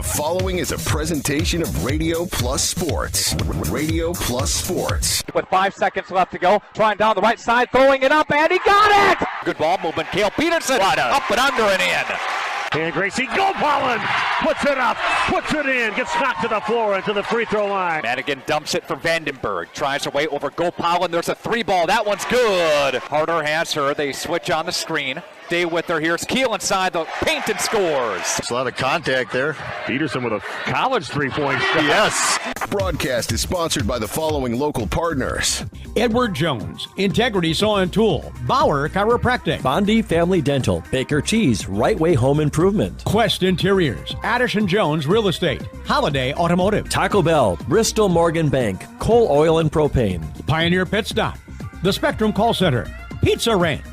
The following is a presentation of Radio Plus Sports. Radio Plus Sports. With 5 seconds left to go, trying down the right side, throwing it up, and he got it! Good ball movement. Cale Peterson up and under and in. And Gracie Gopalin puts it up, puts it in, gets knocked to the floor into the free throw line. Madigan dumps it for Vandenberg. Tries away over Gopalin. There's a three ball. That one's good. Harder has her. They switch on the screen. Stay with her. Here's Keel inside the paint and scores. There's a lot of contact there. Peterson with a college three-point shot. Yes. Broadcast is sponsored by the following local partners. Edward Jones, Integrity Saw and Tool, Bauer Chiropractic, Bondi Family Dental, Baker Cheese, Right Way Home Improvement, Quest Interiors, Addison Jones Real Estate, Holiday Automotive, Taco Bell, Bristol Morgan Bank, Coal Oil and Propane, Pioneer Pit Stop, The Spectrum Call Center, Pizza Ranch,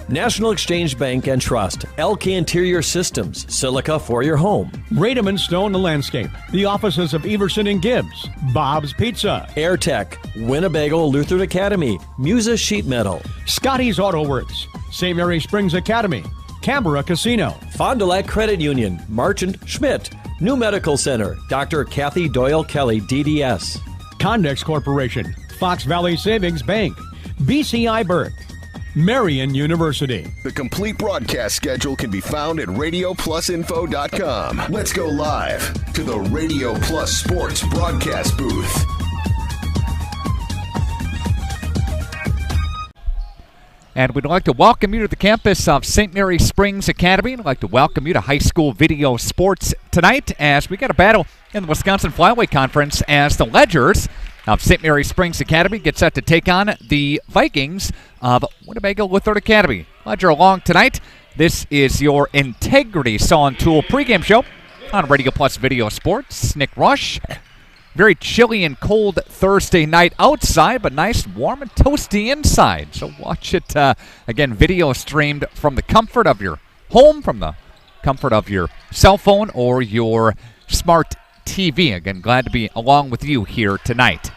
National Exchange Bank and Trust, LK Interior Systems, Silica for your home, Rademan Stone and Landscape, the offices of Everson and Gibbs, Bob's Pizza, AirTech, Winnebago Lutheran Academy, Musa Sheet Metal, Scotty's Auto Works, St. Mary Springs Academy, Canberra Casino, Fond du Lac Credit Union, Marchant Schmidt, New Medical Center, Dr. Kathy Doyle Kelly, DDS, Condex Corporation, Fox Valley Savings Bank, BCI Burke, Marian University. The complete broadcast schedule can be found at RadioPlusInfo.com. Let's go live to the Radio Plus Sports broadcast booth. And we'd like to welcome you to the campus of St. Mary Springs Academy. We'd like to welcome you to high school video sports tonight as we got a battle in the Wisconsin Flyweight Conference as the Ledgers of St. Mary Springs Academy get set to take on the Vikings of Winnebago Lutheran Academy. Ledger along tonight. This is your Integrity Saw and Tool pregame show on Radio Plus Video Sports. Nick Rush. Very chilly and cold Thursday night outside, but nice, warm, and toasty inside. So watch it, again, video streamed from the comfort of your home, from the comfort of your cell phone or your smart TV. Again, glad to be along with you here tonight.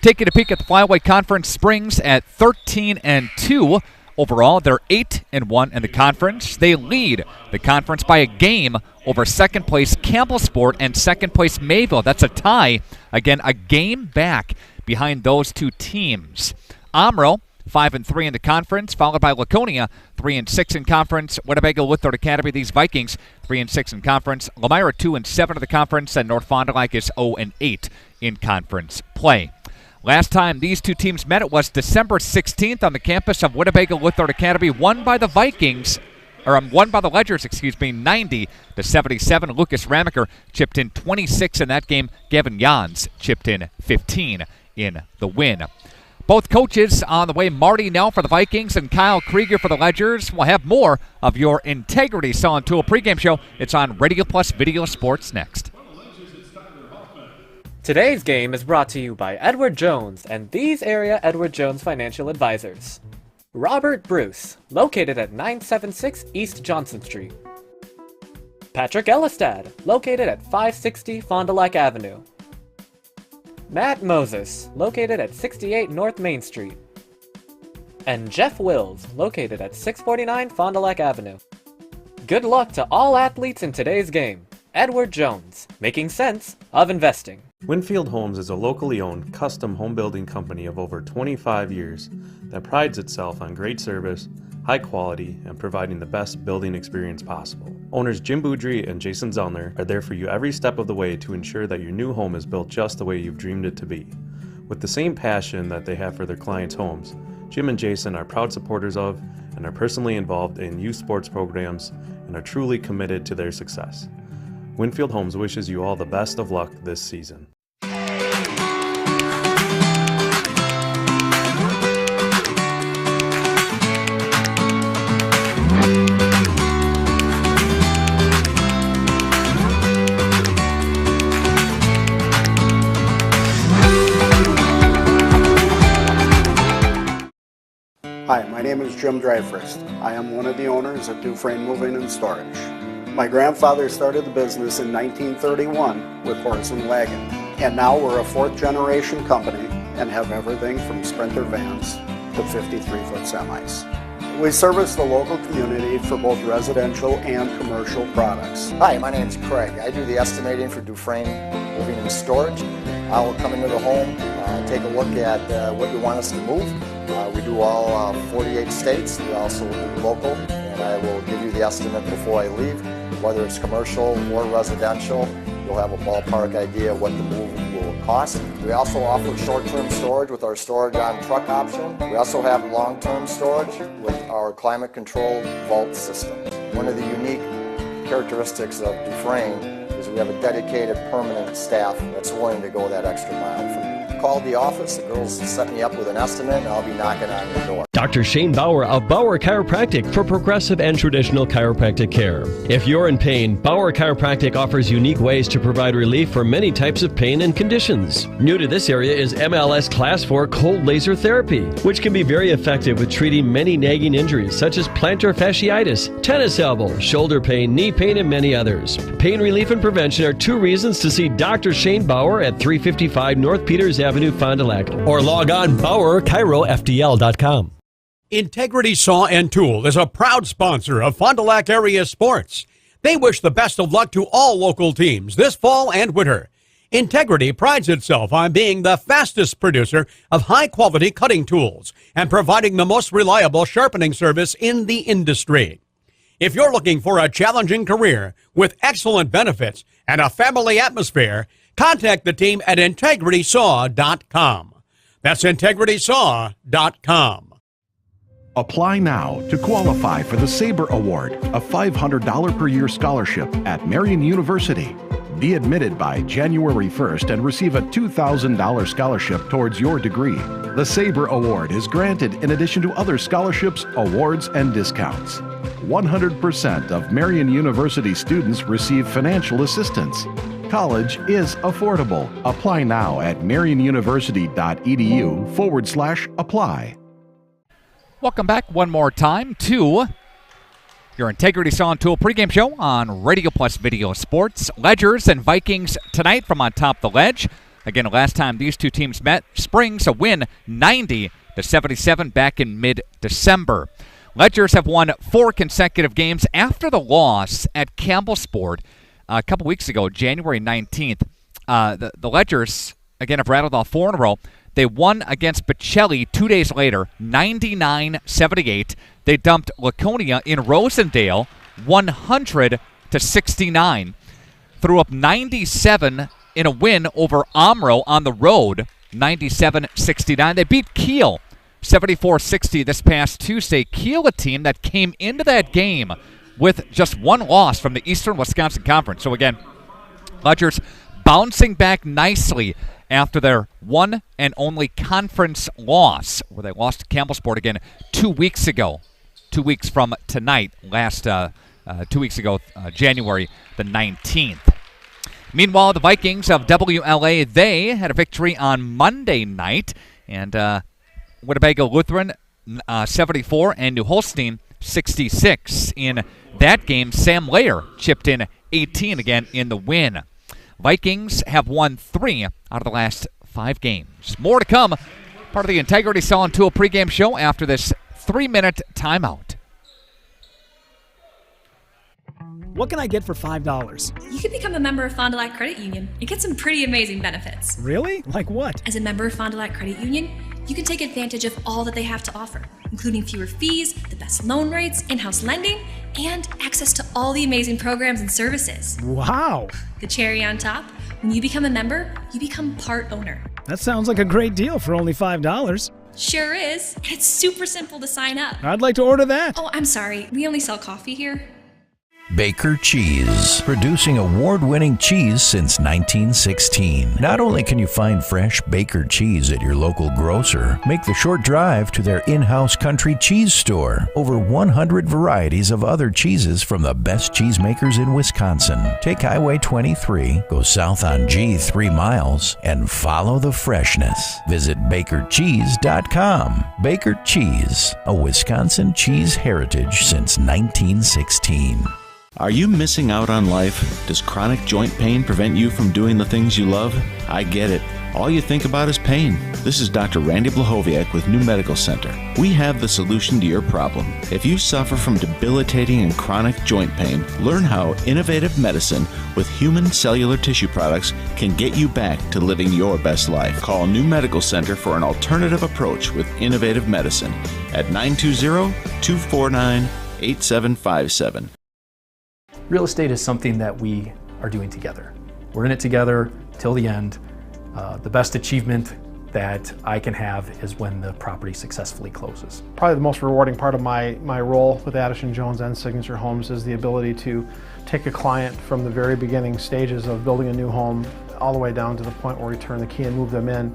Taking a peek at the Flyweight Conference, Springs at 13-2 overall. They're 8-1 in the conference. They lead the conference by a game over second place Campbellsport and second place Mayville. That's a tie. Again, a game back behind those two teams. Omro 5-3 in the conference, followed by Laconia, 3-6 in conference. Winnebago Lutheran Academy, these Vikings, 3-6 in conference. Lemira 2-7 in the conference, and North Fond du Lac is 0-8 in conference play. Last time these two teams met, it was December 16th on the campus of Winnebago Lutheran Academy, won by the Ledgers, 90-77. Lucas Ramaker chipped in 26 in that game. Gavin Jans chipped in 15 in the win. Both coaches on the way, Marty Nell for the Vikings and Kyle Krieger for the Ledgers. We'll have more of your Integrity Saw and Tool pregame show. It's on Radio Plus Video Sports next. Today's game is brought to you by Edward Jones and these area Edward Jones financial advisors. Robert Bruce, located at 976 East Johnson Street. Patrick Ellistad, located at 560 Fond du Lac Avenue. Matt Moses, located at 68 North Main Street. And Jeff Wills, located at 649 Fond du Lac Avenue. Good luck to all athletes in today's game. Edward Jones, making sense of investing. Winfield Homes is a locally owned, custom home building company of over 25 years that prides itself on great service, high quality, and providing the best building experience possible. Owners Jim Boudry and Jason Zellner are there for you every step of the way to ensure that your new home is built just the way you've dreamed it to be. With the same passion that they have for their clients' homes, Jim and Jason are proud supporters of and are personally involved in youth sports programs and are truly committed to their success. Winfield Homes wishes you all the best of luck this season. Hi, my name is Jim Dreyfus. I am one of the owners of Dufresne Moving and Storage. My grandfather started the business in 1931 with horse and wagon, and now we're a fourth generation company and have everything from Sprinter vans to 53-foot semis. We service the local community for both residential and commercial products. Hi, my name is Craig. I do the estimating for Dufresne Moving and Storage. I will come into the home, take a look at what you want us to move. We do all 48 states. We also do local, and I will give you the estimate before I leave. Whether it's commercial or residential, you'll have a ballpark idea what the move will cost. We also offer short-term storage with our storage on truck option. We also have long-term storage with our climate-controlled vault system. One of the unique characteristics of Dufresne is we have a dedicated permanent staff that's willing to go that extra mile for you. Call the office, the girls set me up with an estimate, and I'll be knocking on your door. Dr. Shane Bauer of Bauer Chiropractic for progressive and traditional chiropractic care. If you're in pain, Bauer Chiropractic offers unique ways to provide relief for many types of pain and conditions. New to this area is MLS Class 4 cold laser therapy, which can be very effective with treating many nagging injuries such as plantar fasciitis, tennis elbow, shoulder pain, knee pain, and many others. Pain relief and prevention are 2 reasons to see Dr. Shane Bauer at 355 North Peters Avenue, Fond du Lac, or log on BauerChiroFDL.com. Integrity Saw and Tool is a proud sponsor of Fond du Lac area sports. They wish the best of luck to all local teams this fall and winter. Integrity prides itself on being the fastest producer of high-quality cutting tools and providing the most reliable sharpening service in the industry. If you're looking for a challenging career with excellent benefits and a family atmosphere, contact the team at IntegritySaw.com. That's IntegritySaw.com. Apply now to qualify for the Sabre Award, a $500 per year scholarship at Marian University. Be admitted by January 1st and receive a $2,000 scholarship towards your degree. The Sabre Award is granted in addition to other scholarships, awards, and discounts. 100% of Marian University students receive financial assistance. College is affordable. Apply now at marianuniversity.edu/apply. Welcome back one more time to your Integrity Saw and Tool pregame show on Radio Plus Video Sports. Ledgers and Vikings tonight from on top of the ledge. Again, last time these two teams met, Springs a win 90-77 back in mid-December. Ledgers have won 4 consecutive games after the loss at Campbellsport a couple weeks ago, January 19th. The Ledgers, again, have rattled off 4 in a row. They won against Bocelli 2 days later, 99-78. They dumped Laconia in Rosendale, 100-69. Threw up 97 in a win over Omro on the road, 97-69. They beat Kiel, 74-60 this past Tuesday. Kiel, a team that came into that game with just 1 loss from the Eastern Wisconsin Conference. So again, Ledgers bouncing back nicely after their one and only conference loss, where they lost to Campbellsport again 2 weeks ago. 2 weeks from tonight, 2 weeks ago, January the 19th. Meanwhile, the Vikings of WLA, they had a victory on Monday night, and Winnebago Lutheran 74 and New Holstein 66. In that game, Sam Layer chipped in 18 again in the win. Vikings have won 3 out of the last 5 games. More to come. Part of the Integrity Saw and Tool pregame show after this 3-minute timeout. What can I get for $5? You can become a member of Fond du Lac Credit Union and get some pretty amazing benefits. Really? Like what? As a member of Fond du Lac Credit Union, you can take advantage of all that they have to offer, including fewer fees, the best loan rates, in-house lending, and access to all the amazing programs and services. Wow! The cherry on top, when you become a member, you become part owner. That sounds like a great deal for only $5. Sure is. And it's super simple to sign up. I'd like to order that. Oh, I'm sorry. We only sell coffee here. Baker Cheese, producing award-winning cheese since 1916. Not only can you find fresh Baker cheese at your local grocer, make the short drive to their in-house country cheese store. Over 100 varieties of other cheeses from the best cheesemakers in Wisconsin. Take Highway 23, go south on G 3 miles, and follow the freshness. Visit BakerCheese.com. Baker Cheese, a Wisconsin cheese heritage since 1916. Are you missing out on life? Does chronic joint pain prevent you from doing the things you love? I get it. All you think about is pain. This is Dr. Randy Blahoviak with New Medical Center. We have the solution to your problem. If you suffer from debilitating and chronic joint pain, learn how innovative medicine with human cellular tissue products can get you back to living your best life. Call New Medical Center for an alternative approach with innovative medicine at 920-249-8757. Real estate is something that we are doing together. We're in it together till the end. The best achievement that I can have is when the property successfully closes. Probably the most rewarding part of my role with Addison Jones and Signature Homes is the ability to take a client from the very beginning stages of building a new home all the way down to the point where we turn the key and move them in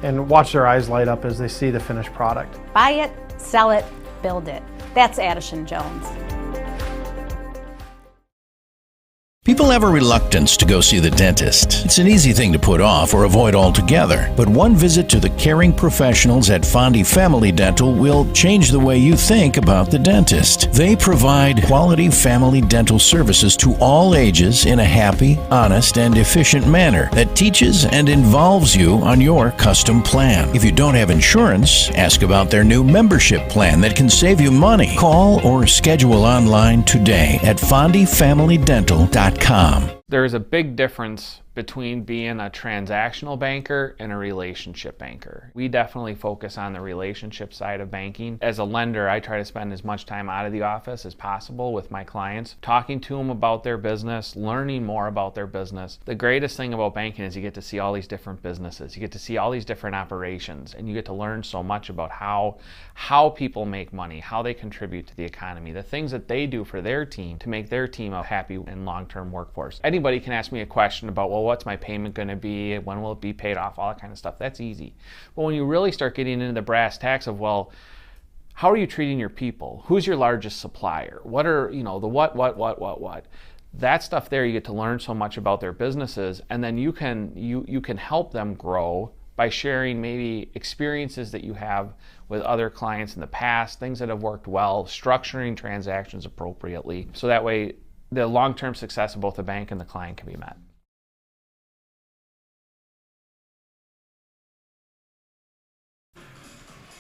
and watch their eyes light up as they see the finished product. Buy it, sell it, build it. That's Addison Jones. People have a reluctance to go see the dentist. It's an easy thing to put off or avoid altogether. But one visit to the caring professionals at Fondi Family Dental will change the way you think about the dentist. They provide quality family dental services to all ages in a happy, honest, and efficient manner that teaches and involves you on your custom plan. If you don't have insurance, ask about their new membership plan that can save you money. Call or schedule online today at FondiFamilyDental.com. There's a big difference between being a transactional banker and a relationship banker. We definitely focus on the relationship side of banking. As a lender, I try to spend as much time out of the office as possible with my clients, talking to them about their business, learning more about their business. The greatest thing about banking is you get to see all these different businesses. You get to see all these different operations, and you get to learn so much about how people make money, how they contribute to the economy, the things that they do for their team to make their team a happy and long-term workforce. Anybody can ask me a question about, well, what's my payment going to be? When will it be paid off? All that kind of stuff. That's easy. But when you really start getting into the brass tacks of, well, how are you treating your people? Who's your largest supplier? What are, the what? That stuff there, you get to learn so much about their businesses, and then you can help them grow by sharing maybe experiences that you have with other clients in the past, things that have worked well, structuring transactions appropriately, so that way the long-term success of both the bank and the client can be met.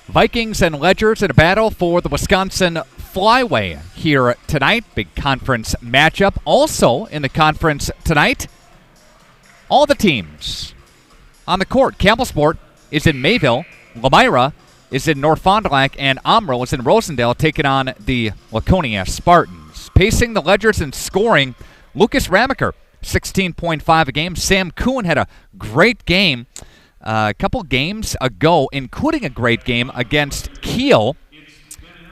Vikings and Ledgers in a battle for the Wisconsin Flyway here tonight. Big conference matchup. Also in the conference tonight, all the teams on the court. Campbellsport is in Mayville. Lamira is in North Fond du Lac, and Omro is in Rosendale taking on the Laconia Spartans. Pacing the Ledgers and scoring, Lucas Ramaker, 16.5 a game. Sam Kuhn had a great game a couple games ago, including a great game against Kiel,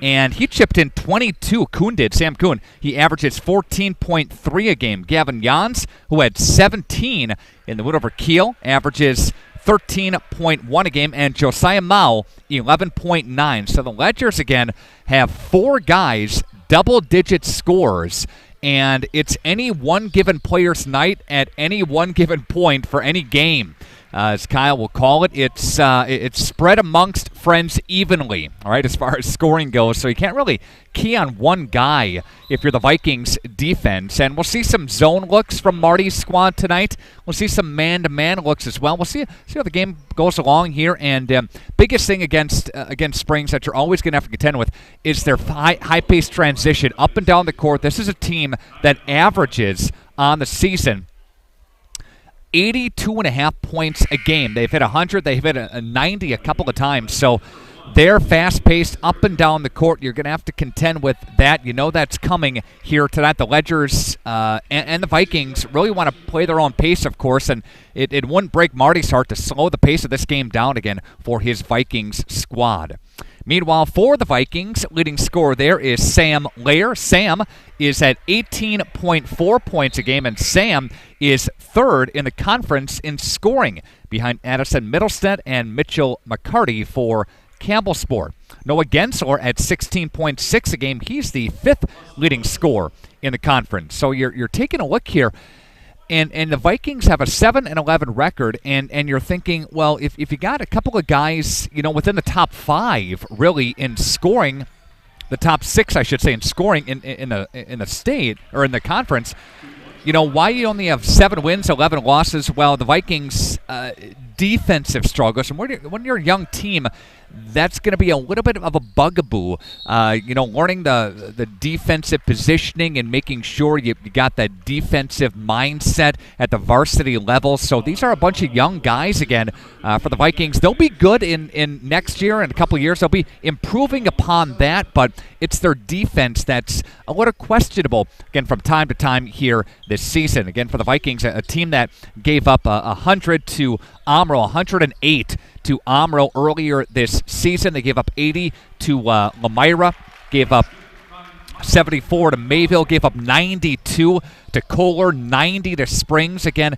and he chipped in 22. Kuhn did, Sam Kuhn. He averages 14.3 a game. Gavin Jans, who had 17 in the win over Kiel, averages 13.1 a game, and Josiah Mao, 11.9. So the Ledgers, again, have four guys, double-digit scores, and it's any one given player's night at any one given point for any game. As Kyle will call it, it's spread amongst friends evenly, all right, as far as scoring goes. So you can't really key on one guy if you're the Vikings defense. And we'll see some zone looks from Marty's squad tonight. We'll see some man-to-man looks as well. We'll see how the game goes along here. And biggest thing against Springs that you're always going to have to contend with is their high-paced transition up and down the court. This is a team that averages on the season 82.5 points a game. They've hit 100. They've hit a 90 a couple of times. So they're fast-paced up and down the court. You're going to have to contend with that. You know that's coming here tonight. The Ledgers and the Vikings really want to play their own pace, of course, and it wouldn't break Marty's heart to slow the pace of this game down again for his Vikings squad. Meanwhile, for the Vikings, leading scorer there is Sam Lair. Sam is at 18.4 points a game, and Sam is third in the conference in scoring behind Addison Middlestead and Mitchell McCarty for Campbellsport. Noah Gensler at 16.6 a game. He's the fifth leading scorer in the conference. So you're taking a look here. And the Vikings have a 7-11 record, and you're thinking, well, if you got a couple of guys, within the top five, really, in scoring, the top 6, I should say, in scoring in the state or in the conference. Why you only have 7 wins, 11 losses? Well, the Vikings' defensive struggles, and when you're a young team, that's going to be a little bit of a bugaboo. Learning the defensive positioning and making sure you got that defensive mindset at the varsity level. So these are a bunch of young guys again for the Vikings. They'll be good in next year, in a couple of years. They'll be improving upon that, but it's their defense that's a little questionable, again, from time to time here this season. Again, for the Vikings, a team that gave up 100 to Omro, 108 to Omro earlier this season. They gave up 80 to Lamira, gave up 74 to Mayville, gave up 92 to Kohler, 90 to Springs again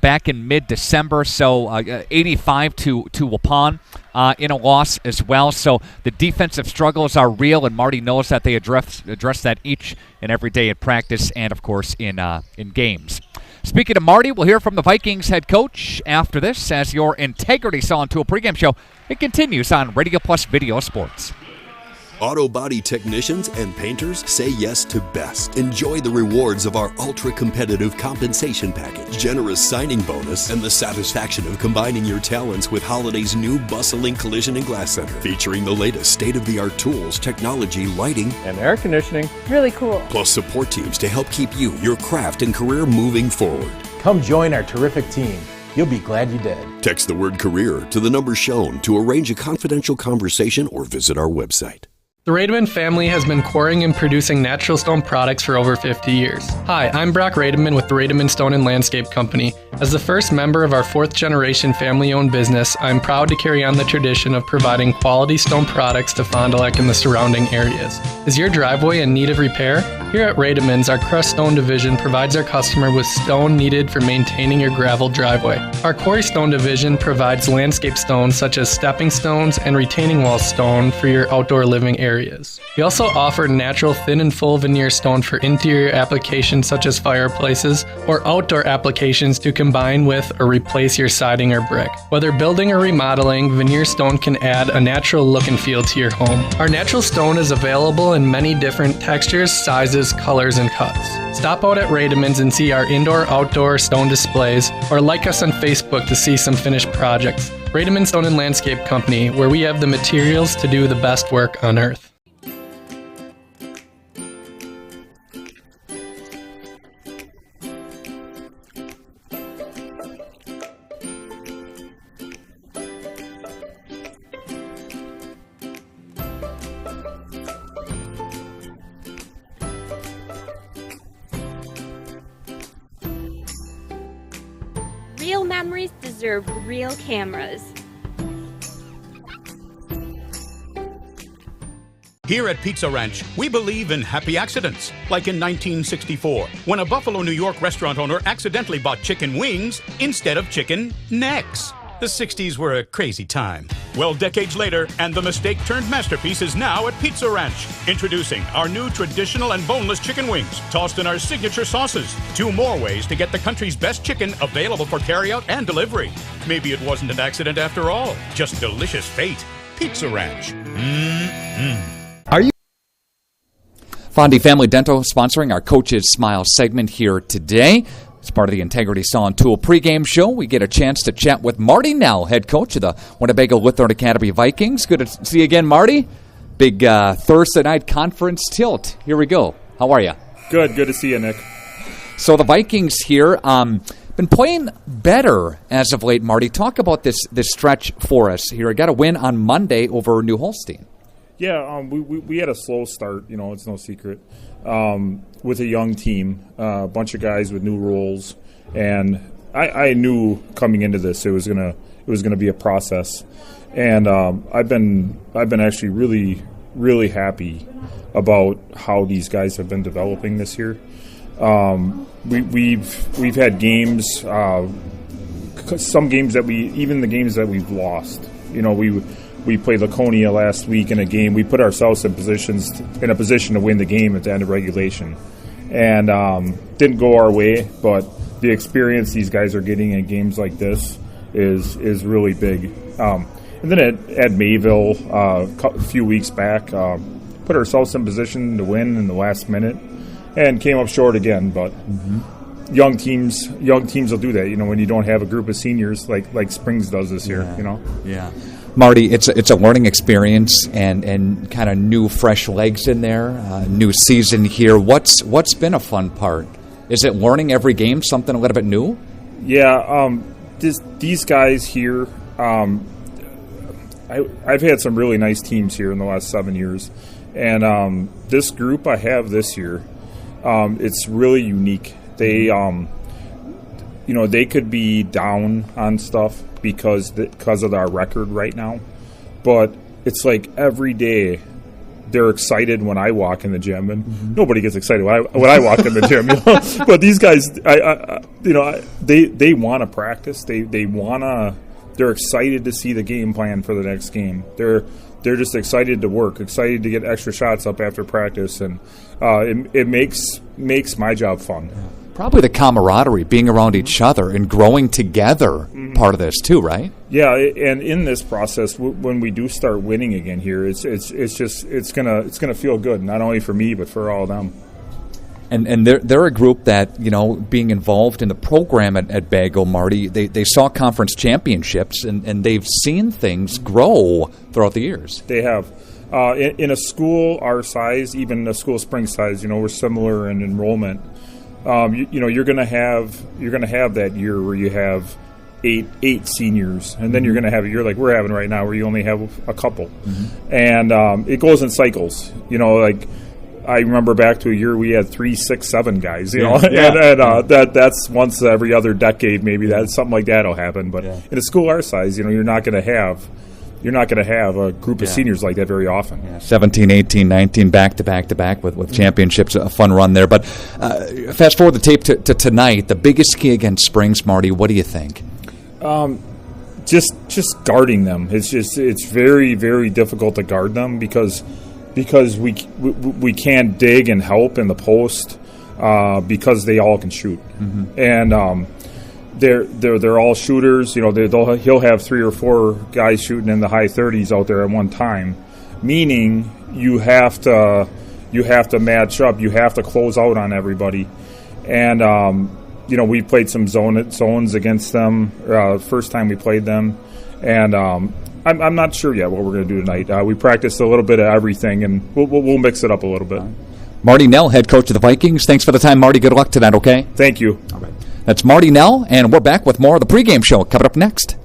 back in mid-December. So 85 to Waupun in a loss as well. So the defensive struggles are real, and Marty knows that they address that each and every day at practice and, of course, in games. Speaking of Marty, we'll hear from the Vikings head coach after this as your Integrity Saw and Tool pregame show. It continues on Radio Plus Video Sports. Auto body technicians and painters say yes to best. Enjoy the rewards of our ultra-competitive compensation package, generous signing bonus, and the satisfaction of combining your talents with Holiday's new bustling collision and glass center, featuring the latest state-of-the-art tools, technology, lighting, and air conditioning. Really cool. Plus support teams to help keep you, your craft, and career moving forward. Come join our terrific team. You'll be glad you did. Text the word career to the number shown to arrange a confidential conversation or visit our website. The Rademan family has been quarrying and producing natural stone products for over 50 years. Hi, I'm Brock Rademan with the Rademan Stone and Landscape Company. As the first member of our 4th generation family-owned business, I'm proud to carry on the tradition of providing quality stone products to Fond du Lac and the surrounding areas. Is your driveway in need of repair? Here at Rademan's, our crushed stone division provides our customer with stone needed for maintaining your gravel driveway. Our quarry stone division provides landscape stones such as stepping stones and retaining wall stone for your outdoor living areas. We also offer natural thin and full veneer stone for interior applications such as fireplaces or outdoor applications to combine with or replace your siding or brick. Whether building or remodeling, veneer stone can add a natural look and feel to your home. Our natural stone is available in many different textures, sizes, colors, and cuts. Stop out at Rademan's and see our indoor-outdoor stone displays, or like us on Facebook to see some finished projects. Rademan Stone and Landscape Company, where we have the materials to do the best work on earth. Real memories deserve real cameras. Here at Pizza Ranch, we believe in happy accidents, like in 1964, when a Buffalo, New York restaurant owner accidentally bought chicken wings instead of chicken necks. The 60s were a crazy time. Well, decades later, and the mistake turned masterpiece is now at Pizza Ranch. Introducing our new traditional and boneless chicken wings, tossed in our signature sauces. 2 more ways to get the country's best chicken available for carryout and delivery. Maybe it wasn't an accident after all, just delicious fate. Pizza Ranch. Are you? Fondy Family Dental sponsoring our Coach's Smile segment here today. As part of the Integrity Saw and Tool pregame show, we get a chance to chat with Marty Nell, head coach of the Winnebago Lutheran Academy Vikings. Good to see you again, Marty. Big Thursday night conference tilt. Here we go. How are you? Good to see you, Nick. So the Vikings here been playing better as of late, Marty. Talk about this stretch for us here. I got a win on Monday over New Holstein. Yeah, we had a slow start. You know, it's no secret. With a young team, a bunch of guys with new roles, and I knew coming into this it was gonna be a process, and I've been actually really happy about how these guys have been developing this year. We've had games, some games that the games that we've lost. You know, we played Laconia last week in a game. We put ourselves in a position to win the game at the end of regulation, and didn't go our way. But the experience these guys are getting in games like this is really big. And then at Mayville a few weeks back, put ourselves in position to win in the last minute, and came up short again. But young teams will do that. When you don't have a group of seniors like Springs does this year. Yeah. Marty, it's a learning experience and kind of new, fresh legs in there. New season here. What's been a fun part? Is it learning every game something a little bit new? Yeah, these guys here. I've had some really nice teams here in the last 7 years, and this group I have this year, it's really unique. They, they could be down on stuff because of our record right now, but it's like every day they're excited when I walk in the gym, and nobody gets excited when I walk in the gym. But these guys, they want to practice. They're excited to see the game plan for the next game. They're just excited to work, excited to get extra shots up after practice, and it makes my job fun. Probably the camaraderie, being around each other and growing together, part of this too, right? Yeah, and in this process, when we do start winning again here, it's gonna feel good, not only for me but for all of them. And they're a group that, being involved in the program at Bago, Marty, they saw conference championships and they've seen things grow throughout the years. They have. In a school our size, even a school Spring size, we're similar in enrollment. You're gonna have that year where you have eight seniors, and then you're gonna have a year like we're having right now where you only have a couple, and it goes in cycles. I remember back to a year we had 3, 6, 7 guys. That's once every other decade maybe. That's something like that'll happen. But in a school our size, you're not gonna have a group of seniors like that very often. 17, 18, 19, back to back with championships, a fun run there. But fast forward the tape to tonight, the biggest key against Springs, Marty, what do you think? Just guarding them. It's very, very difficult to guard them because we can't dig and help in the post because they all can shoot. And they're all shooters. He'll have 3 or 4 guys shooting in the high 30s out there at one time, meaning you have to match up. You have to close out on everybody. And we played some zones against them first time we played them, and I'm not sure yet what we're going to do tonight. We practiced a little bit of everything, and we'll mix it up a little bit. Marty Nell, head coach of the Vikings. Thanks for the time, Marty. Good luck tonight, okay? Thank you. All right. That's Marty Nell, and we're back with more of the pregame show coming up next.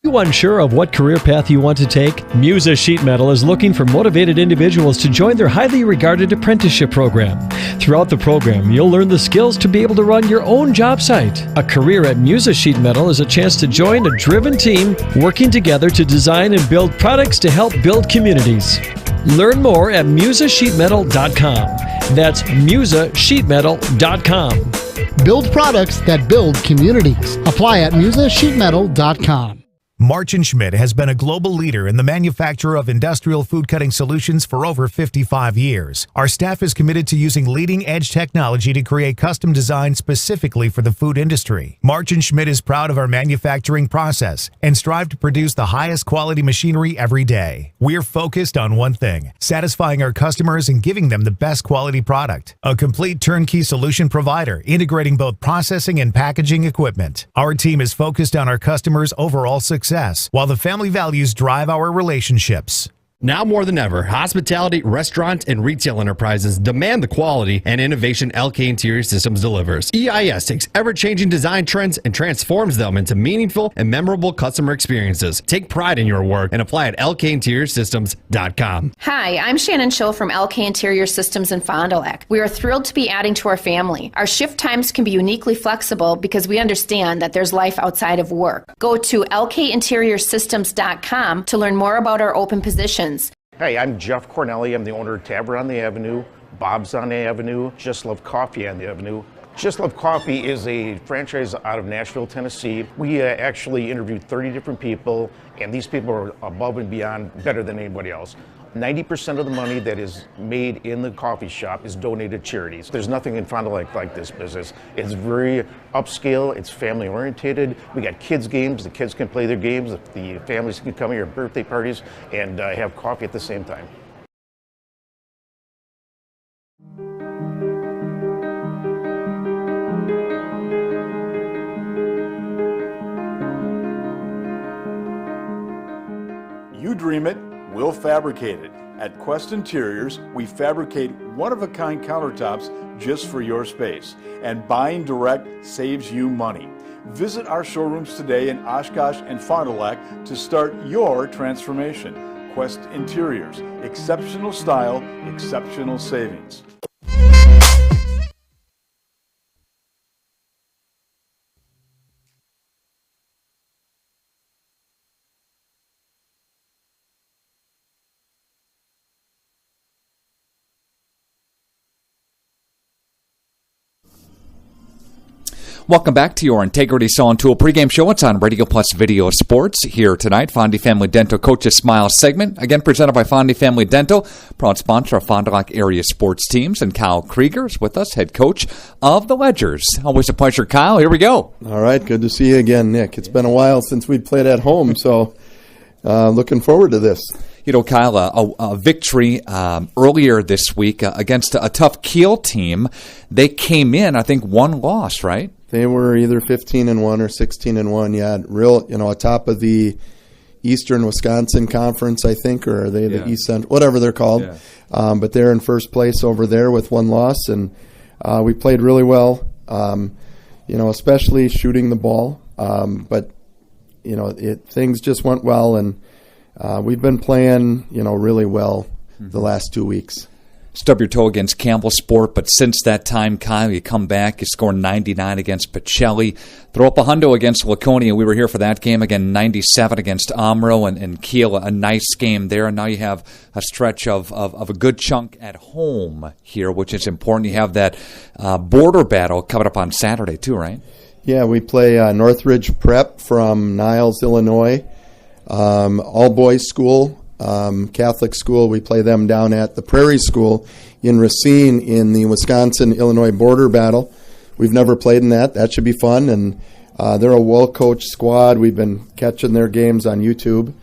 Are you unsure of what career path you want to take? Musa Sheet Metal is looking for motivated individuals to join their highly regarded apprenticeship program. Throughout the program, you'll learn the skills to be able to run your own job site. A career at Musa Sheet Metal is a chance to join a driven team working together to design and build products to help build communities. Learn more at musasheetmetal.com. That's musasheetmetal.com. Build products that build communities. Apply at musasheetmetal.com. March & Schmidt has been a global leader in the manufacture of industrial food cutting solutions for over 55 years. Our staff is committed to using leading-edge technology to create custom designs specifically for the food industry. March & Schmidt is proud of our manufacturing process and strive to produce the highest quality machinery every day. We're focused on one thing, satisfying our customers and giving them the best quality product. A complete turnkey solution provider, integrating both processing and packaging equipment. Our team is focused on our customers' overall success, while the family values drive our relationships. Now more than ever, hospitality, restaurant, and retail enterprises demand the quality and innovation LK Interior Systems delivers. EIS takes ever-changing design trends and transforms them into meaningful and memorable customer experiences. Take pride in your work and apply at lkinteriorsystems.com. Hi, I'm Shannon Schill from LK Interior Systems in Fond du Lac. We are thrilled to be adding to our family. Our shift times can be uniquely flexible because we understand that there's life outside of work. Go to lkinteriorsystems.com to learn more about our open positions. Hey, I'm Jeff Cornelli. I'm the owner of Tavern on the Avenue, Bob's on the Avenue, Just Love Coffee on the Avenue. Just Love Coffee is a franchise out of Nashville, Tennessee. We actually interviewed 30 different people, and these people are above and beyond better than anybody else. 90% of the money that is made in the coffee shop is donated to charities. There's nothing in Fond du Lac like this business. It's very upscale, it's family oriented. We got kids games, the kids can play their games, the families can come here at birthday parties and have coffee at the same time. You dream it, we'll fabricate it. At Quest Interiors, we fabricate one-of-a-kind countertops just for your space. And buying direct saves you money. Visit our showrooms today in Oshkosh and Fond du Lac to start your transformation. Quest Interiors, exceptional style, exceptional savings. Welcome back to your Integrity Saw and Tool pregame show. It's on Radio Plus Video Sports here tonight. Fondy Family Dental Coaches Smile segment, again presented by Fondy Family Dental, proud sponsor of Fond du Lac area sports teams. And Kyle Krieger is with us, head coach of the Ledgers. Always a pleasure, Kyle. Here we go. All right, good to see you again, Nick. It's been a while since we played at home, so looking forward to this. You know, Kyle, a victory earlier this week against a tough Kiel team. They came in, I think, one loss, right? They were either 15-1 or 16-1. Yeah, real, atop of the Eastern Wisconsin Conference, I think, or are they the East Central, whatever they're called. Yeah. But they're in first place over there with one loss, and we played really well. Especially shooting the ball. But things just went well, and we've been playing, really well the last 2 weeks. Stub your toe against Campbell Sport, but since that time, Kyle, you come back, you score 99 against Pacelli, throw up a hundo against Laconia. We were here for that game, again, 97 against Amro and Kiel, a nice game there. And now you have a stretch of a good chunk at home here, which is important. You have that border battle coming up on Saturday, too, right? Yeah, we play Northridge Prep from Niles, Illinois, all-boys school. Catholic school. We play them down at the Prairie School in Racine in the Wisconsin-Illinois border battle. We've never played in that. That should be fun. And they're a well-coached squad. We've been catching their games on YouTube.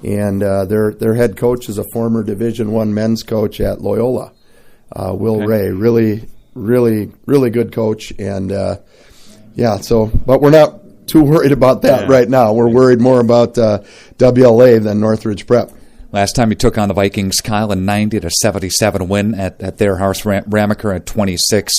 And their head coach is a former Division I men's coach at Loyola, Will Ray. Really, really, really good coach. And, but we're not too worried about that right now. We're worried more about WLA than Northridge Prep. Last time you took on the Vikings, Kyle, a 90-77 win at their house. Ramaker at 26.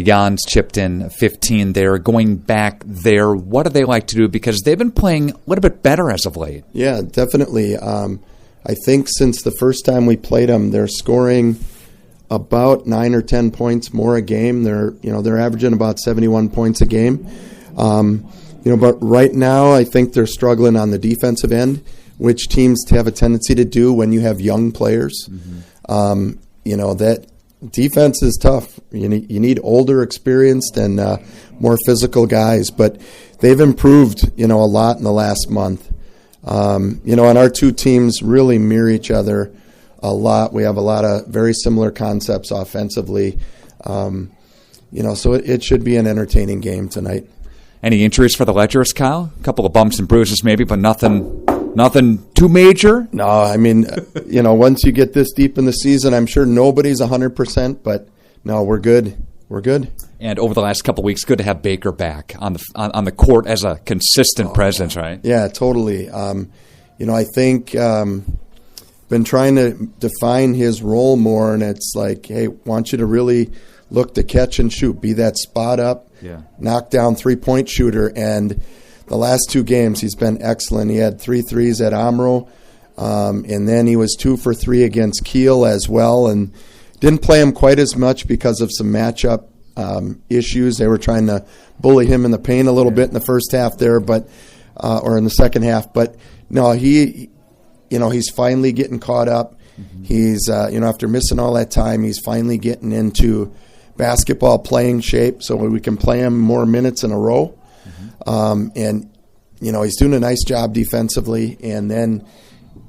Jans chipped in 15 there. Going back there, what do they like to do? Because they've been playing a little bit better as of late. Yeah, definitely. I think since the first time we played them, they're scoring about 9 or 10 points more a game. They're averaging about 71 points a game. But right now I think they're struggling on the defensive end, which teams have a tendency to do when you have young players. That defense is tough. You need older, experienced, and more physical guys. But they've improved, a lot in the last month. And our two teams really mirror each other a lot. We have a lot of very similar concepts offensively. So it should be an entertaining game tonight. Any injuries for the Ledgers, Kyle? A couple of bumps and bruises maybe, but nothing too major? No, I mean, once you get this deep in the season, I'm sure nobody's 100%, but no, we're good. We're good. And over the last couple of weeks, good to have Baker back on the court as a consistent presence, right? Yeah, totally. I think been trying to define his role more, and it's like, hey, want you to really look to catch and shoot, be that spot up, knock down three-point shooter, and the last two games, he's been excellent. He had 3 threes at Amro, and then he was 2 for 3 against Kiel as well, and didn't play him quite as much because of some matchup issues. They were trying to bully him in the paint a little bit in the first half there, but or in the second half. But no, he's finally getting caught up. He's after missing all that time, he's finally getting into basketball playing shape, so we can play him more minutes in a row. And he's doing a nice job defensively, and then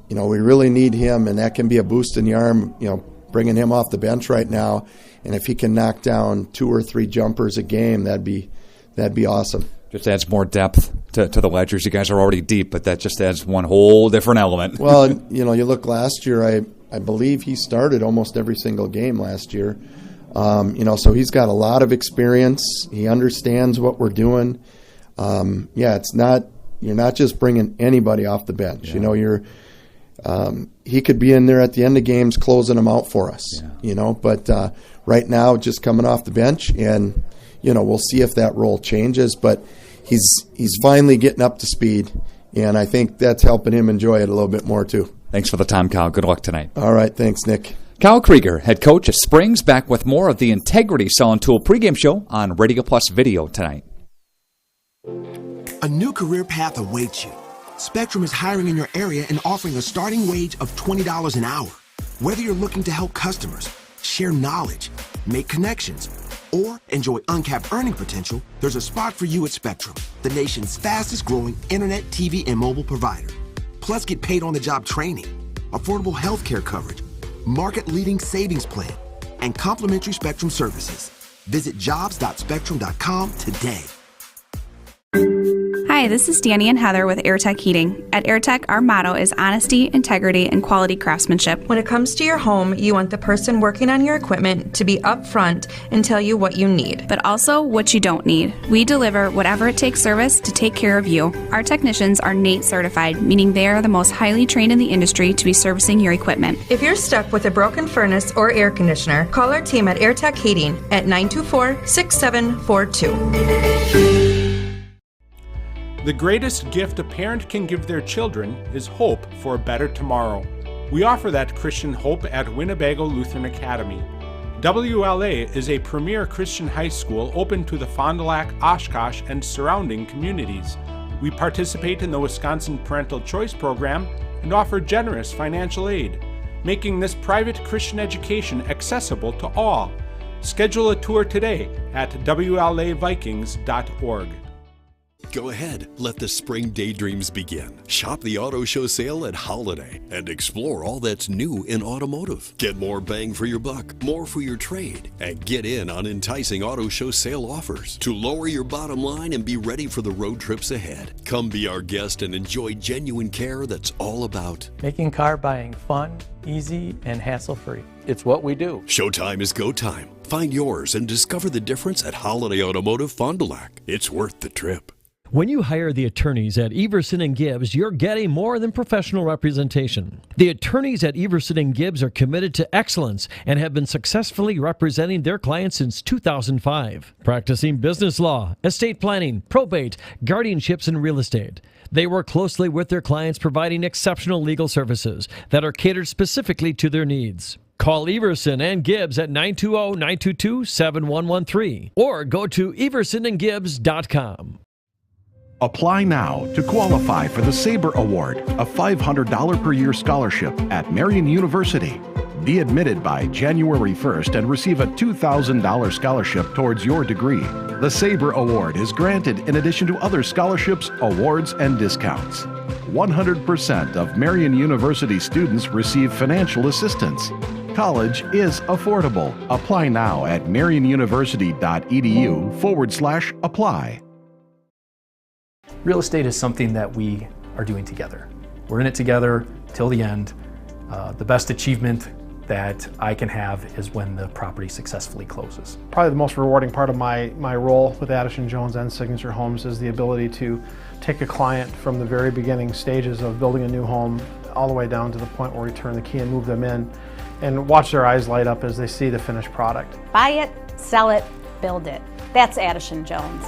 we really need him, and that can be a boost in the arm, bringing him off the bench right now. And if he can knock down 2 or 3 jumpers a game, that'd be awesome. Just adds more depth to the Ledgers. You guys are already deep, but that just adds one whole different element. Well, you look last year, I believe he started almost every single game last year. So he's got a lot of experience. He understands what we're doing. You're not just bringing anybody off the bench. Yeah. He could be in there at the end of games closing them out for us. Yeah. But right now, just coming off the bench, and we'll see if that role changes. But he's finally getting up to speed, and I think that's helping him enjoy it a little bit more too. Thanks for the time, Kyle. Good luck tonight. All right, thanks, Nick. Kyle Krieger, head coach of Springs, back with more of the Integrity Saw and Tool pregame show on Radio Plus Video tonight. A new career path awaits you. Spectrum is hiring in your area and offering a starting wage of $20 an hour. Whether you're looking to help customers, share knowledge, make connections, or enjoy uncapped earning potential, there's a spot for you at Spectrum, the nation's fastest growing internet, TV, and mobile provider. Plus, get paid on-the-job training, affordable health care coverage, market-leading savings plan, and complimentary Spectrum services. Visit jobs.spectrum.com today. Hi, this is Danny and Heather with AirTech Heating. At AirTech, our motto is honesty, integrity, and quality craftsmanship. When it comes to your home, you want the person working on your equipment to be upfront and tell you what you need. But also what you don't need. We deliver whatever it takes service to take care of you. Our technicians are NATE certified, meaning they are the most highly trained in the industry to be servicing your equipment. If you're stuck with a broken furnace or air conditioner, call our team at AirTech Heating at 924-6742. The greatest gift a parent can give their children is hope for a better tomorrow. We offer that Christian hope at Winnebago Lutheran Academy. WLA is a premier Christian high school open to the Fond du Lac, Oshkosh, and surrounding communities. We participate in the Wisconsin Parental Choice Program and offer generous financial aid, making this private Christian education accessible to all. Schedule a tour today at WLAVikings.org. Go ahead, let the spring daydreams begin. Shop the auto show sale at Holiday and explore all that's new in automotive. Get more bang for your buck, more for your trade, and get in on enticing auto show sale offers to lower your bottom line and be ready for the road trips ahead. Come be our guest and enjoy genuine care that's all about making car buying fun, easy, and hassle-free. It's what we do. Showtime is go time. Find yours and discover the difference at Holiday Automotive Fond du Lac. It's worth the trip. When you hire the attorneys at Everson & Gibbs, you're getting more than professional representation. The attorneys at Everson & Gibbs are committed to excellence and have been successfully representing their clients since 2005, practicing business law, estate planning, probate, guardianships, and real estate. They work closely with their clients, providing exceptional legal services that are catered specifically to their needs. Call Everson & Gibbs at 920-922-7113 or go to eversonandgibbs.com. Apply now to qualify for the Sabre Award, a $500 per year scholarship at Marian University. Be admitted by January 1st and receive a $2,000 scholarship towards your degree. The Sabre Award is granted in addition to other scholarships, awards, and discounts. 100% of Marian University students receive financial assistance. College is affordable. Apply now at marianuniversity.edu/apply. Real estate is something that we are doing together. We're in it together till the end. The best achievement that I can have is when the property successfully closes. Probably the most rewarding part of my role with Addison Jones and Signature Homes is the ability to take a client from the very beginning stages of building a new home all the way down to the point where we turn the key and move them in and watch their eyes light up as they see the finished product. Buy it, sell it, build it. That's Addison Jones.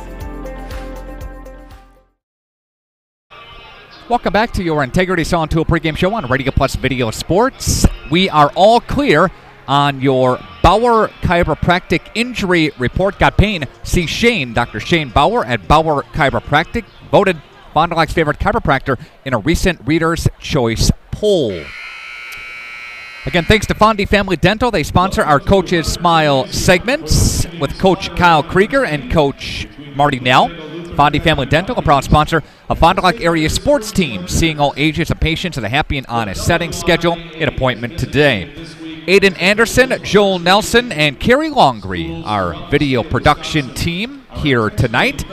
Welcome back to your Integrity Saw and Tool pregame show on Radio Plus Video Sports. We are all clear on your Bauer Chiropractic injury report. Got pain? See Dr. Shane Bauer at Bauer Chiropractic, voted Fond du Lac's favorite chiropractor in a recent Reader's Choice poll. Again, thanks to Fondy Family Dental. They sponsor our Coach's Smile segments with Coach Kyle Krieger and Coach Marty Nell. Fondi Family Dental, a proud sponsor of Fond du Lac area sports teams, seeing all ages of patients in a happy and honest setting. Schedule an appointment today. Aiden Anderson, Joel Nelson, and Carrie Longree, our video production team here tonight.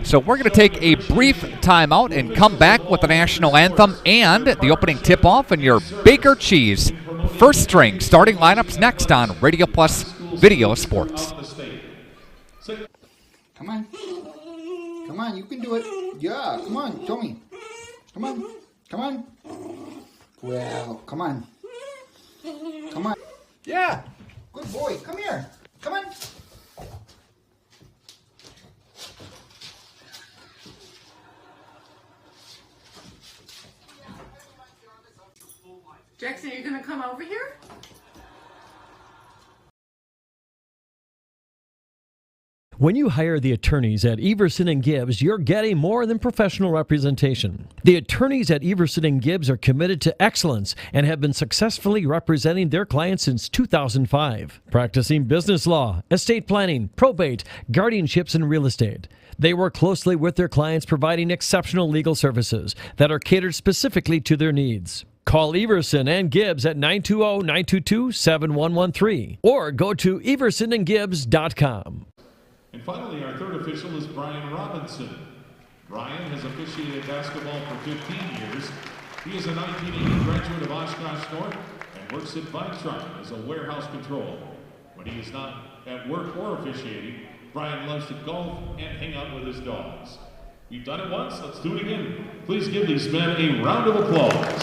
So we're going to take a brief timeout and come back with the national anthem and the opening tip-off and your Baker Cheese first string starting lineups next on Radio Plus Video Sports. Come on. Come on, you can do it. Yeah, come on, show me. Come on. Come on. Well, come on. Come on. Yeah. Good boy. Come here. Come on. Jackson, are you going to come over here? When you hire the attorneys at Everson & Gibbs, you're getting more than professional representation. The attorneys at Everson & Gibbs are committed to excellence and have been successfully representing their clients since 2005, practicing business law, estate planning, probate, guardianships, and real estate. They work closely with their clients, providing exceptional legal services that are catered specifically to their needs. Call Everson & Gibbs at 920-922-7113 or go to eversonandgibbs.com. And finally, our third official is Brian Robinson. Brian has officiated basketball for 15 years. He is a 1980 graduate of Oshkosh North and works at Vitron as a warehouse control. When he is not at work or officiating, Brian loves to golf and hang out with his dogs. We've done it once, let's do it again. Please give these men a round of applause.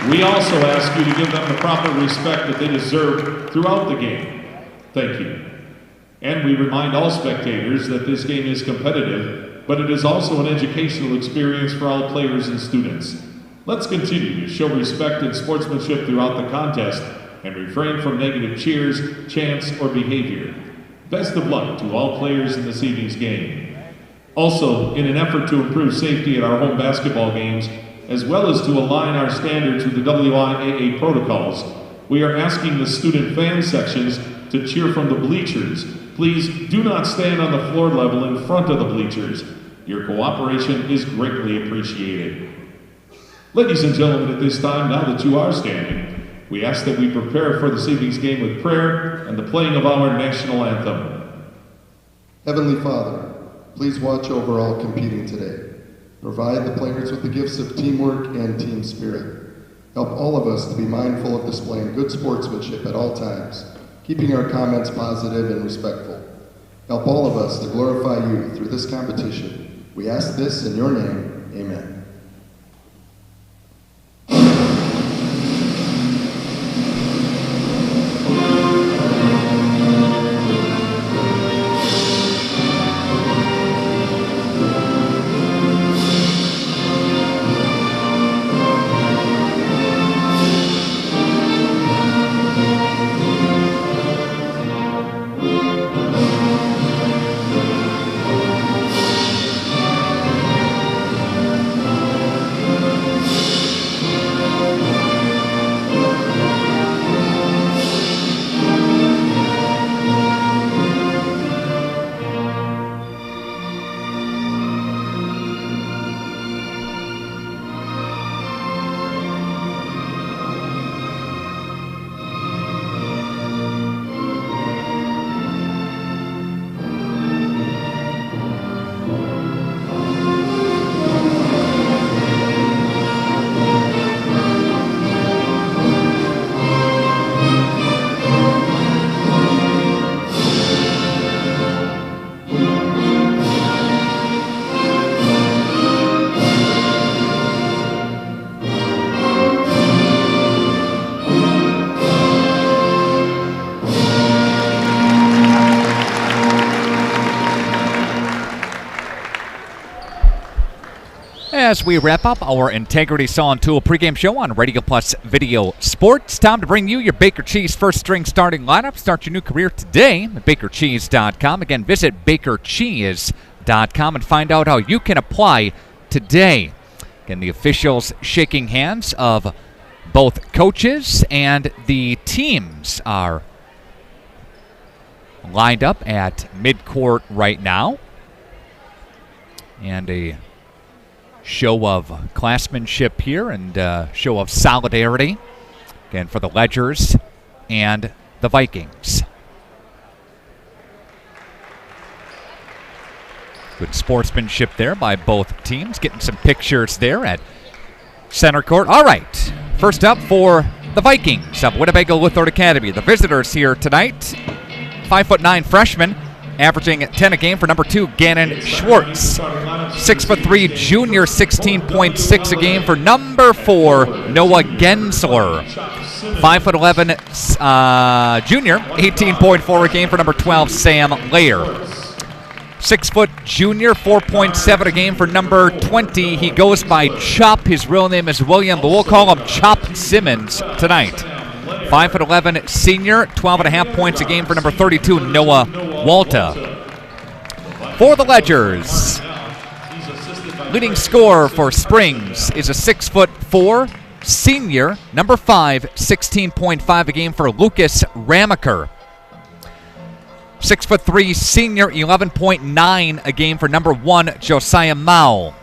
We also ask you to give them the proper respect that they deserve throughout the game. Thank you. And we remind all spectators that this game is competitive, but it is also an educational experience for all players and students. Let's continue to show respect and sportsmanship throughout the contest and refrain from negative cheers, chants, or behavior. Best of luck to all players in this evening's game. Also, in an effort to improve safety at our home basketball games, as well as to align our standards with the WLA protocols, we are asking the student fan sections to cheer from the bleachers. Please do not stand on the floor level in front of the bleachers. Your cooperation is greatly appreciated. Ladies and gentlemen, at this time, now that you are standing, we ask that we prepare for this evening's game with prayer and the playing of our national anthem. Heavenly Father, please watch over all competing today. Provide the players with the gifts of teamwork and team spirit. Help all of us to be mindful of displaying good sportsmanship at all times, keeping our comments positive and respectful. Help all of us to glorify you through this competition. We ask this in your name, amen. As we wrap up our Integrity Saw and Tool pregame show on Radio Plus Video Sports, time to bring you your Baker Cheese first string starting lineup. Start your new career today at BakerCheese.com. Again, visit BakerCheese.com and find out how you can apply today. Again, the officials shaking hands of both coaches and the teams are lined up at midcourt right now. And a show of classmanship here and show of solidarity, again, for the Ledgers and the Vikings. Good sportsmanship there by both teams, getting some pictures there at center court. All right, first up for the Vikings of Winnebago Lutheran Academy. The visitors here tonight, 5'9" freshman, averaging 10 a game for number 2, Gannon Schwartz. 6'3" junior, 16.6 a game for number 4, Noah Gensler. 5'11" junior, 18.4 a game for number 12, Sam Lair. 6 foot junior, 4.7 a game for number 20. He goes by Chop. His real name is William, but we'll call him Chop Simmons tonight. 5'11" senior, 12.5 points a game for number 32, Noah Walta. For the Ledgers, leading scorer for Springs is a 6'4" senior, number 5, 16.5 a game for Lucas Ramaker. 6'3" senior, 11.9 a game for number 1, Josiah Mao.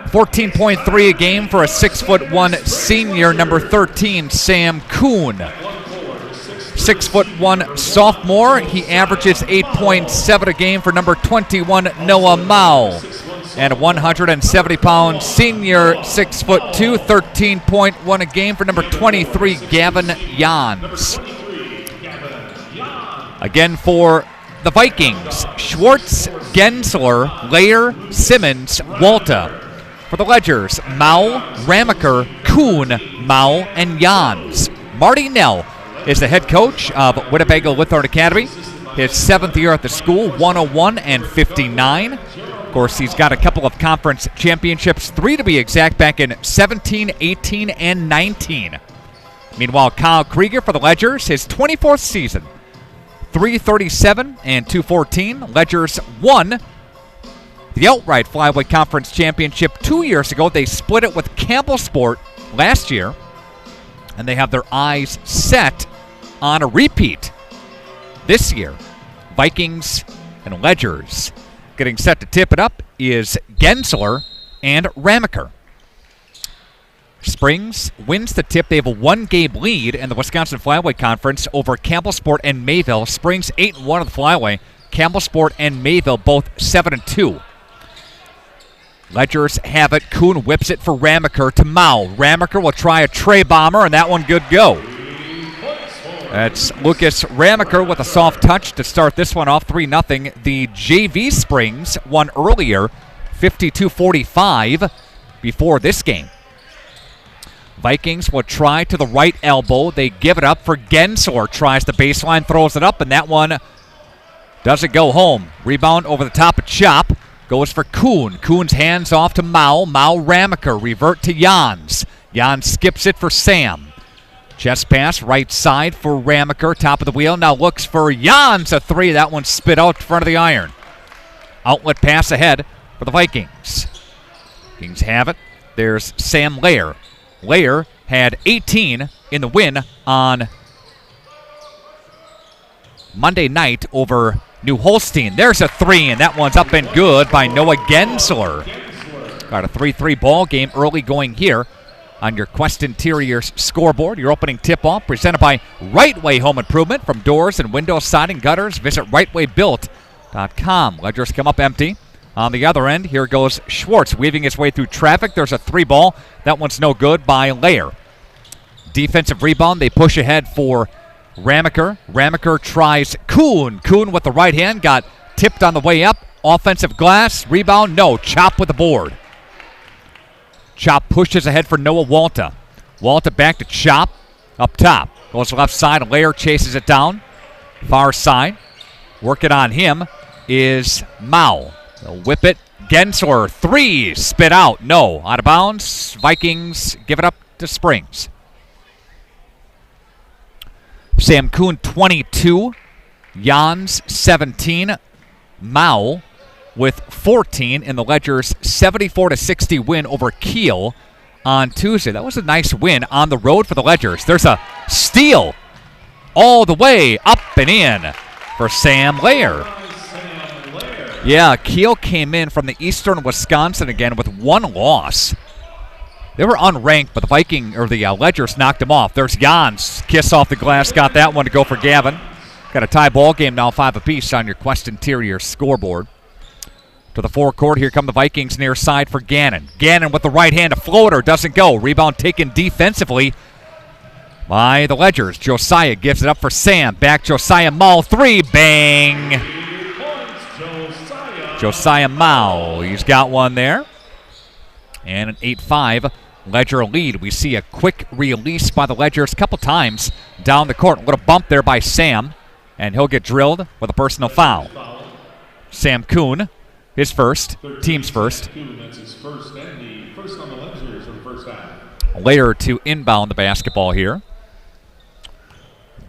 14.3 a game for a 6'1" senior, number 13, Sam Kuhn. 6'1" sophomore, he averages 8.7 a game for number 21, Noah Mao. And a 170-pound senior, 6'2", 13.1 a game for number 23, Gavin Jans. Again for the Vikings, Schwartz, Gensler, Lair, Simmons, Walta. For the Ledgers, Mao, Ramaker, Kuhn, Mao, and Jans. Marty Nell is the head coach of Winnebago Lutheran Academy. His 7th year at the school, 101-59. Of course, he's got a couple of conference championships, 3 to be exact, back in 17, 18, and 19. Meanwhile, Kyle Krieger for the Ledgers, his 24th season, 337 and 214. Ledgers won the outright flyweight conference championship 2 years ago. They split it with Campbell Sport last year, and they have their eyes set on a repeat this year. Vikings and Ledgers. Getting set to tip it up is Gensler and Ramaker. Springs wins the tip. They have a 1-game lead in the Wisconsin Flyweight Conference over Campbell Sport and Mayville. Springs 8-1 of the Flyway. Campbell Sport and Mayville both 7-2. Ledgers have it. Kuhn whips it for Ramaker to Mao. Ramaker will try a tray bomber, and that one good go. That's Lucas Ramaker with a soft touch to start this one off 3-0. The JV Springs won earlier, 52-45 before this game. Vikings will try to the right elbow. They give it up for Gensler. Tries the baseline, throws it up, and that one doesn't go home. Rebound over the top of Chop. Goes for Kuhn. Kuhn's hands off to Mao. Mao Ramaker. Revert to Jans. Jans skips it for Sam. Chest pass right side for Ramaker. Top of the wheel. Now looks for Jans. A 3. That one spit out in front of the iron. Outlet pass ahead for the Vikings. Vikings have it. There's Sam Lair. Lair had 18 in the win on Monday night over New Holstein. There's a 3, and that one's up and good by Noah Gensler. Got a 3-3 ball game early going here on your Quest Interiors scoreboard. Your opening tip-off presented by Right Way Home Improvement. From doors and windows, siding, gutters, visit rightwaybuilt.com. Ledgers come up empty. On the other end, here goes Schwartz weaving his way through traffic. There's a 3 ball. That one's no good by Lair. Defensive rebound. They push ahead for Ramaker. Ramaker tries Kuhn. Kuhn with the right hand. Got tipped on the way up. Offensive glass. Rebound. No. Chop with the board. Chop pushes ahead for Noah Walta. Walta back to Chop. Up top. Goes left side. Lair chases it down. Far side. Working on him is Mao. They'll whip it. Gensler, 3, spit out. No, out of bounds. Vikings give it up to Springs. Sam Kuhn, 22. Jans, 17. Mao with 14 in the Ledgers' 74-60 win over Kiel on Tuesday. That was a nice win on the road for the Ledgers. There's a steal all the way up and in. for Sam Lair. Yeah, Kiel came in from the Eastern Wisconsin again with 1 loss. They were unranked, but the Ledgers knocked them off. There's Jans. Kiss off the glass. Got that one to go for Gavin. Got a tie ball game now, 5 apiece on your Quest Interior scoreboard. To the forecourt, here come the Vikings near side for Gannon. Gannon with the right hand, a floater, doesn't go. Rebound taken defensively by the Ledgers. Josiah gives it up for Sam. Back Josiah Mao, 3, bang. Josiah Mao, he's got one there. And an 8-5 Ledger lead. We see a quick release by the Ledgers a couple times down the court. A little bump there by Sam, and he'll get drilled with a personal foul. Sam Kuhn, his first, team's first. That's his first and the first on the Ledgers for the first half. Layer to inbound the basketball here.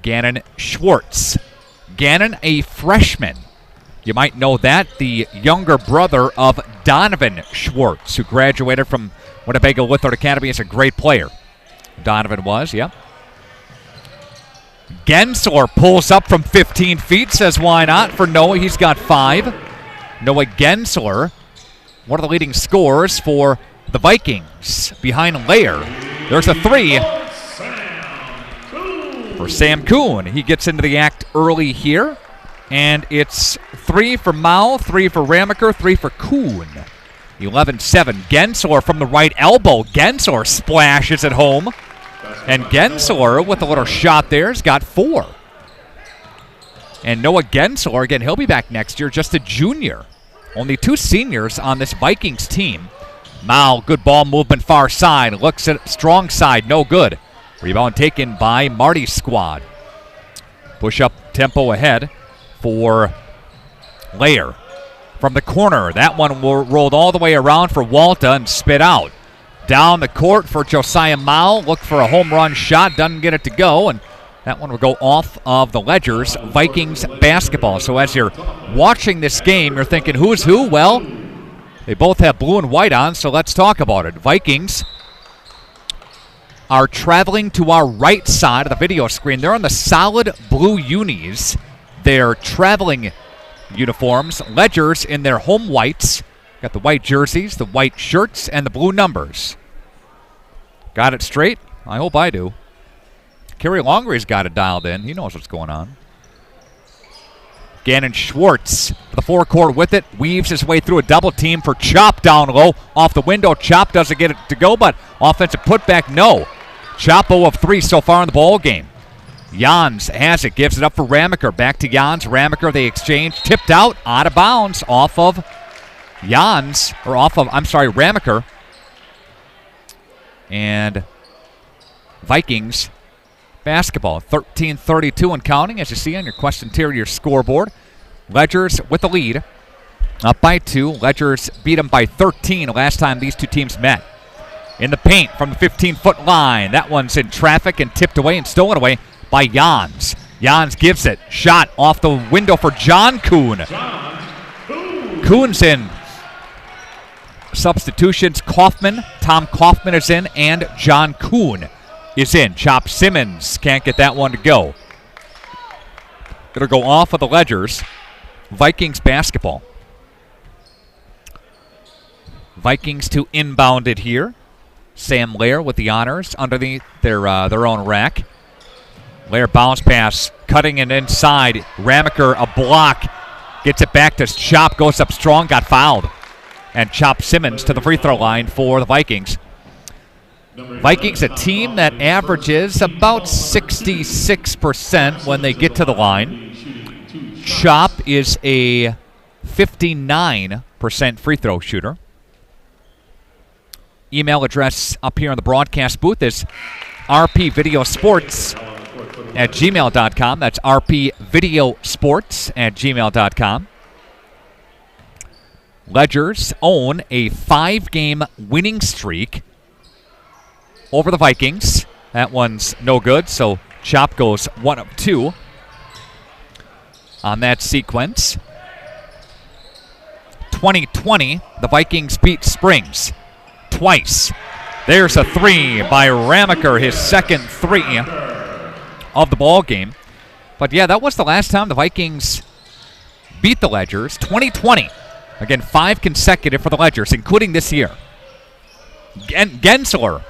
Gannon Schwartz. Gannon, a freshman. You might know that, the younger brother of Donovan Schwartz, who graduated from Winnebago Lutheran Academy as a great player. Donovan was, yep. Gensler pulls up from 15 feet, says why not for Noah. He's got 5. Noah Gensler, one of the leading scorers for the Vikings, behind Lair. There's a 3 for Sam Kuhn. He gets into the act early here. And it's 3 for Mao, 3 for Ramaker, 3 for Kuhn. 11-7. Gensler from the right elbow. Gensler splashes it home. And Gensler with a little shot there has got 4. And Noah Gensler, again, he'll be back next year, just a junior. Only 2 seniors on this Vikings team. Mao, good ball movement far side. Looks at strong side, no good. Rebound taken by Marty's squad. Push up tempo ahead for Lair. From the corner, that one rolled all the way around for Walta and spit out. Down the court for Josiah Mao. Looked for a home run shot, doesn't get it to go, and that one will go off of the Ledgers Vikings basketball. So as you're watching this game, you're thinking, who's who? Well, they both have blue and white on, so let's talk about it. Vikings are traveling to our right side of the video screen. They're on the solid blue unis. Their traveling uniforms. Ledgers in their home whites. Got the white jerseys, the white shirts, and the blue numbers. Got it straight? I hope I do. Kerry Longry's got it dialed in. He knows what's going on. Gannon Schwartz, the forecourt with it, weaves his way through a double team for Chop down low. Off the window, Chop doesn't get it to go, but offensive putback, no. Chop 0 of 3 so far in the ball game. Jans has it, gives it up for Ramaker. Back to Jans. Ramaker, they exchange. Tipped out, out of bounds, off of Ramaker. And Vikings basketball. 13-32 and counting, as you see on your Quest Interior scoreboard. Ledgers with the lead. Up by 2. Ledgers beat them by 13 last time these two teams met. In the paint from the 15-foot line. That one's in traffic and tipped away and stolen away by Jans. Jans gives it. Shot off the window for John Kuhn. Kuhn's in. Substitutions, Tom Kaufman is in, and John Kuhn is in. Chop Simmons can't get that one to go. It'll go off of the Ledgers. Vikings basketball. Vikings to inbound it here. Sam Lair with the honors underneath their own rack. Lair bounce pass, cutting it inside. Ramaker, a block. Gets it back to Chop, goes up strong, got fouled. And Chop Simmons to the free throw line for the Vikings. Vikings, a team that averages about 66% when they get to the line. Chop is a 59% free throw shooter. Email address up here on the broadcast booth is rpvideosports@gmail.com. That's rpvideosports@gmail.com. Ledgers own a 5-game winning streak over the Vikings. That one's no good, so Chop goes 1 of 2 on that sequence. 2020, the Vikings beat Springs twice. There's a 3 by Ramaker, his second 3 of the ball game. But, yeah, that was the last time the Vikings beat the Ledgers. 2020. Again, 5 consecutive for the Ledgers, including this year. Gensler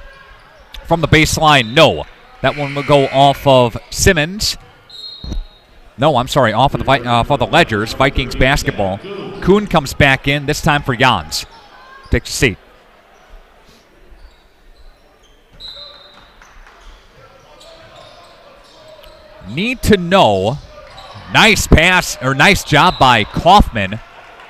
from the baseline, no. That one will go off of Simmons. No, I'm sorry, off of the Ledgers. Vikings basketball. Kuhn comes back in, this time for Jans. Takes a seat. Need to know. Nice pass, or nice job by Kaufman.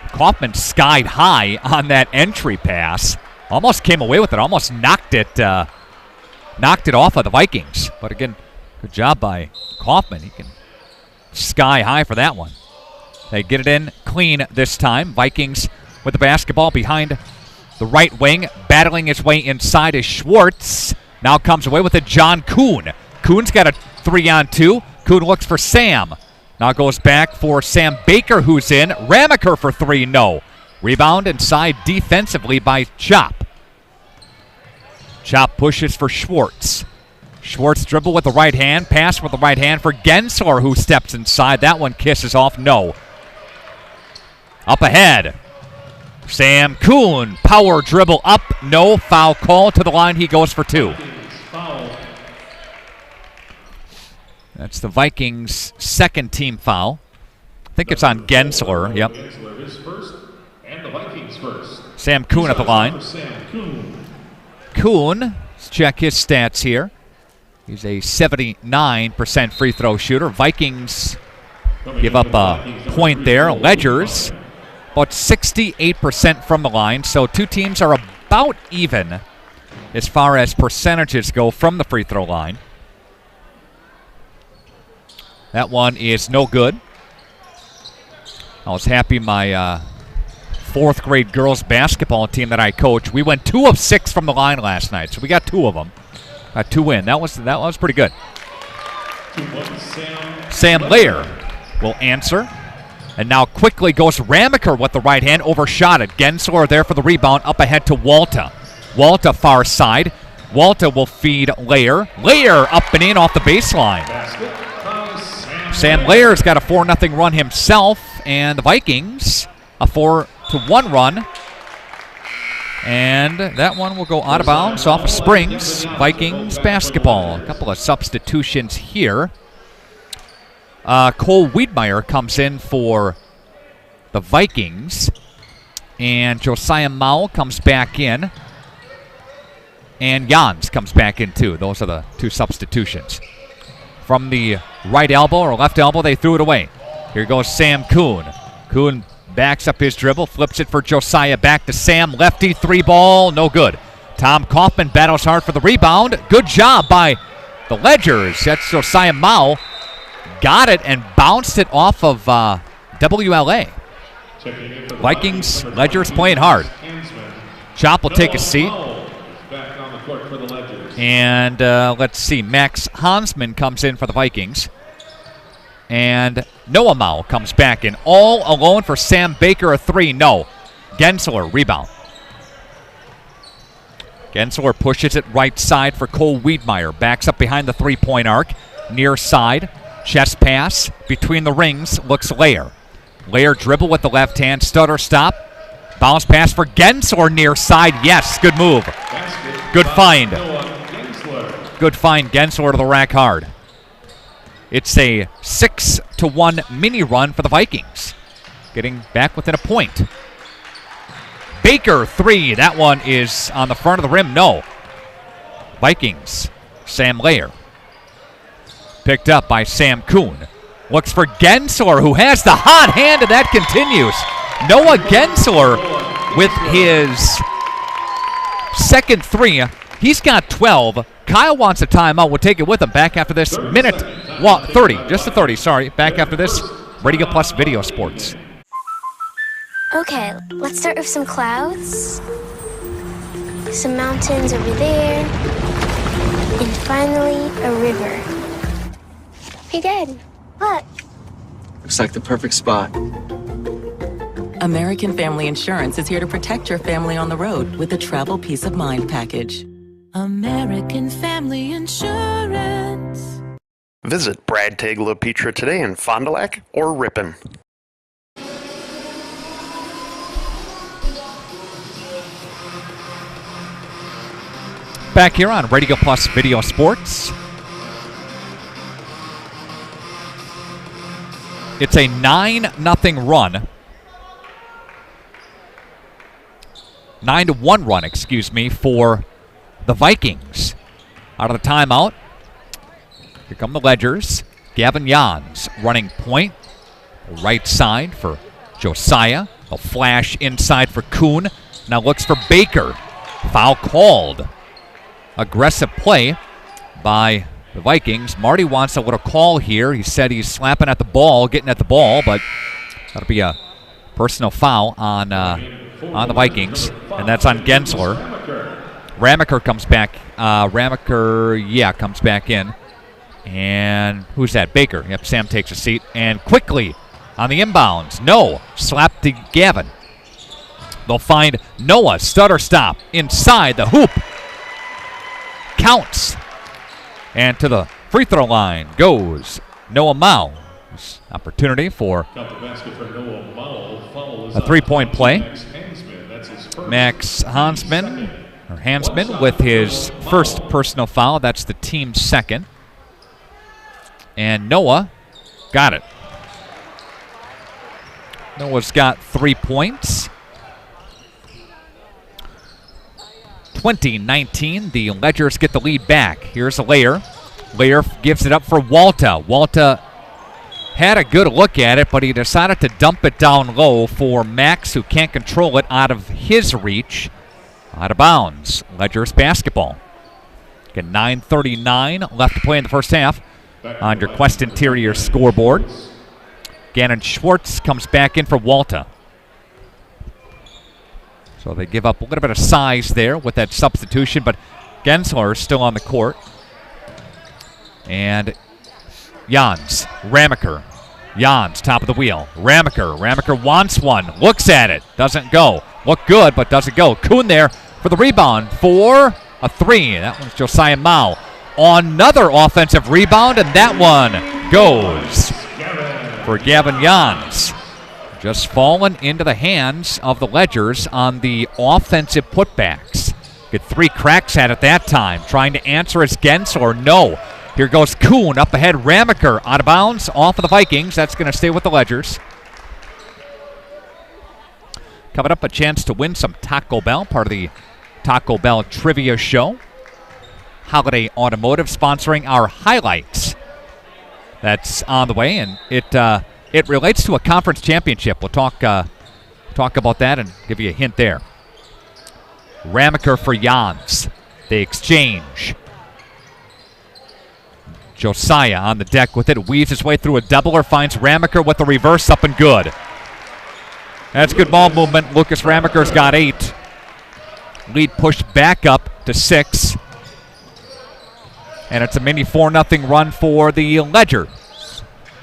Kaufman skied high on that entry pass. Almost came away with it. Almost knocked it off of the Vikings. But again, good job by Kaufman. He can sky high for that one. They get it in clean this time. Vikings with the basketball behind the right wing. Battling his way inside is Schwartz. Now comes away with it, John Kuhn. Kuhn's got a 3-on-2. Kuhn looks for Sam. Now goes back for Sam Baker, who's in. Ramaker for 3, no. Rebound inside defensively by Chop. Chop pushes for Schwartz. Schwartz dribble with the right hand. Pass with the right hand for Gensler, who steps inside. That one kisses off, no. Up ahead. Sam Kuhn, power dribble up, no. Foul call to the line. He goes for 2. That's the Vikings' second team foul. I think it's on Gensler. Yep. Gensler is first, and the Vikings first. Sam Kuhn at the line. Kuhn, let's check his stats here. He's a 79% free throw shooter. Vikings give up a point there. Ledgers, about 68% from the line. So two teams are about even as far as percentages go from the free throw line. That one is no good. I was happy my 4th grade girls basketball team that I coach, we went 2 of 6 from the line last night, so we got 2 of them. Got 2 in. That was pretty good. Sam Lair will answer. And now quickly goes Ramaker with the right hand, overshot it. Gensler there for the rebound, up ahead to Walta. Walta far side. Walta will feed Lair. Lair up and in off the baseline. Sam Lair's got a 4-0 run himself, and the Vikings a 4-1 run. And that one will go out of bounds off of Springs. Vikings basketball. A couple of substitutions here. Cole Wiedmeyer comes in for the Vikings. And Josiah Mowell comes back in. And Jans comes back in too. Those are the 2 substitutions. From the right elbow or left elbow, they threw it away. Here goes Sam Kuhn. Kuhn backs up his dribble, flips it for Josiah, back to Sam. Lefty 3-ball, no good. Tom Kaufman battles hard for the rebound. Good job by the Ledgers. That's Josiah Mowell. Got it and bounced it off of WLA. Vikings, Ledgers playing hard. Chop will take a seat. And let's see, Max Hansman comes in for the Vikings. And Noah Mao comes back in. All alone for Sam Baker, a 3. No. Gensler, rebound. Gensler pushes it right side for Cole Wiedmeyer. Backs up behind the 3-point arc. Near side. Chest pass. Between the rings. Looks Lair. Lair dribble with the left hand. Stutter stop. Bounce pass for Gensler near side. Yes, good move. Good find. Good find. Gensler to the rack hard. It's a 6-1 mini run for the Vikings. Getting back within a point. Baker, 3. That one is on the front of the rim. No. Vikings. Sam Lair. Picked up by Sam Kuhn. Looks for Gensler, who has the hot hand, and that continues. Noah Gensler with his second 3. He's got 12. Kyle wants a timeout. We'll take it with him back after this. Minute 30. Just a 30, sorry. Back after this. Radio Plus Video Sports. Okay, let's start with some clouds. Some mountains over there. And finally, a river. Hey, Dad. What? Looks like the perfect spot. American Family Insurance is here to protect your family on the road with the Travel Peace of Mind package. American Family Insurance. Visit Brad Tagle Pizza today in Fond du Lac or Ripon. Back here on Radio Plus Video Sports. It's a 9-0 run. 9-1 run, excuse me, for the Vikings. Out of the timeout. Here come the Ledgers. Gavin Jans running point. Right side for Josiah. A flash inside for Kuhn. Now looks for Baker. Foul called. Aggressive play by the Vikings. Marty wants a little call here. He said he's slapping at the ball, getting at the ball, but that'll be a personal foul on the Vikings, and that's on Gensler. Ramaker comes back. Comes back in. And who's that? Baker. Yep, Sam takes a seat. And quickly on the inbounds. No. Slap to Gavin. They'll find Noah. Stutter stop. Inside the hoop. Counts. And to the free throw line goes Noah Mao. Opportunity for a three-point play. Max Hansman with his first personal foul. That's the team's second. And Noah got it. Noah's got 3 points. 20-19, the Ledgers get the lead back. Here's a Layer. Layer gives it up for Walta. Walta had a good look at it, but he decided to dump it down low for Max, who can't control it out of his reach. Out of bounds. Ledgers basketball. Again, 9:39 left to play in the first half on your Quest Interior scoreboard. Gannon Schwartz comes back in for Walta. So they give up a little bit of size there with that substitution, but Gensler is still on the court. And Jans, Ramaker. Jans, top of the wheel. Ramaker wants one, looks at it, doesn't go. Look good, but doesn't go. Kuhn there for the rebound for a three. That one's Josiah Mao. Another offensive rebound, and that one goes for Gavin Jans. Just fallen into the hands of the Ledgers on the offensive putbacks. Get 3 cracks at it that time. Trying to answer as Gensler. No. Here goes Kuhn up ahead. Ramaker out of bounds. Off of the Vikings. That's going to stay with the Ledgers. Coming up, a chance to win some Taco Bell. Part of the Taco Bell Trivia Show. Holiday Automotive sponsoring our highlights. That's on the way, and it relates to a conference championship. We'll talk about that and give you a hint there. Ramaker for Jans. They exchange. Josiah on the deck with it. Weaves his way through a doubler. Finds Ramaker with the reverse up and good. That's good ball movement. Lucas Ramaker's got 8. Lead pushed back up to 6. And it's a mini 4-0 run for the Ledger.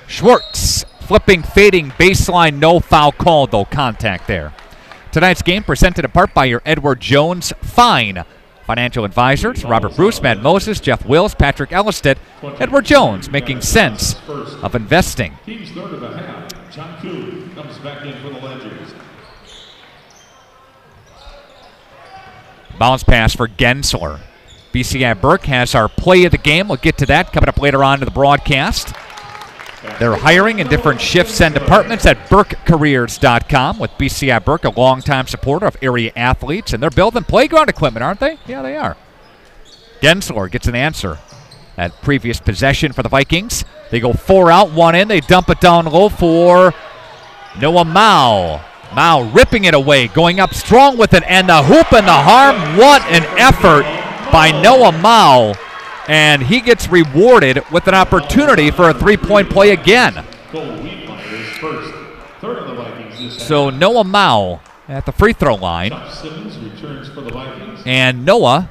Schwartz flipping, fading, baseline, no foul called, though. Contact there. Tonight's game presented in part by your Edward Jones Fine financial advisors, Robert Bruce, Matt Moses, Jeff Wills, Patrick Ellisted, Edward Jones, making sense of investing. Team's third of the half. John Kuhn comes back in for the Ledgers. Bounce pass for Gensler. BCI Burke has our play of the game. We'll get to that coming up later on in the broadcast. They're hiring in different shifts and departments at BurkeCareers.com with BCI Burke, a longtime supporter of area athletes, and they're building playground equipment, aren't they? Yeah, they are. Gensler gets an answer at previous possession for the Vikings. They go 4 out, 1 in. They dump it down low for Noah Mao. Mao ripping it away, going up strong with it, and the hoop and the harm. What an effort by Noah Mao. And he gets rewarded with an opportunity for a 3-point play again. So Noah Mao at the free throw line. And Noah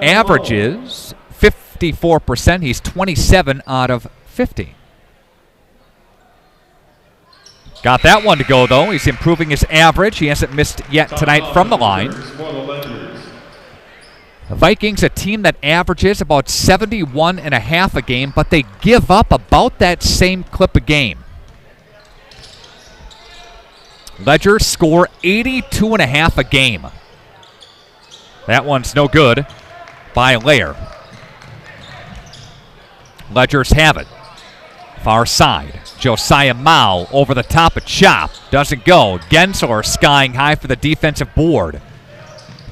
averages 54%. He's 27 out of 50. Got that one to go, though. He's improving his average. He hasn't missed yet tonight from the line. The Vikings, a team that averages about 71.5 a game, but they give up about that same clip a game. Ledger score 82.5 a game. That one's no good by Lair. Ledgers have it. Far side. Josiah Mao over the top of Chop. Doesn't go. Gensler skying high for the defensive board.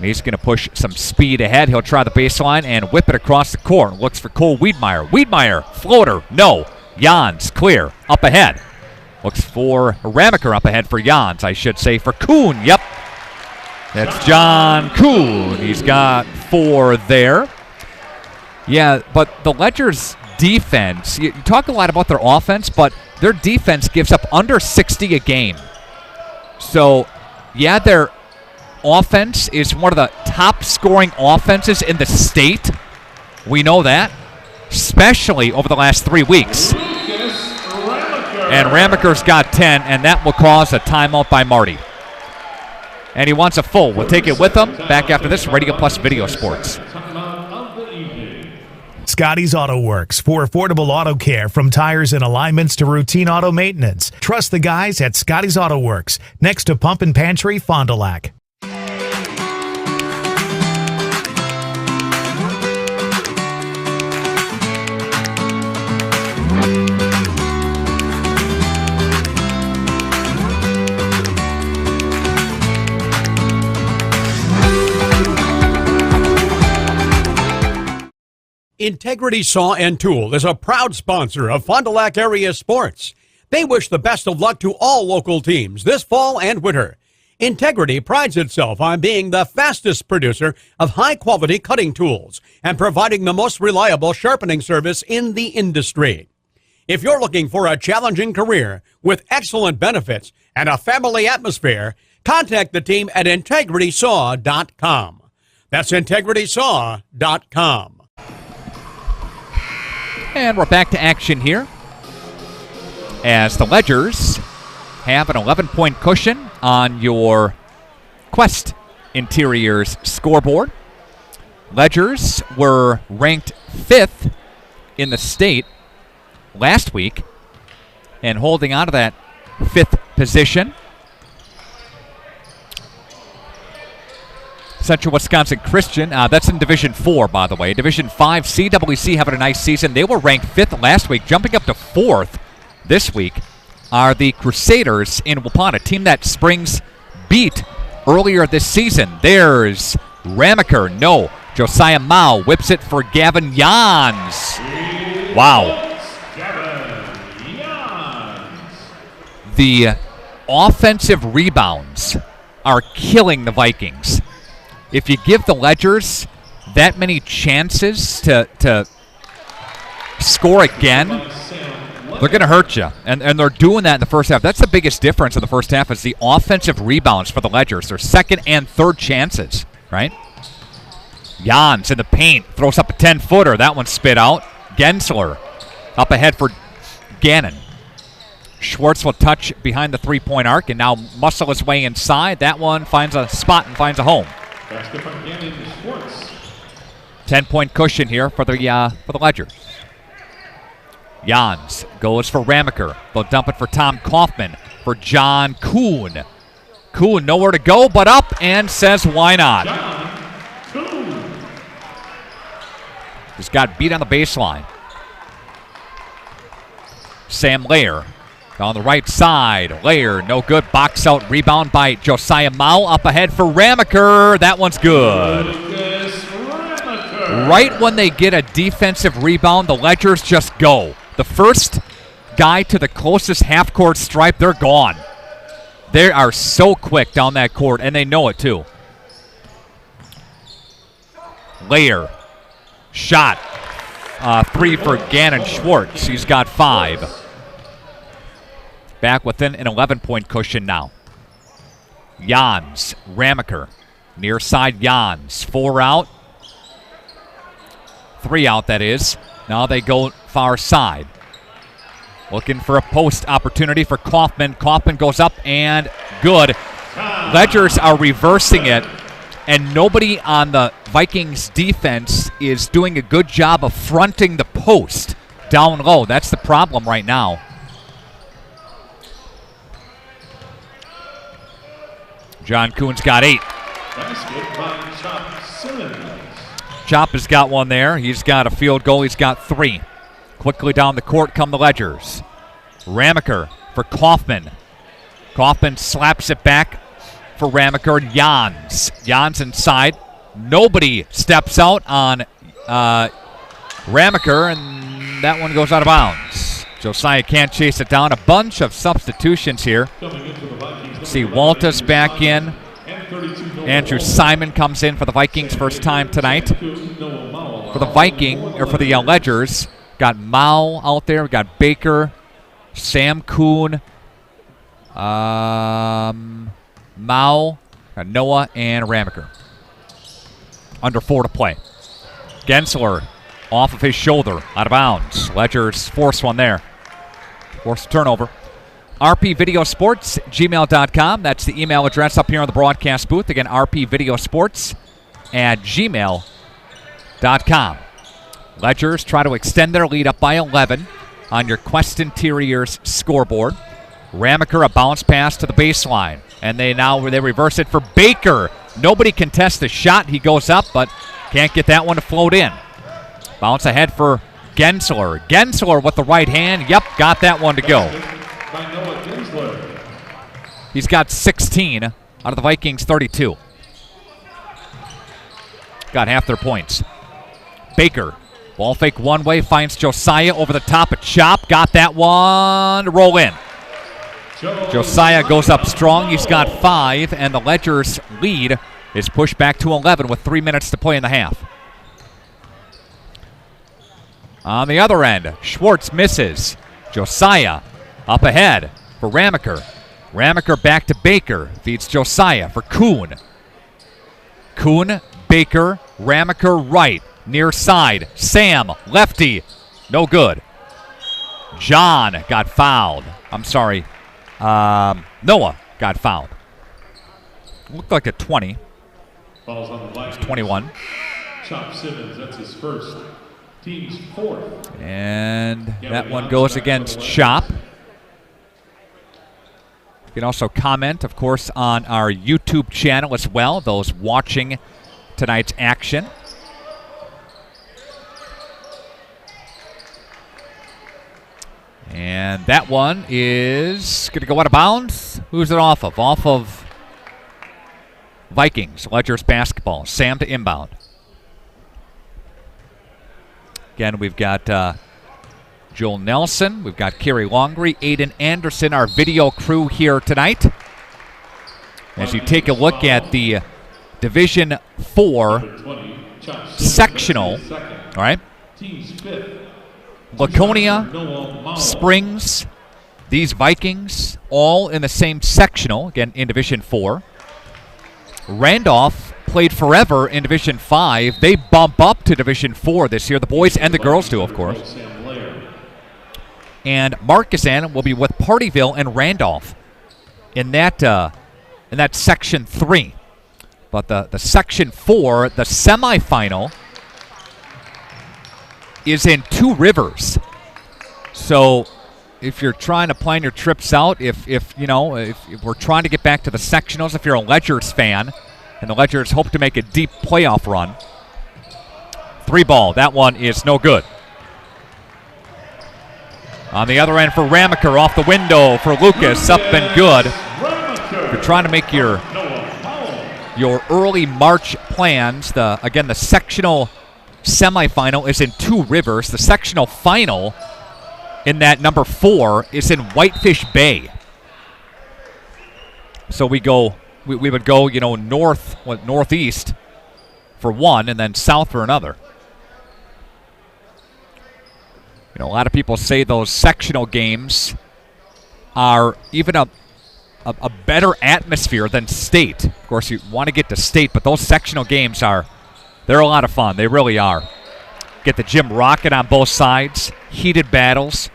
He's going to push some speed ahead. He'll try the baseline and whip it across the court. Looks for Cole Wiedmeyer. Wiedmeyer, floater, no. Jans, clear, up ahead. Looks for Ramaker up ahead for Jans, I should say, for Kuhn. Yep, that's John Kuhn. He's got 4 there. Yeah, but the Ledger's defense, you talk a lot about their offense, but their defense gives up under 60 a game. So, yeah, their offense is one of the top scoring offenses in the state. We know that, especially over the last 3 weeks. And Ramaker's got 10, and that will cause a timeout by Marty. And he wants a full. We'll take it with him. Back after this, Radio Plus Video Sports. Scotty's Auto Works for affordable auto care, from tires and alignments to routine auto maintenance. Trust the guys at Scotty's Auto Works, next to Pump and Pantry, Fond du Lac. Integrity Saw and Tool is a proud sponsor of Fond du Lac area sports. They wish the best of luck to all local teams this fall and winter. Integrity prides itself on being the fastest producer of high-quality cutting tools and providing the most reliable sharpening service in the industry. If you're looking for a challenging career with excellent benefits and a family atmosphere, contact the team at integritysaw.com. That's integritysaw.com. And we're back to action here as the Ledgers have an 11-point cushion on your Quest Interiors scoreboard. Ledgers were ranked 5th in the state last week and holding on to that 5th position. Central Wisconsin Christian, that's in Division 4, by the way. Division 5, CWC having a nice season. They were ranked 5th last week. Jumping up to 4th this week are the Crusaders in Wapana, a team that Springs beat earlier this season. There's Ramaker, no. Josiah Mao whips it for Gavin Jans. Wow. The offensive rebounds are killing the Vikings. If you give the Ledgers that many chances to score again, they're going to hurt you. And they're doing that in the first half. That's the biggest difference in the first half is the offensive rebounds for the Ledgers. Their second and third chances, right? Jans in the paint, throws up a 10-footer. That one spit out. Gensler up ahead for Gannon. Schwartz will touch behind the three-point arc and now muscle his way inside. That one finds a spot and finds a home. 10-point cushion here for the Ledger. Jans goes for Ramaker. They'll dump it for Tom Kaufman for John Kuhn. Kuhn nowhere to go but up and says why not. Just got beat on the baseline. Sam Lair on the right side. Lair, no good. Box out rebound by Josiah Mao. Up ahead for Ramaker. That one's good. Right when they get a defensive rebound, the Ledgers just go. The first guy to the closest half-court stripe, they're gone. They are so quick down that court, and they know it too. Lair. Shot. 3 for Gannon Schwartz. He's got 5. Back within an 11-point cushion now. Jans, Ramaker, near side Jans. 4 out. 3 out, that is. Now they go far side. Looking for a post opportunity for Kaufman. Kaufman goes up and good. Ledgers are reversing it and nobody on the Vikings defense is doing a good job of fronting the post down low. That's the problem right now. John Kuhn's got 8. Basket by Chop Simmons. Chop has got one there. He's got a field goal. He's got 3. Quickly down the court come the Ledgers. Ramaker for Kaufman. Kaufman slaps it back for Ramaker and Jans. Jans inside. Nobody steps out on Ramaker, and that one goes out of bounds. Josiah can't chase it down. A bunch of substitutions here. See Waltus back in. Andrew Simon comes in for the Vikings first time tonight. For the Ledgers, got Mao out there. We got Baker, Sam Kuhn, Mao, got Noah, and Ramaker. Under 4 to play. Gensler off of his shoulder, out of bounds. Ledgers force one there. Force a turnover. rpvideosports@gmail.com. That's the email address up here on the broadcast booth. Again, rpvideosports@gmail.com. Ledgers try to extend their lead up by 11 on your Quest Interiors scoreboard. Ramaker, a bounce pass to the baseline. And they reverse it for Baker. Nobody contests the shot. He goes up, but can't get that one to float in. Bounce ahead for Gensler. Gensler with the right hand. Yep, got that one to go. He's got 16 out of the Vikings' 32. Got half their points. Baker, ball fake one way, finds Josiah over the top of Chop. Got that one to roll in. Josiah goes up strong. He's got 5, and the Ledgers' lead is pushed back to 11 with 3 minutes to play in the half. On the other end, Schwartz misses. Josiah up ahead for Ramaker. Ramaker back to Baker. Feeds Josiah for Kuhn. Kuhn, Baker, Ramaker right. Near side. Sam, lefty. No good. John got fouled. I'm sorry. Noah got fouled. Looked like a 20. Falls on the Vikings. It's 21. Chop Simmons, that's his first. Team's 4th. And that one goes against Chop. You can also comment, of course, on our YouTube channel as well, those watching tonight's action. And that one is going to go out of bounds. Who's it off of? Off of Vikings. Ledgers basketball. Sam to inbound. Again, we've got Joel Nelson. We've got Kerry Longery, Aiden Anderson, our video crew here tonight. As you take a look at the Division 4 sectional, all right? Laconia, Springs, these Vikings, all in the same sectional, again, in Division 4. Randolph played forever in Division 5. They bump up to Division 4 this year. The boys and the girls do, of course. And Marquesan will be with Partyville and Randolph in that Section 3. But the Section 4, the semifinal, is in Two Rivers. So if you're trying to plan your trips out, if we're trying to get back to the sectionals, if you're a Ledgers fan, and the Ledgers hope to make a deep playoff run, 3 ball, that one is no good. On the other end for Ramaker, off the window for Lucas, up and good. If you're trying to make your early March plans, the sectional semifinal is in Two Rivers. The sectional final in that number 4 is in Whitefish Bay. So we would go, northeast for one and then south for another. A lot of people say those sectional games are even a better atmosphere than state. Of course, you want to get to state, but those sectional games they're a lot of fun. They really are. Get the gym rocking on both sides. Heated battles.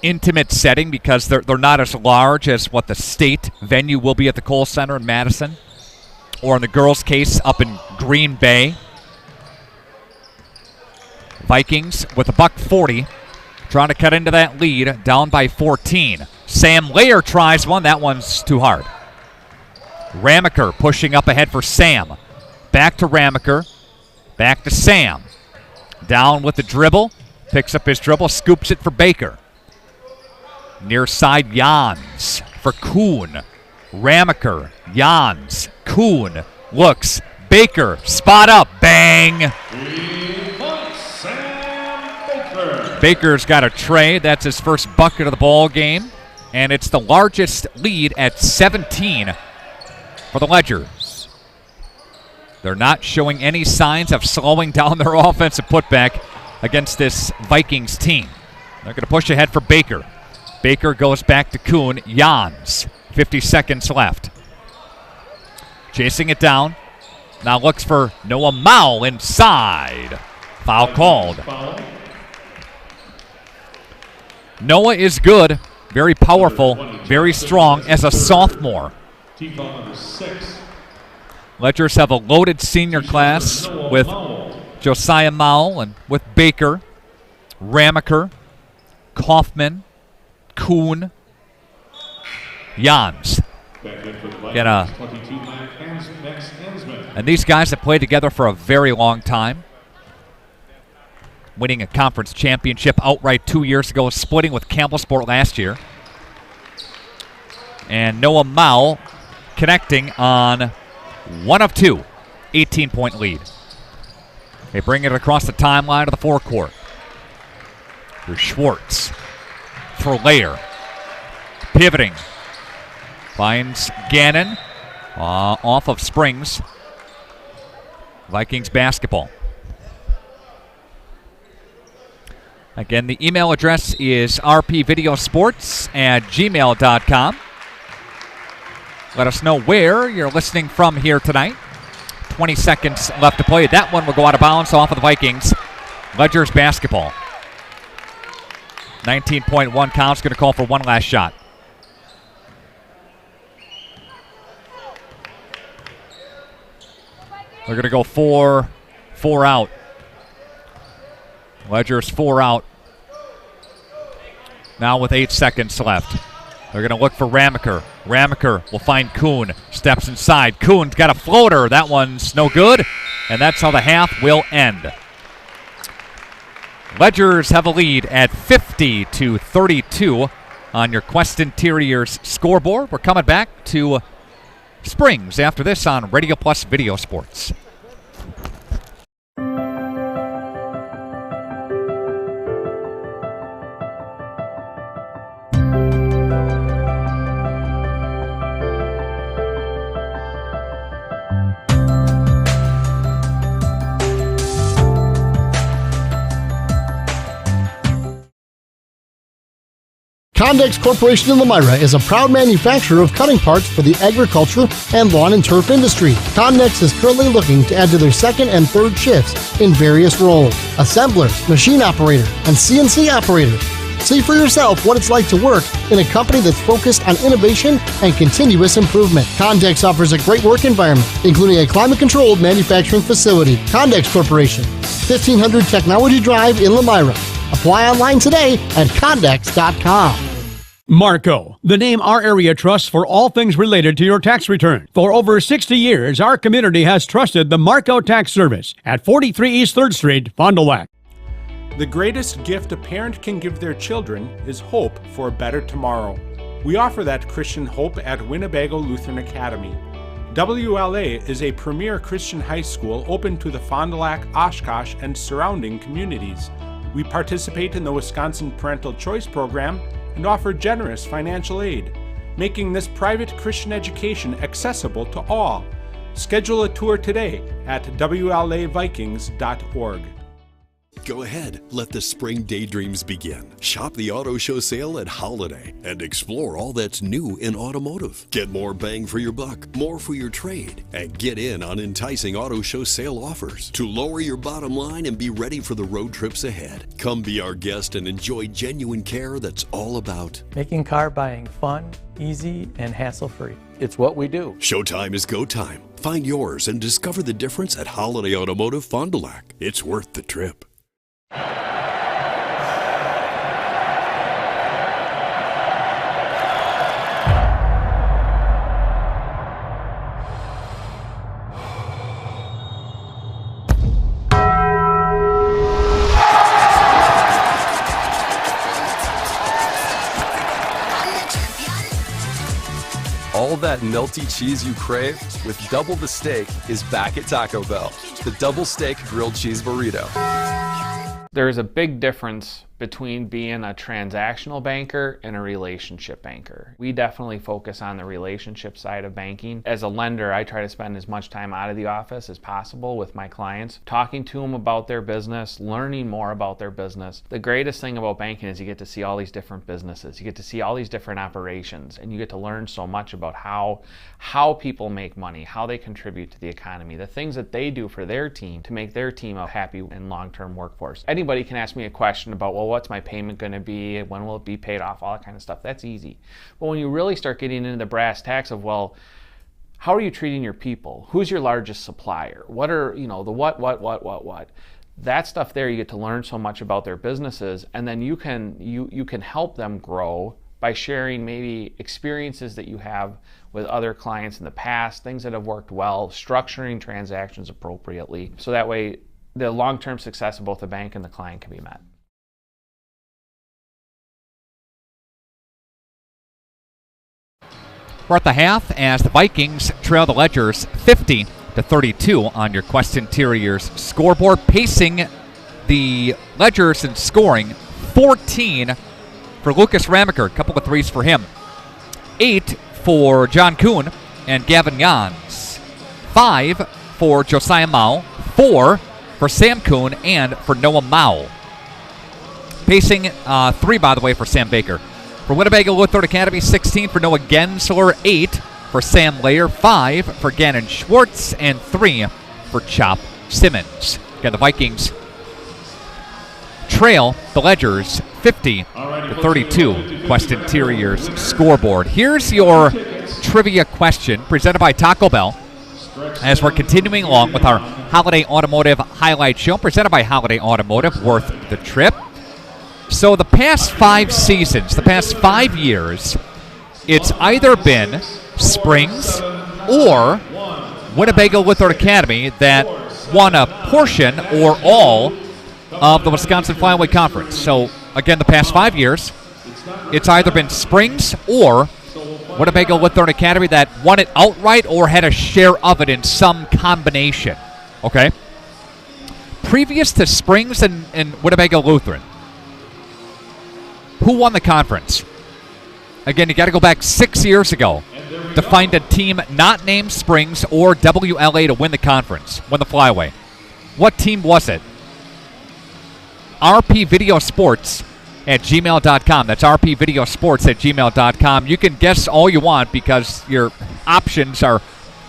Intimate setting because they're not as large as what the state venue will be at the Kohl Center in Madison. or in the girls' case, up in Green Bay. Vikings with a $1.40, trying to cut into that lead, down by 14. Sam Layer tries one. That one's too hard. Ramaker pushing up ahead for Sam. Back to Ramaker. Back to Sam. Down with the dribble. Picks up his dribble, scoops it for Baker. Near side, Jans for Kuhn. Ramaker, Jans, Kuhn looks. Baker, spot up, bang. Baker's got a tray. That's his first bucket of the ball game. And it's the largest lead at 17 for the Ledgers. They're not showing any signs of slowing down their offensive putback against this Vikings team. They're going to push ahead for Baker. Baker goes back to Kuhn. Jans, 50 seconds left. Chasing it down. Now looks for Noah Mao inside. Foul called. Noah is good, very powerful, very strong as a sophomore. Ledgers have a loaded senior class with Josiah Mao and with Baker, Ramaker, Kaufman, Kuhn, Jans. And these guys have played together for a very long time. Winning a conference championship outright 2 years ago, splitting with Campbellsport last year. And Noah Mao connecting on 1 of 2, 18-point lead. They bring it across the timeline of the forecourt. Here's Schwartz for Layer. Pivoting. Finds Gannon off of Springs. Vikings basketball. Again, the email address is rpvideosports@gmail.com. Let us know where you're listening from here tonight. 20 seconds left to play. That one will go out of bounds off of the Vikings. Ledgers basketball. 19.1 counts. Going to call for one last shot. They're going to go 4 out. Ledgers 4 out. Now with 8 seconds left. They're going to look for Ramaker. Ramaker will find Kuhn. Steps inside. Kuhn's got a floater. That one's no good. And that's how the half will end. Ledgers have a lead at 50-32 on your Quest Interiors scoreboard. We're coming back to Springs after this on Radio Plus Video Sports. Condex Corporation in Lamira is a proud manufacturer of cutting parts for the agriculture and lawn and turf industry. Condex is currently looking to add to their second and third shifts in various roles: assemblers, machine operator, and CNC operator. See for yourself what it's like to work in a company that's focused on innovation and continuous improvement. Condex offers a great work environment, including a climate-controlled manufacturing facility. Condex Corporation, 1500 Technology Drive in Lamira. Apply online today at Condex.com. Marco, the name our area trusts for all things related to your tax return. For over 60 years, our community has trusted the Marco Tax Service at 43 East 3rd Street, Fond du Lac. The greatest gift a parent can give their children is hope for a better tomorrow. We offer that Christian hope at Winnebago Lutheran Academy. WLA is a premier Christian high school open to the Fond du Lac, Oshkosh, and surrounding communities. We participate in the Wisconsin Parental Choice Program and offer generous financial aid, making this private Christian education accessible to all. Schedule a tour today at WLAVikings.org. Go ahead, let the spring daydreams begin. Shop the auto show sale at Holiday and explore all that's new in automotive. Get more bang for your buck, more for your trade, and get in on enticing auto show sale offers to lower your bottom line and be ready for the road trips ahead. Come be our guest and enjoy genuine care that's all about making car buying fun, easy, and hassle-free. It's what we do. Showtime is go time. Find yours and discover the difference at Holiday Automotive Fond du Lac. It's worth the trip. All that melty cheese you crave with double the steak is back at Taco Bell. The double steak grilled cheese burrito. There's a big difference between being a transactional banker and a relationship banker. We definitely focus on the relationship side of banking. As a lender, I try to spend as much time out of the office as possible with my clients, talking to them about their business, learning more about their business. The greatest thing about banking is you get to see all these different businesses. You get to see all these different operations, and you get to learn so much about how people make money, how they contribute to the economy, the things that they do for their team to make their team a happy and long-term workforce. Anybody can ask me a question about, well, what's my payment going to be? When will it be paid off? All that kind of stuff. That's easy. But when you really start getting into the brass tacks of, well, how are you treating your people? Who's your largest supplier? What are, the what? That stuff there, you get to learn so much about their businesses, and then you can help them grow by sharing maybe experiences that you have with other clients in the past, things that have worked well, structuring transactions appropriately, so that way the long-term success of both the bank and the client can be met. We're at the half as the Vikings trail the Ledgers 50-32 on your Quest Interiors scoreboard, pacing the Ledgers in scoring. 14 for Lucas Ramaker, a couple of threes for him. 8 for John Kuhn and Gavin Jans. 5 for Josiah Mao. 4 for Sam Kuhn and for Noah Mao. Pacing 3, by the way, for Sam Baker. For Winnebago Lutheran Academy, 16 for Noah Gensler, 8 for Sam Layer, 5 for Gannon Schwartz, and 3 for Chop Simmons. Again, the Vikings trail the Ledgers 50-32. Quest Interiors scoreboard. Here's your trivia question presented by Taco Bell as we're continuing along with our Holiday Automotive Highlight Show presented by Holiday Automotive, worth the trip. So the past 5 seasons, the past 5 years, it's either been Springs or Winnebago Lutheran Academy that won a portion or all of the Wisconsin Flyweight Conference. So again, the past 5 years, it's either been Springs or Winnebago Lutheran Academy that won it outright or had a share of it in some combination. Okay? Previous to Springs and Winnebago Lutheran, who won the conference? Again, you got to go back 6 years ago to find a team not named Springs or WLA to win the conference, win the Flyway. What team was it? rpvideosports@gmail.com. That's rpvideosports@gmail.com. You can guess all you want because your options are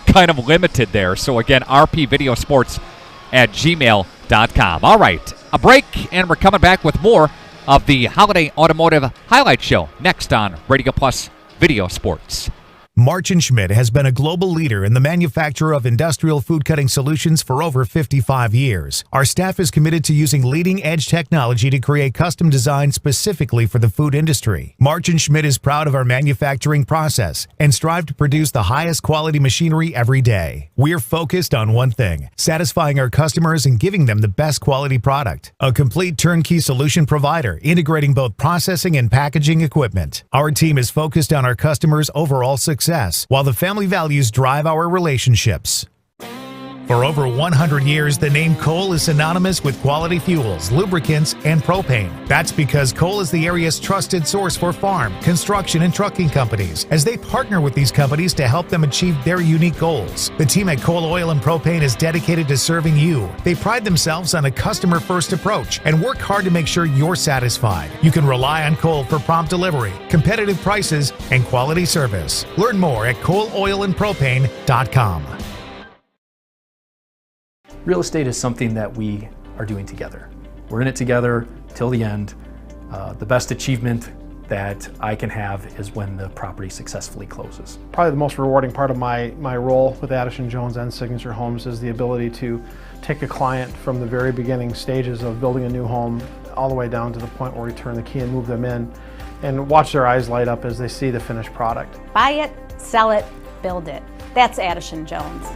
kind of limited there. So again, rpvideosports@gmail.com. All right, a break, and we're coming back with more of the Holiday Automotive Highlight Show next on Radio Plus Video Sports. March & Schmidt has been a global leader in the manufacture of industrial food cutting solutions for over 55 years. Our staff is committed to using leading-edge technology to create custom designs specifically for the food industry. March & Schmidt is proud of our manufacturing process and strive to produce the highest quality machinery every day. We're focused on one thing, satisfying our customers and giving them the best quality product. A complete turnkey solution provider, integrating both processing and packaging equipment. Our team is focused on our customers' overall success, while the family values drive our relationships. For over 100 years, the name Cole is synonymous with quality fuels, lubricants, and propane. That's because Cole is the area's trusted source for farm, construction, and trucking companies, as they partner with these companies to help them achieve their unique goals. The team at Cole Oil and Propane is dedicated to serving you. They pride themselves on a customer-first approach and work hard to make sure you're satisfied. You can rely on Cole for prompt delivery, competitive prices, and quality service. Learn more at ColeOilAndPropane.com. Real estate is something that we are doing together. We're in it together till the end. The best achievement that I can have is when the property successfully closes. Probably the most rewarding part of my role with Addison Jones and Signature Homes is the ability to take a client from the very beginning stages of building a new home all the way down to the point where we turn the key and move them in and watch their eyes light up as they see the finished product. Buy it, sell it, build it. That's Addison Jones.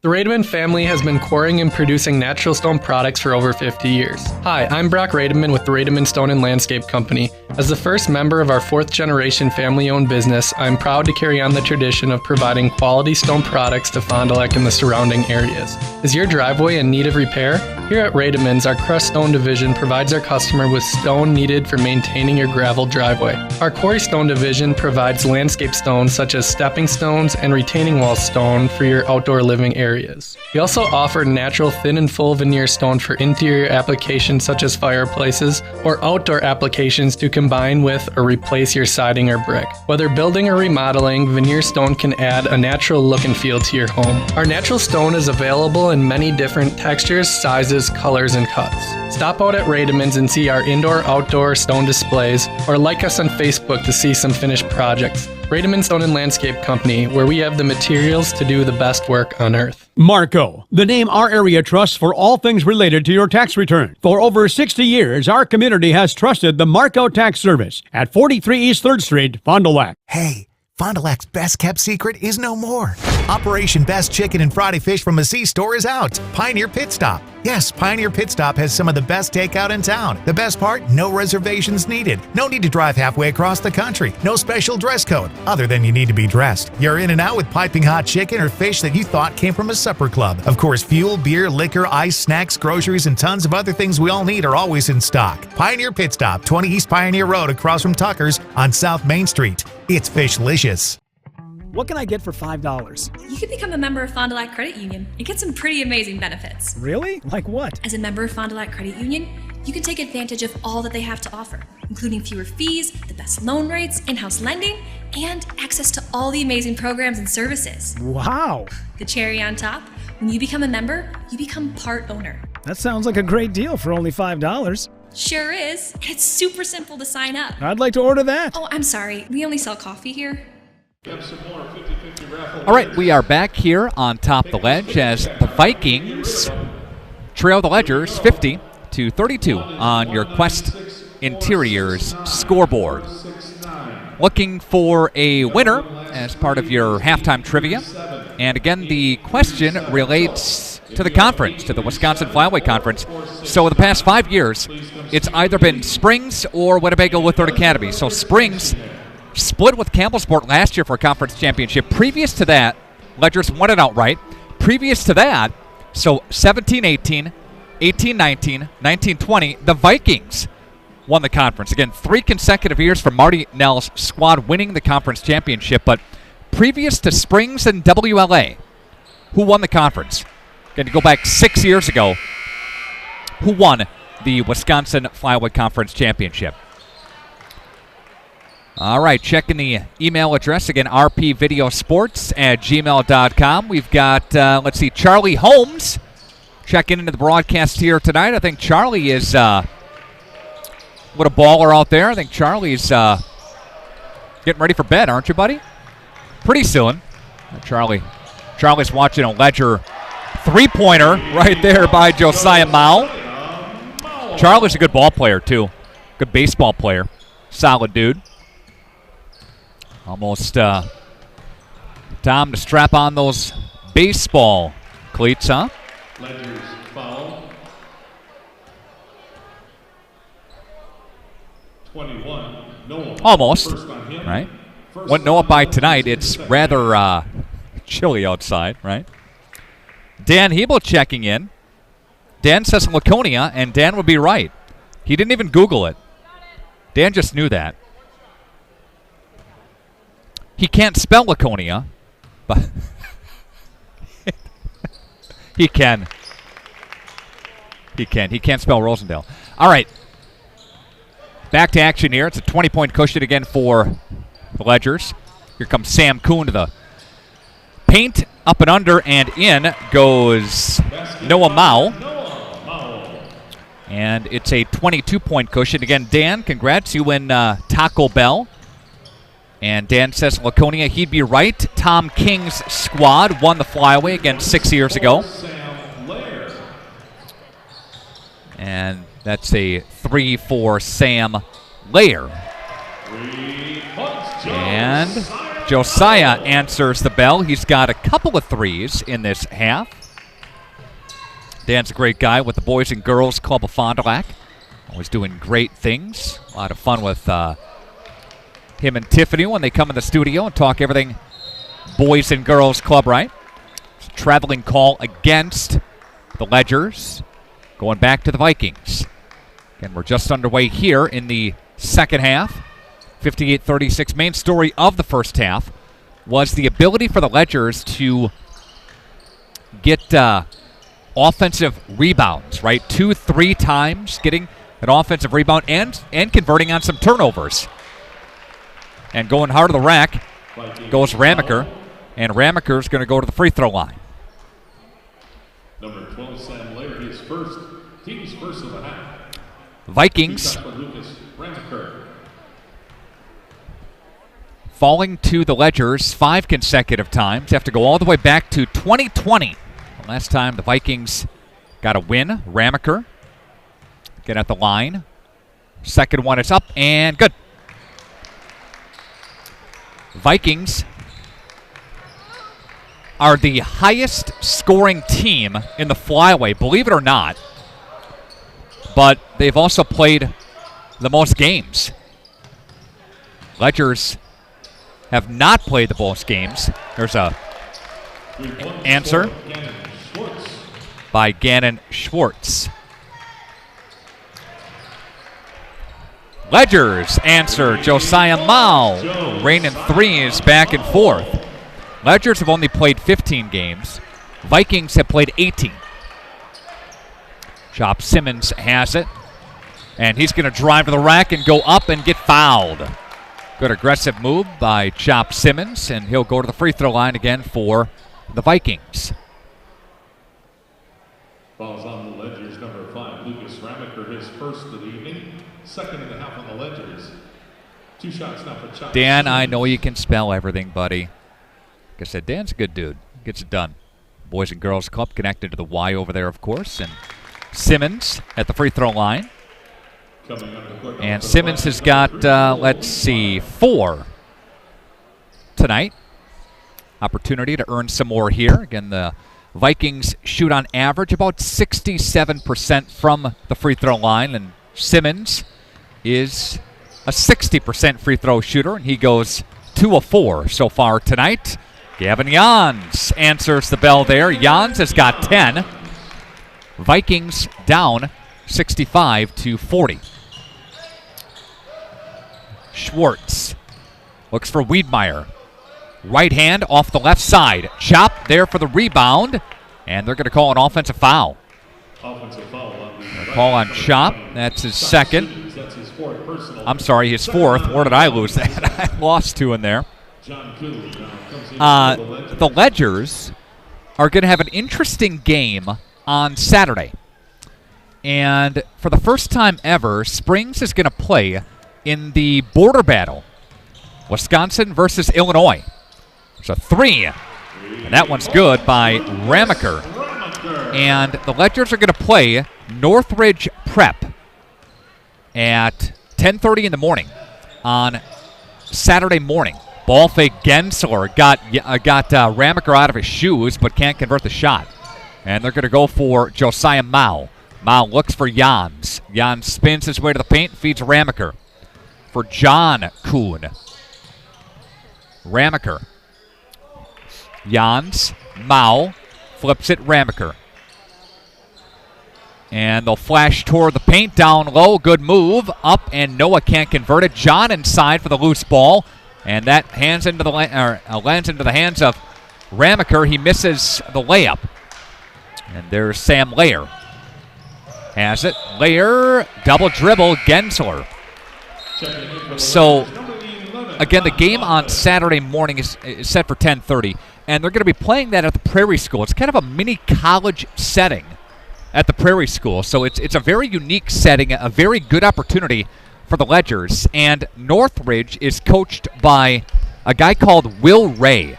The Rademan family has been quarrying and producing natural stone products for over 50 years. Hi, I'm Brock Rademan with the Rademan Stone and Landscape Company. As the first member of our 4th generation family-owned business, I'm proud to carry on the tradition of providing quality stone products to Fond du Lac and the surrounding areas. Is your driveway in need of repair? Here at Rademan's, our crushed stone division provides our customer with stone needed for maintaining your gravel driveway. Our quarry stone division provides landscape stones such as stepping stones and retaining wall stone for your outdoor living areas. We also offer natural thin and full veneer stone for interior applications such as fireplaces or outdoor applications to combine with or replace your siding or brick. Whether building or remodeling, veneer stone can add a natural look and feel to your home. Our natural stone is available in many different textures, sizes, colors, and cuts. Stop out at Rademan's and see our indoor-outdoor stone displays, or like us on Facebook to see some finished projects. Rademan Stone and Landscape Company, where we have the materials to do the best work on earth. Marco, the name our area trusts for all things related to your tax return. For over 60 years, our community has trusted the Marco Tax Service at 43 East 3rd Street, Fond du Lac. Hey, Fond du Lac's best kept secret is no more. Operation Best Chicken and Friday Fish from a C-Store is out. Pioneer Pit Stop. Yes, Pioneer Pit Stop has some of the best takeout in town. The best part, no reservations needed. No need to drive halfway across the country. No special dress code, other than you need to be dressed. You're in and out with piping hot chicken or fish that you thought came from a supper club. Of course, fuel, beer, liquor, ice, snacks, groceries, and tons of other things we all need are always in stock. Pioneer Pit Stop, 20 East Pioneer Road across from Tucker's on South Main Street. It's Fishlicious. What can I get for $5? You can become a member of Fond du Lac Credit Union and get some pretty amazing benefits. Really? Like what? As a member of Fond du Lac Credit Union, you can take advantage of all that they have to offer, including fewer fees, the best loan rates, in-house lending, and access to all the amazing programs and services. Wow! The cherry on top, when you become a member, you become part owner. That sounds like a great deal for only $5. Sure is. And it's super simple to sign up. I'd like to order that. Oh, I'm sorry. We only sell coffee here. All right, we are back here on Top the Ledge as the Vikings trail the Ledgers 50-32 on your Quest Interiors scoreboard. Looking for a winner as part of your halftime trivia. And again, the question relates to the conference, to the Wisconsin Flyweight Conference. So in the past 5 years, it's either been Springs or Winnebago Lutheran Academy. So Springs split with Campbellsport last year for a conference championship. Previous to that, Ledgers won it outright. Previous to that, so 17-18, 18-19, 19-20, the Vikings won the conference. Again, 3 consecutive years for Marty Nell's squad winning the conference championship. But previous to Springs and WLA, who won the conference? Going to go back 6 years ago, who won the Wisconsin Flyweight Conference championship? All right, checking the email address again, rpvideosports@gmail.com. We've got, let's see, Charlie Holmes checking into the broadcast here tonight. I think Charlie is, what a baller out there. I think Charlie's getting ready for bed, aren't you, buddy? Pretty soon. Charlie's watching a Ledger three-pointer right there by Josiah Mao. Charlie's a good ball player, too. Good baseball player. Solid dude. Almost time to strap on those baseball cleats, huh? Ledger's foul. 21. Noah. Almost, First on him. right? Wouldn't know it by tonight. It's rather chilly outside, right? Dan Hebel checking in. Dan says Laconia, and Dan would be right. He didn't even Google it. Dan just knew that. He can't spell Laconia, but he can. He can't spell Rosendale. All right. Back to action here. It's a 20-point cushion again for the Ledgers. Here comes Sam Kuhn to the paint, up and under, and in goes Noah Mao. And it's a 22-point cushion. Again, Dan, congrats. You win Taco Bell. And Dan says Laconia, he'd be right. Tom King's squad won the flyaway again 6 years ago. And that's a 3 for Sam Lair. And Josiah answers the bell. He's got a couple of threes in this half. Dan's a great guy with the Boys and Girls Club of Fond du Lac. Always doing great things. A lot of fun with him and Tiffany when they come in the studio and talk everything Boys and Girls Club, right? It's a traveling call against the Ledgers, going back to the Vikings. Again, we're just underway here in the second half. 58-36. Main story of the first half was the ability for the Ledgers to get offensive rebounds, right? 2-3 times getting an offensive rebound and converting on some turnovers. And going hard to the rack goes Ramaker, and Ramaker's going to go to the free throw line. Number 12, Sam Lair, his first, team's first of the half. Vikings falling to the Ledgers 5 consecutive times. Have to go all the way back to 2020. The last time the Vikings got a win. Ramaker get at the line. Second one is up and good. Vikings are the highest scoring team in the flyaway, believe it or not. But they've also played the most games. Ledgers have not played the most games. There's a answer by Gannon Schwartz. Ledgers answer Josiah Mao. Rain and threes back and forth. Ledgers have only played 15 games. Vikings have played 18. Chop Simmons has it. And he's going to drive to the rack and go up and get fouled. Good aggressive move by Chop Simmons, and he'll go to the free throw line again for the Vikings. Falls on the Ledgers, number 5, Lucas Ramaker, his first of the evening. Second and a half on the Ledgers. 2 shots now for Chop. Dan, I know you can spell everything, buddy. Like I said, Dan's a good dude. Gets it done. Boys and Girls Club connected to the Y over there, of course. And Simmons at the free throw line. And Simmons has got, let's see, 4 tonight. Opportunity to earn some more here. Again, the Vikings shoot on average about 67% from the free throw line, and Simmons is a 60% free throw shooter, and he goes 2 of 4 so far tonight. Gavin Jans answers the bell there. Jans has got 10. Vikings down 65-40. Schwartz looks for Wiedmeyer. Right hand off the left side. Chop there for the rebound, and they're going to call an offensive foul. Offensive foul on the call on Chop. That's his second. I'm sorry, his fourth. Where did I lose that? I lost 2 in there. The Ledgers are going to have an interesting game on Saturday. And for the first time ever, Springs is going to play in the border battle. Wisconsin versus Illinois. There's a 3. And that one's good by Ramaker. And the Ledgers are going to play Northridge Prep at 10:30 in the morning on Saturday morning. Ball fake Gensler got Ramaker out of his shoes, but can't convert the shot. And they're going to go for Josiah Mao. Mao looks for Jans. Jans spins his way to the paint, feeds Ramaker. For John Kuhn. Ramaker. Jans. Mao flips it, Ramaker. And they'll flash toward the paint, down low. Good move. Up, and Noah can't convert it. John inside for the loose ball. And that lands into the hands of Ramaker. He misses the layup. And there's Sam Lair. Has it. Lair, double dribble, Gensler. So, again, the game on Saturday morning is set for 10:30. And they're going to be playing that at the Prairie School. It's kind of a mini college setting at the Prairie School. So it's a very unique setting, a very good opportunity for the Ledgers. And Northridge is coached by a guy called Will Ray.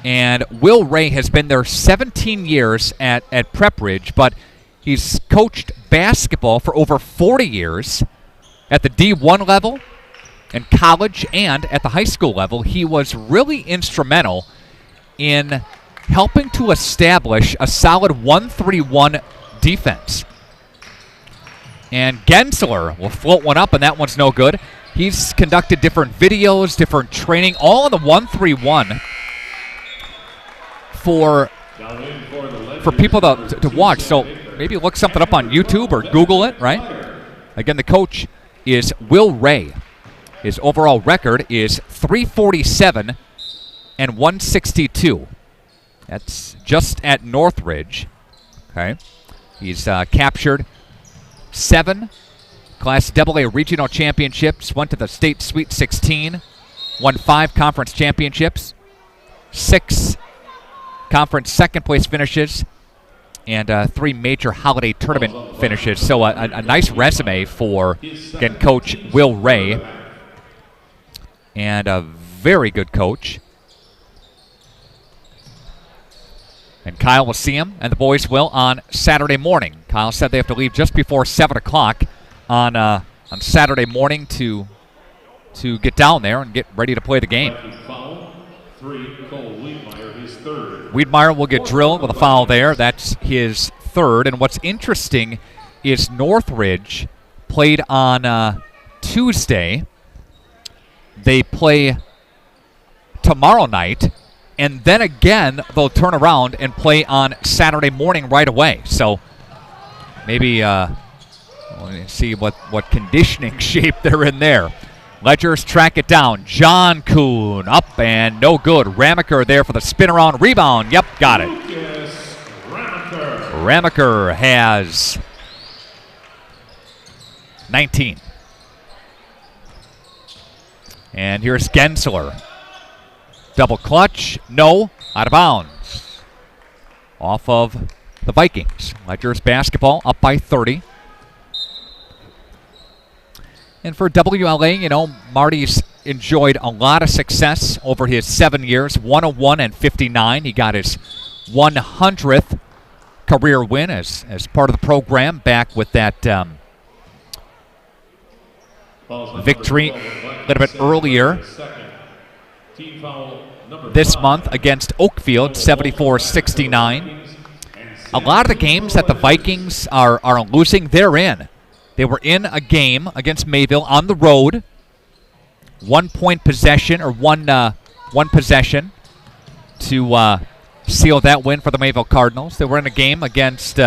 And Will Ray has been there 17 years at Prep Ridge, but he's coached basketball for over 40 years at the D1 level, in college, and at the high school level. He was really instrumental in helping to establish a solid 1-3-1 defense. And Gensler will float one up, and that one's no good. He's conducted different videos, different training, all in the 1-3-1 for people to watch. So maybe look something up on YouTube or Google it, right? Again, the coach is Will Ray. His overall record is 347 and 162. That's just at Northridge. Okay. He's captured 7 Class WLA regional championships, went to the state Sweet 16, won 5 conference championships, 6 conference second-place finishes, and 3 major holiday tournament finishes. So a nice resume for, again, Coach Will Ray, and a very good coach. And Kyle will see him, and the boys will, on Saturday morning. Kyle said they have to leave just before 7 o'clock on Saturday morning to get down there and get ready to play the game. Wiedmeyer will get drilled with a foul there. That's his 3rd. And what's interesting is Northridge played on Tuesday. They play tomorrow night, and then again they'll turn around and play on Saturday morning right away. So maybe let me see what conditioning shape they're in there. Ledgers track it down. John Kuhn up and no good. Ramaker there for the spin around rebound. Yep, got it. Ramaker has 19. And here's Gensler. Double clutch. No. Out of bounds. Off of the Vikings. Ledgers basketball up by 30. And for WLA, you know, Marty's enjoyed a lot of success over his 7 years, 101 and 59. He got his 100th career win as part of the program back with that victory a little bit earlier this month against Oakfield, 74-69. A lot of the games that the Vikings are losing, they're in. They were in a game against Mayville on the road. 1 point possession, or one possession to seal that win for the Mayville Cardinals. They were in a game against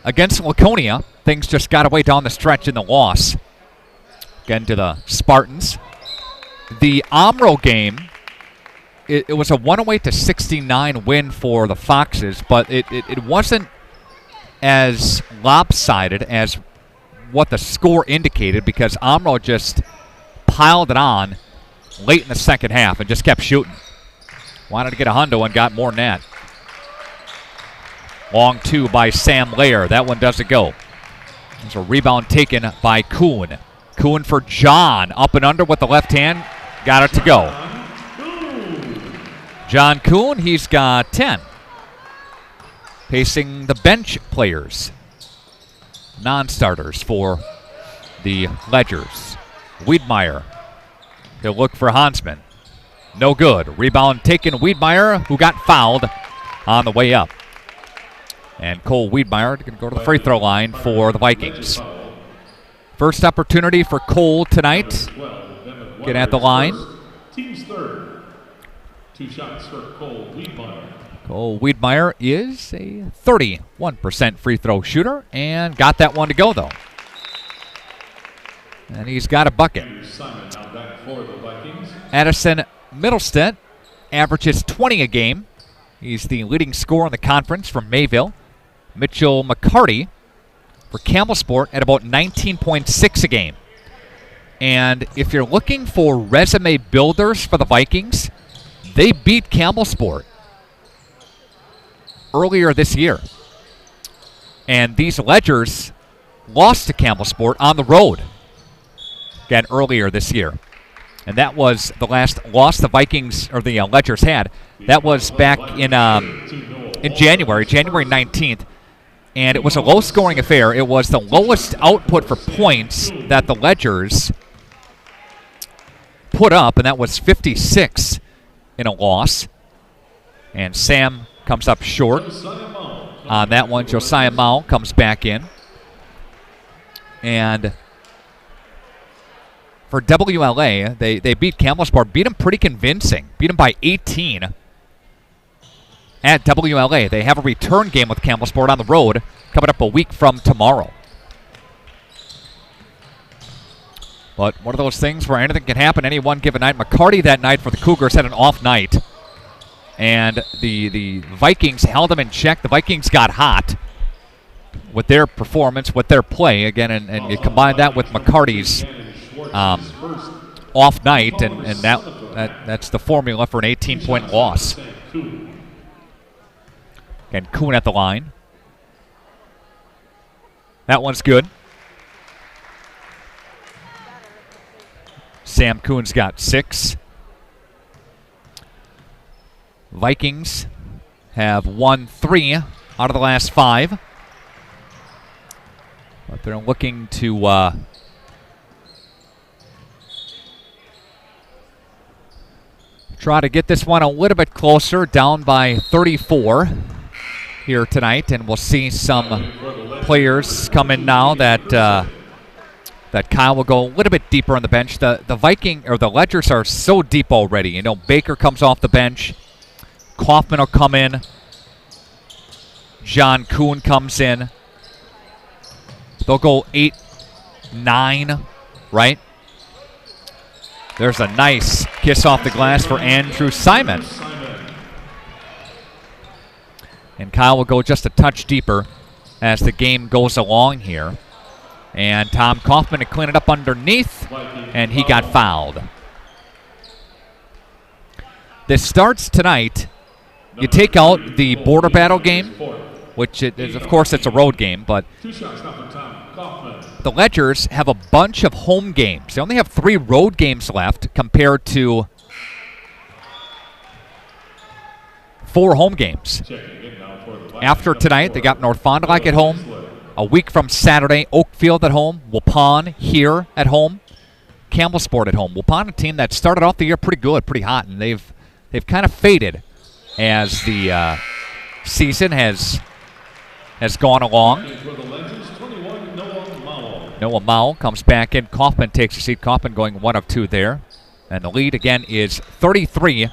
Laconia. Things just got away down the stretch in the loss. Again to the Spartans. The Omro game, it was a 108-69 win for the Foxes, but it wasn't as lopsided as what the score indicated, because Omro just piled it on late in the second half and just kept shooting. Wanted to get a hundo and got more than that. Long 2 by Sam Lair. That one doesn't go. There's a rebound taken by Kuhn. Kuhn for John. Up and under with the left hand. Got it to go. John Kuhn, he's got 10. Pacing the bench players. Non-starters for the Ledgers. Wiedmeyer. He'll look for Hansman. No good. Rebound taken. Wiedmeyer, who got fouled on the way up. And Cole Wiedmeyer going to go to the free throw line for the Vikings. First opportunity for Cole tonight. Get at the line. Team's third. 2 shots for Cole Wiedmeyer. Cole Wiedmeyer is a 31% free throw shooter and got that one to go, though. And he's got a bucket. Addison Middlestead averages 20 a game. He's the leading scorer in the conference from Mayville. Mitchell McCarty for Campbellsport at about 19.6 a game. And if you're looking for resume builders for the Vikings, they beat Campbellsport. earlier this year. And these Ledgers lost to Campbellsport on the road again earlier this year. And that was the last loss the Vikings or the Ledgers had. That was back in January 19th. And it was a low-scoring affair. It was the lowest output for points that the Ledgers put up, and that was 56 in a loss. And Sam comes up short on that one. Josiah Mao comes back in. And for WLA, they beat Campbellsport, beat them pretty convincing, beat them by 18 at WLA. They have a return game with Campbellsport on the road coming up a week from tomorrow. But one of those things where anything can happen any one given night. McCarty that night for the Cougars had an off night. And the Vikings held them in check. The Vikings got hot with their performance, with their play. Again, and you combine that with McCarty's off night, and that's the formula for an 18-point loss. Again, Kuhn at the line. That one's good. Sam Kuhn's got 6. Vikings have won 3 out of the last 5. But they're looking to try to get this one a little bit closer, down by 34 here tonight. And we'll see some players come in now that Kyle will go a little bit deeper on the bench. The Ledgers are so deep already. You know, Baker comes off the bench. Kaufman will come in. John Kuhn comes in. They'll go 8, 9, right? There's a nice kiss off the glass for Andrew Simon. And Kyle will go just a touch deeper as the game goes along here. And Tom Kaufman to clean it up underneath, and he got fouled. This starts tonight. You take out the border battle game, which is, of course, it's a road game, but the Ledgers have a bunch of home games. They only have 3 road games left compared to 4 home games. After tonight, they got North Fond du Lac at home. A week from Saturday, Oakfield at home. Waupun here at home. Campbellsport at home. Waupun, a team that started off the year pretty good, pretty hot, and they've kind of faded as the season has gone along. Noah Mao comes back in. Kaufman takes a seat. Kaufman going 1 of 2 there. And the lead, again, is 33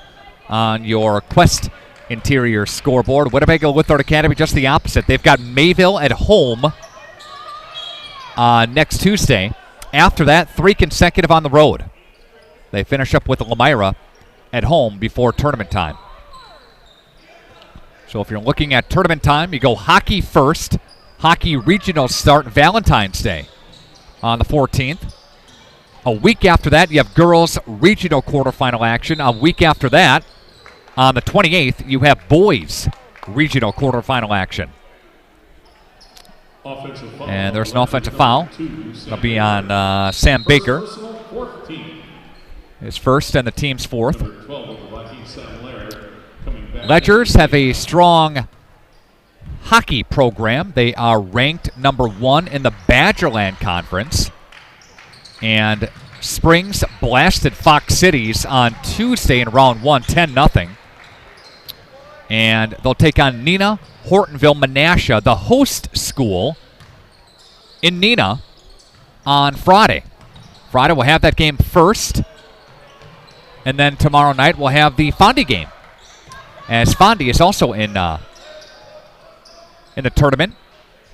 on your Quest Interior scoreboard. Winnebago Lutheran Academy, just the opposite. They've got Mayville at home next Tuesday. After that, 3 consecutive on the road. They finish up with Elmira at home before tournament time. So if you're looking at tournament time, you go hockey first. Hockey regionals start Valentine's Day on the 14th. A week after that, you have girls regional quarterfinal action. A week after that, on the 28th, you have boys regional quarterfinal action. And there's an offensive foul. It'll be on Sam Baker. His first and the team's 4th. Ledgers have a strong hockey program. They are ranked number 1 in the Badgerland Conference. And Springs blasted Fox Cities on Tuesday in round 1, 10-0. And they'll take on Neenah Hortonville Menasha, the host school in Neenah, on Friday. Friday we'll have that game first. And then tomorrow night we'll have the Fondy game, as Fondy is also in the tournament.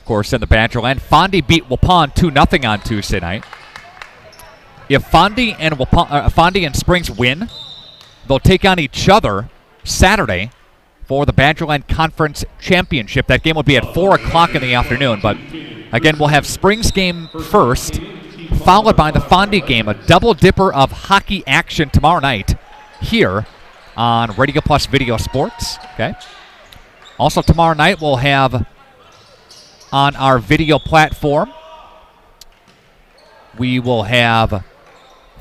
Of course, in the Badgerland. Fondy beat Waupun 2-0 on Tuesday night. If Fondy and Springs win, they'll take on each other Saturday for the Badgerland Conference Championship. That game will be at 4 o'clock in the afternoon. But again, we'll have Springs game first, followed by the Fondy game, a double dipper of hockey action tomorrow night here on Radio Plus Video Sports. Okay. Also tomorrow night we'll have on our video platform, we will have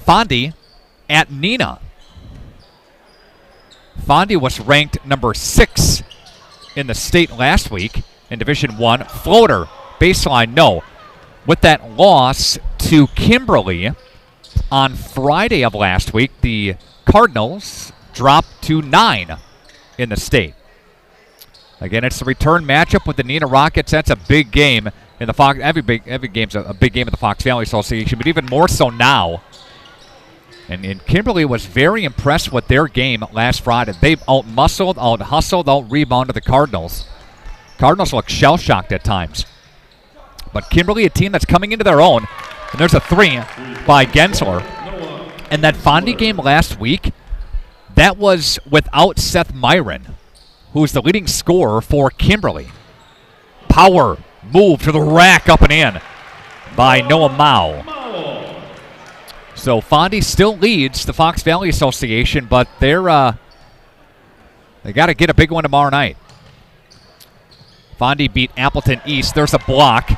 Fondy at Neenah. Fondy was ranked number 6 in the state last week in Division I. Floater, baseline, no. With that loss to Kimberly on Friday of last week, the Cardinals dropped to 9 in the state. Again, it's the return matchup with the Neenah Rockets. That's a big game in the Fox. Every game's a big game in the Fox Valley Association, but even more so now. And Kimberly was very impressed with their game last Friday. They out-muscled, out-hustled, out-rebounded the Cardinals. Cardinals look shell-shocked at times. But Kimberly, a team that's coming into their own, and there's a 3 by Gensler. And that Fondy game last week, that was without Seth Myron, who's the leading scorer for Kimberly. Power move to the rack, up and in by Noah Mao. So Fondy still leads the Fox Valley Association, but they got to get a big one tomorrow night. Fondy beat Appleton East. There's a block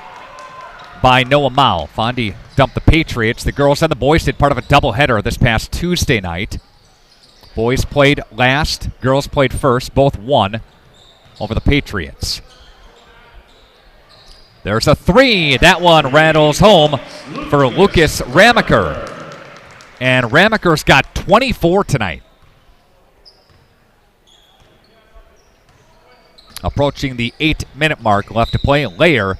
by Noah Mao. Fondy dumped the Patriots. The girls and the boys did part of a doubleheader this past Tuesday night. Boys played last, girls played first. Both won over the Patriots. There's a 3. That one rattles home for Lucas Ramaker. And Ramaker's got 24 tonight. Approaching the 8-minute mark left to play. Layer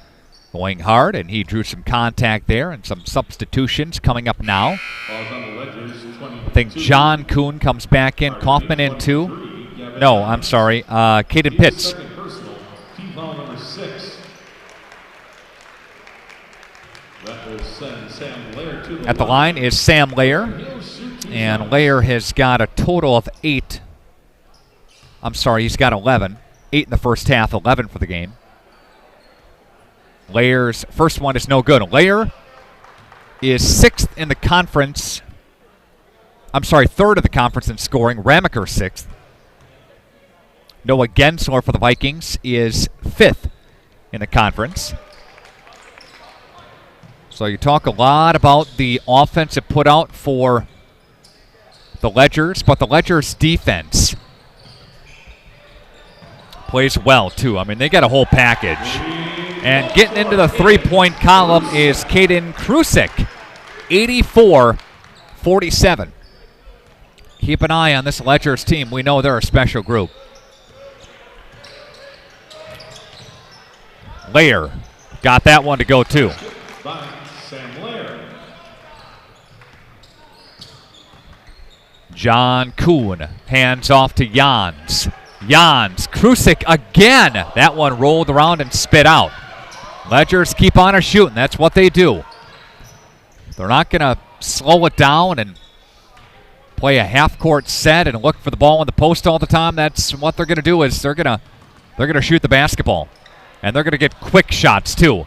going hard, and he drew some contact there and some substitutions coming up now. I think John Kuhn comes back in. Kaufman in too. No, I'm sorry. Caden Pitts. At the line is Sam Layer, and Layer has got a total of 8. I'm sorry, he's got 11. 8 in the first half, 11 for the game. Layer's first one is no good. Layer is 6th in the conference. I'm sorry, 3rd of the conference in scoring. Ramaker 6th. Noah Gensler for the Vikings is 5th in the conference. So you talk a lot about the offense it put out for the Ledgers, but the Ledgers defense plays well too. I mean, they got a whole package. And getting into the three-point column is Caden Krusik, 84-47. Keep an eye on this Ledgers team. We know they're a special group. Layer got that one to go too. John Kuhn hands off to Jans. Jans, Krusik again. That one rolled around and spit out. Ledgers keep on shooting. That's what they do. They're not going to slow it down and play a half-court set and look for the ball in the post all the time. That's what they're going to do. Is they're going to shoot the basketball, and they're going to get quick shots too,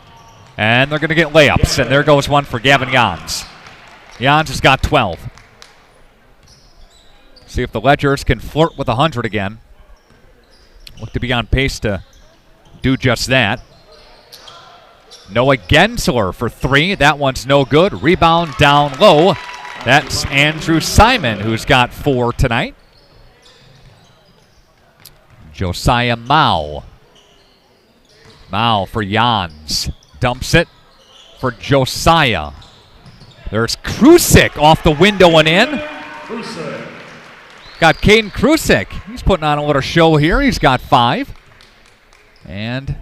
and they're going to get layups. And there goes one for Gavin Jans. Jans has got 12. See if the Ledgers can flirt with 100 again. Look to be on pace to do just that. Noah Gensler for 3. That one's no good. Rebound down low. That's Andrew Simon, who's got 4 tonight. Josiah Mao. Mao for Jans. Dumps it for Josiah. There's Krusik off the window and in. Got Caden Krusik. He's putting on a little show here. He's got 5. And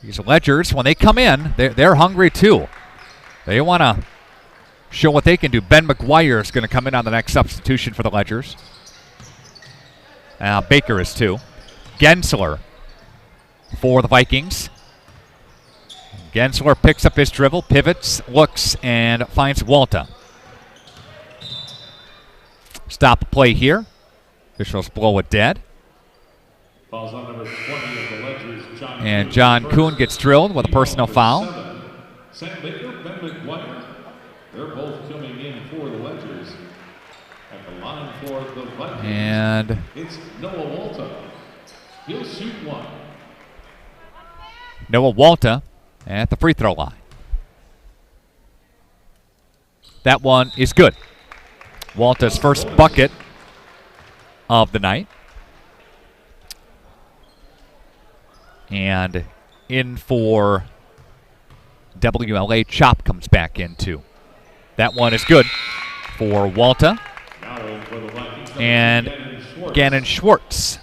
these Ledgers, when they come in, they're hungry too. They want to show what they can do. Ben McGuire is going to come in on the next substitution for the Ledgers. Baker is too. Gensler for the Vikings. Gensler picks up his dribble, pivots, looks, and finds Walta. Stop play here. Officials blow it dead. Falls on number 20 of the Ledgers, John and John Kuhn gets drilled with a personal foul. Sam Baker, Ben McGuire. They're both coming in for the Ledgers. At the line for the Vikings, and it's Noah Walta. He'll shoot one. Noah Walta at the free throw line. That one is good. Walta's first bucket of the night. And in for WLA, Chop comes back in too. That one is good for Walta. And Gannon Schwartz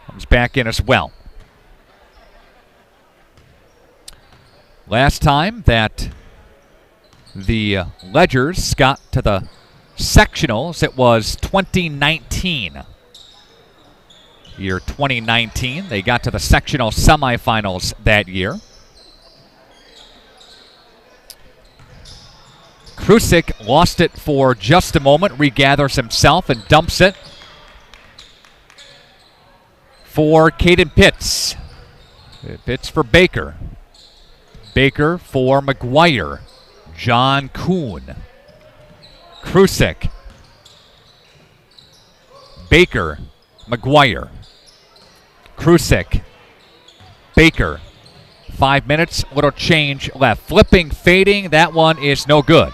comes back in as well. Last time that the Ledgers got to the sectionals, it was 2019. Year 2019, they got to the sectional semifinals that year. Krusik lost it for just a moment, regathers himself and dumps it for Caden Pitts. Pitts for Baker. Baker for McGuire. John Kuhn. Krusik. Baker. McGuire. Krusik. Baker. 5 minutes, little change left. Flipping, fading, that one is no good.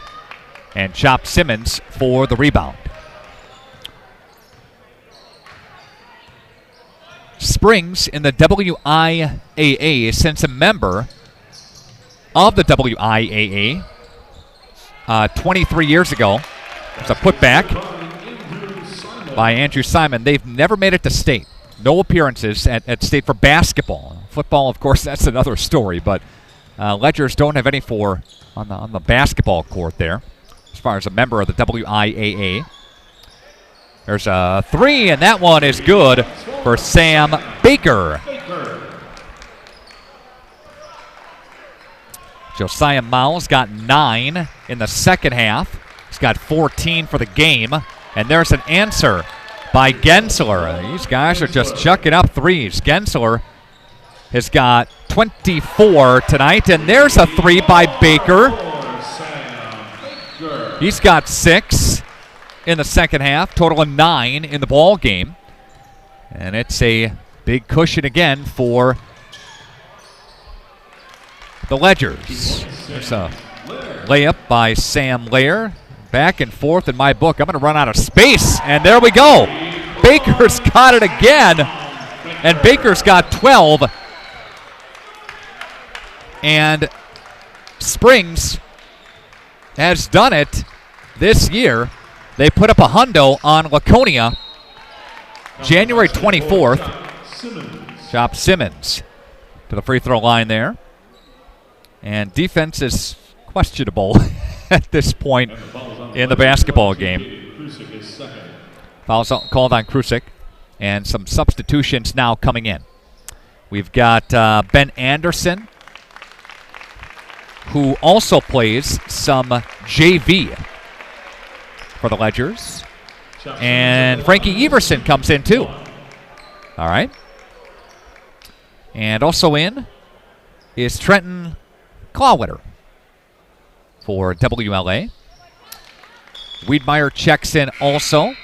And Chop Simmons for the rebound. Springs in the WIAA, since a member of the WIAA 23 years ago. It's a putback by Andrew Simon. They've never made it to state. No appearances at state for basketball. Football, of course, that's another story, but Ledgers don't have any on the basketball court there as far as a member of the WIAA. There's a three, and that one is good for Sam Baker. Josiah Miles got 9 in the second half. He's got 14 for the game. And there's an answer by Gensler. These guys are just chucking up threes. Gensler has got 24 tonight, and there's a three by Baker. He's got 6 in the second half, total of 9 in the ball game. And it's a big cushion again for the Ledgers. There's a layup by Sam Lair. Back and forth in my book. I'm going to run out of space, and there we go. Baker's got it again, and Baker's got 12. And Springs has done it this year. They put up a hundo on Laconia January 24th. Chop Simmons to the free throw line there. And defense is questionable at this point in the basketball game. Fouls called on Krusik, and some substitutions now coming in. We've got Ben Anderson, who also plays some JV for the Ledgers. And Frankie Everson comes in too. All right. And also in is Trenton Clawwitter for WLA. Wiedmeyer checks in also,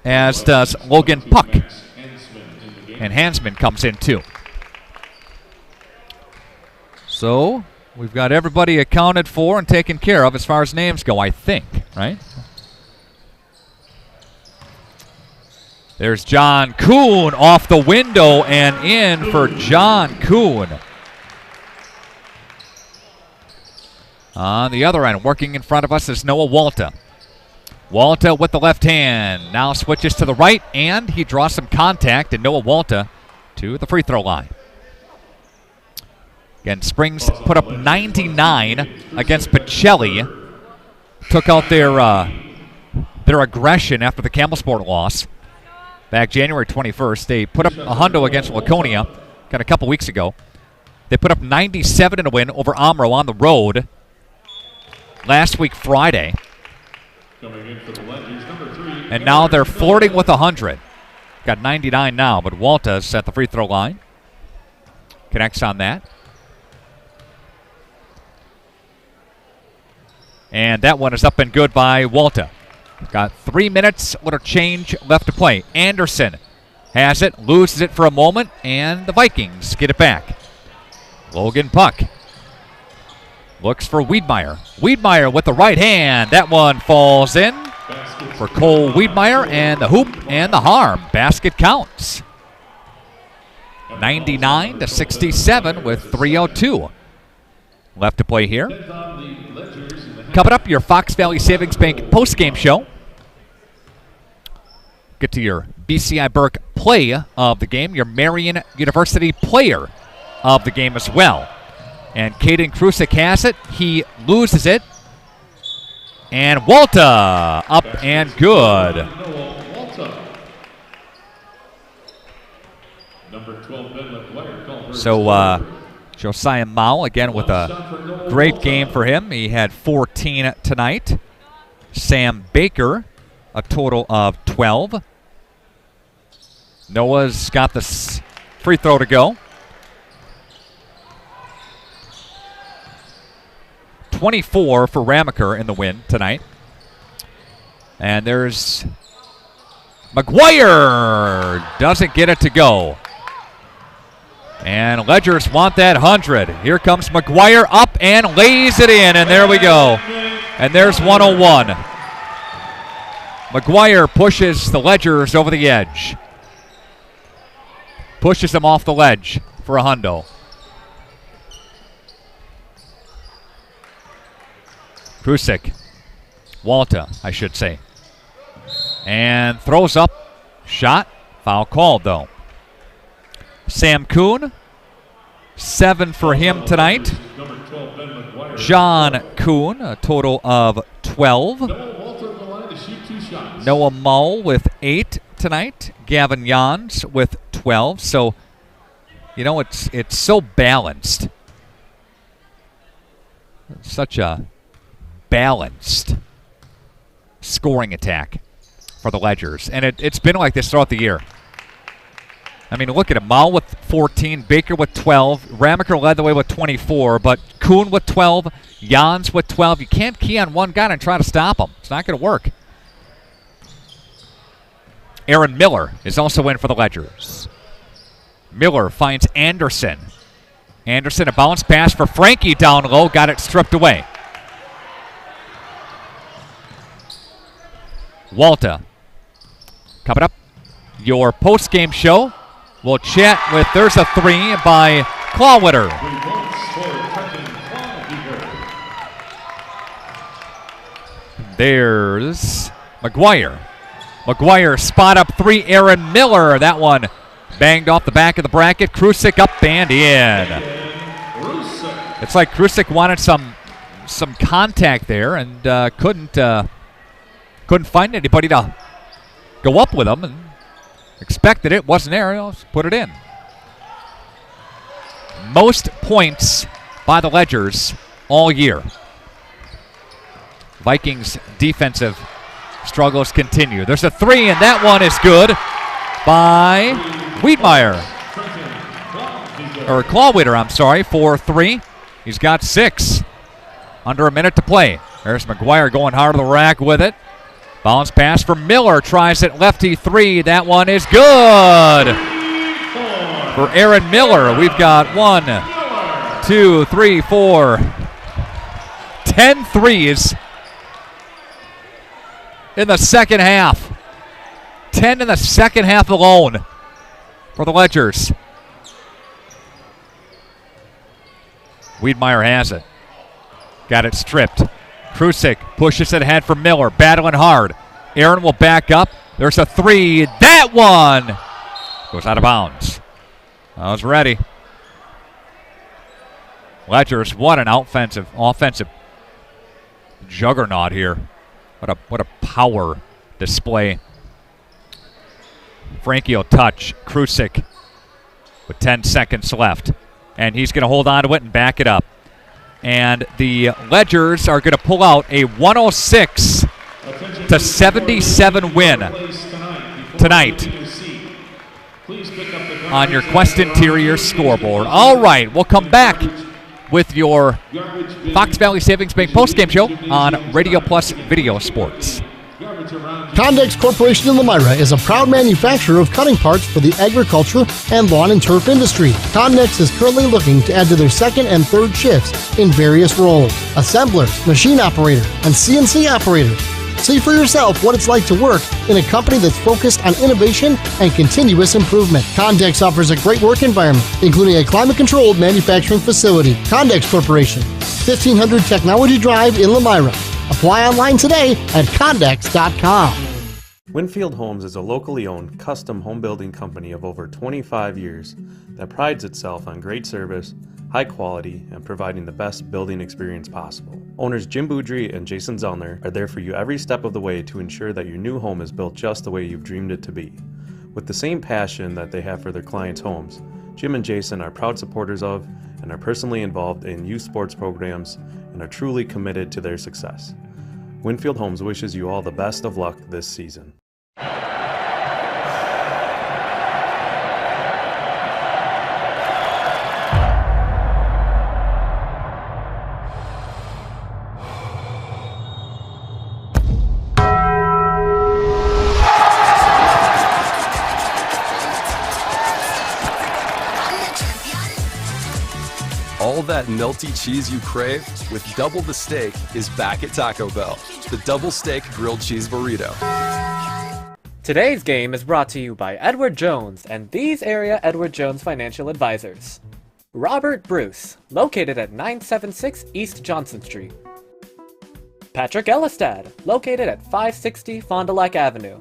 as does Logan Puck. And Hansman comes in too. So we've got everybody accounted for and taken care of as far as names go, I think, right? There's John Kuhn off the window and in for John Kuhn. On the other end, working in front of us is Noah Walta. Walta with the left hand. Now switches to the right, and he draws some contact, and Noah Walta to the free throw line. Again, Springs put up 99 against Pacelli. Took out their aggression after the Campbellsport loss back January 21st. They put up a hundo against Laconia a couple weeks ago. They put up 97 in a win over Omro on the road last week Friday. And now they're flirting with 100. Got 99 now, but Walta's at the free throw line. Connects on that. And that one is up and good by Walta. Got 3 minutes, little change left to play. Anderson has it, loses it for a moment, and the Vikings get it back. Logan Puck looks for Wiedmeyer. Wiedmeyer with the right hand. That one falls in for Cole Wiedmeyer, and the hoop and the harm. Basket counts. 99-67 with 3:02 left to play here. Coming up, your Fox Valley Savings Bank postgame show. Get to your BCI Burke play of the game, your Marion University player of the game as well. And Caden Krusik has it. He loses it. And Walta up and good. So Josiah Mao again with a great game for him. He had 14 tonight. Sam Baker, a total of 12. Noah's got the free throw to go. 24 for Ramaker in the win tonight. And there's McGuire. Doesn't get it to go. And Ledgers want that 100. Here comes McGuire up and lays it in, and there we go. And there's 101. McGuire pushes the Ledgers over the edge. Pushes them off the ledge for a hundo. Krusik. Walta, I should say. And throws up. Shot. Foul called, though. Sam Kuhn. 7 for him tonight. John Kuhn, a total of 12. Noah Mull with 8 tonight. Gavin Jans with 12. So, you know, it's so balanced. Such a balanced scoring attack for the Ledgers. And it's been like this throughout the year. I mean, look at it. Mull with 14, Baker with 12. Ramaker led the way with 24, but Kuhn with 12, Jans with 12. You can't key on one guy and try to stop him. It's not going to work. Aaron Miller is also in for the Ledgers. Miller finds Anderson. Anderson, a bounce pass for Frankie down low. Got it stripped away. Walta. Coming up, your post-game show. We'll chat with, there's a 3 by Clawwitter. There's McGuire. McGuire spot up 3, Aaron Miller. That one banged off the back of the bracket. Krusik up and in. It's like Krusik wanted some contact there and couldn't find anybody to go up with him, and expected it, wasn't there. He'll put it in. Most points by the Ledgers all year. Vikings defensive struggles continue. There's a 3, and that one is good by Wiedmeyer. Or Clawwitter, I'm sorry, for 3. He's got 6. Under a minute to play. There's McGuire going hard to the rack with it. Bounce pass for Miller. Tries it lefty 3. That one is good for Aaron Miller. We've got 1, 2, 3, 4, 10 threes in the second half. 10 in the second half alone for the Ledgers. Wiedmeyer has it. Got it stripped. Krusik pushes it ahead for Miller, battling hard. Aaron will back up. There's a 3. That one goes out of bounds. I was ready. Ledgers, what an offensive juggernaut here. What a power display. Frankie will touch Krusik with 10 seconds left. And he's going to hold on to it and back it up. And the Ledgers are going to pull out a 106-77 win tonight on your Quest Interior scoreboard. All right, we'll come back with your Fox Valley Savings Bank postgame show on Radio Plus Video Sports. Condex Corporation in Elmira is a proud manufacturer of cutting parts for the agriculture and lawn and turf industry. Condex is currently looking to add to their second and third shifts in various roles: assemblers, machine operator, and CNC operator. See for yourself what it's like to work in a company that's focused on innovation and continuous improvement. Condex offers a great work environment, including a climate-controlled manufacturing facility. Condex Corporation, 1500 Technology Drive in Elmira. Apply online today at Condex.com. Winfield Homes is a locally owned custom home building company of over 25 years that prides itself on great service, high quality, and providing the best building experience possible. Owners Jim Boudry and Jason Zellner are there for you every step of the way to ensure that your new home is built just the way you've dreamed it to be. With the same passion that they have for their clients' homes, Jim and Jason are proud supporters of and are personally involved in youth sports programs and are truly committed to their success. Winfield Homes wishes you all the best of luck this season. All that melty cheese you crave with double the steak is back at Taco Bell. The double steak grilled cheese burrito. Today's game is brought to you by Edward Jones and these area Edward Jones financial advisors. Robert Bruce, located at 976 East Johnson Street. Patrick Elistad, located at 560 Fond du Lac Avenue.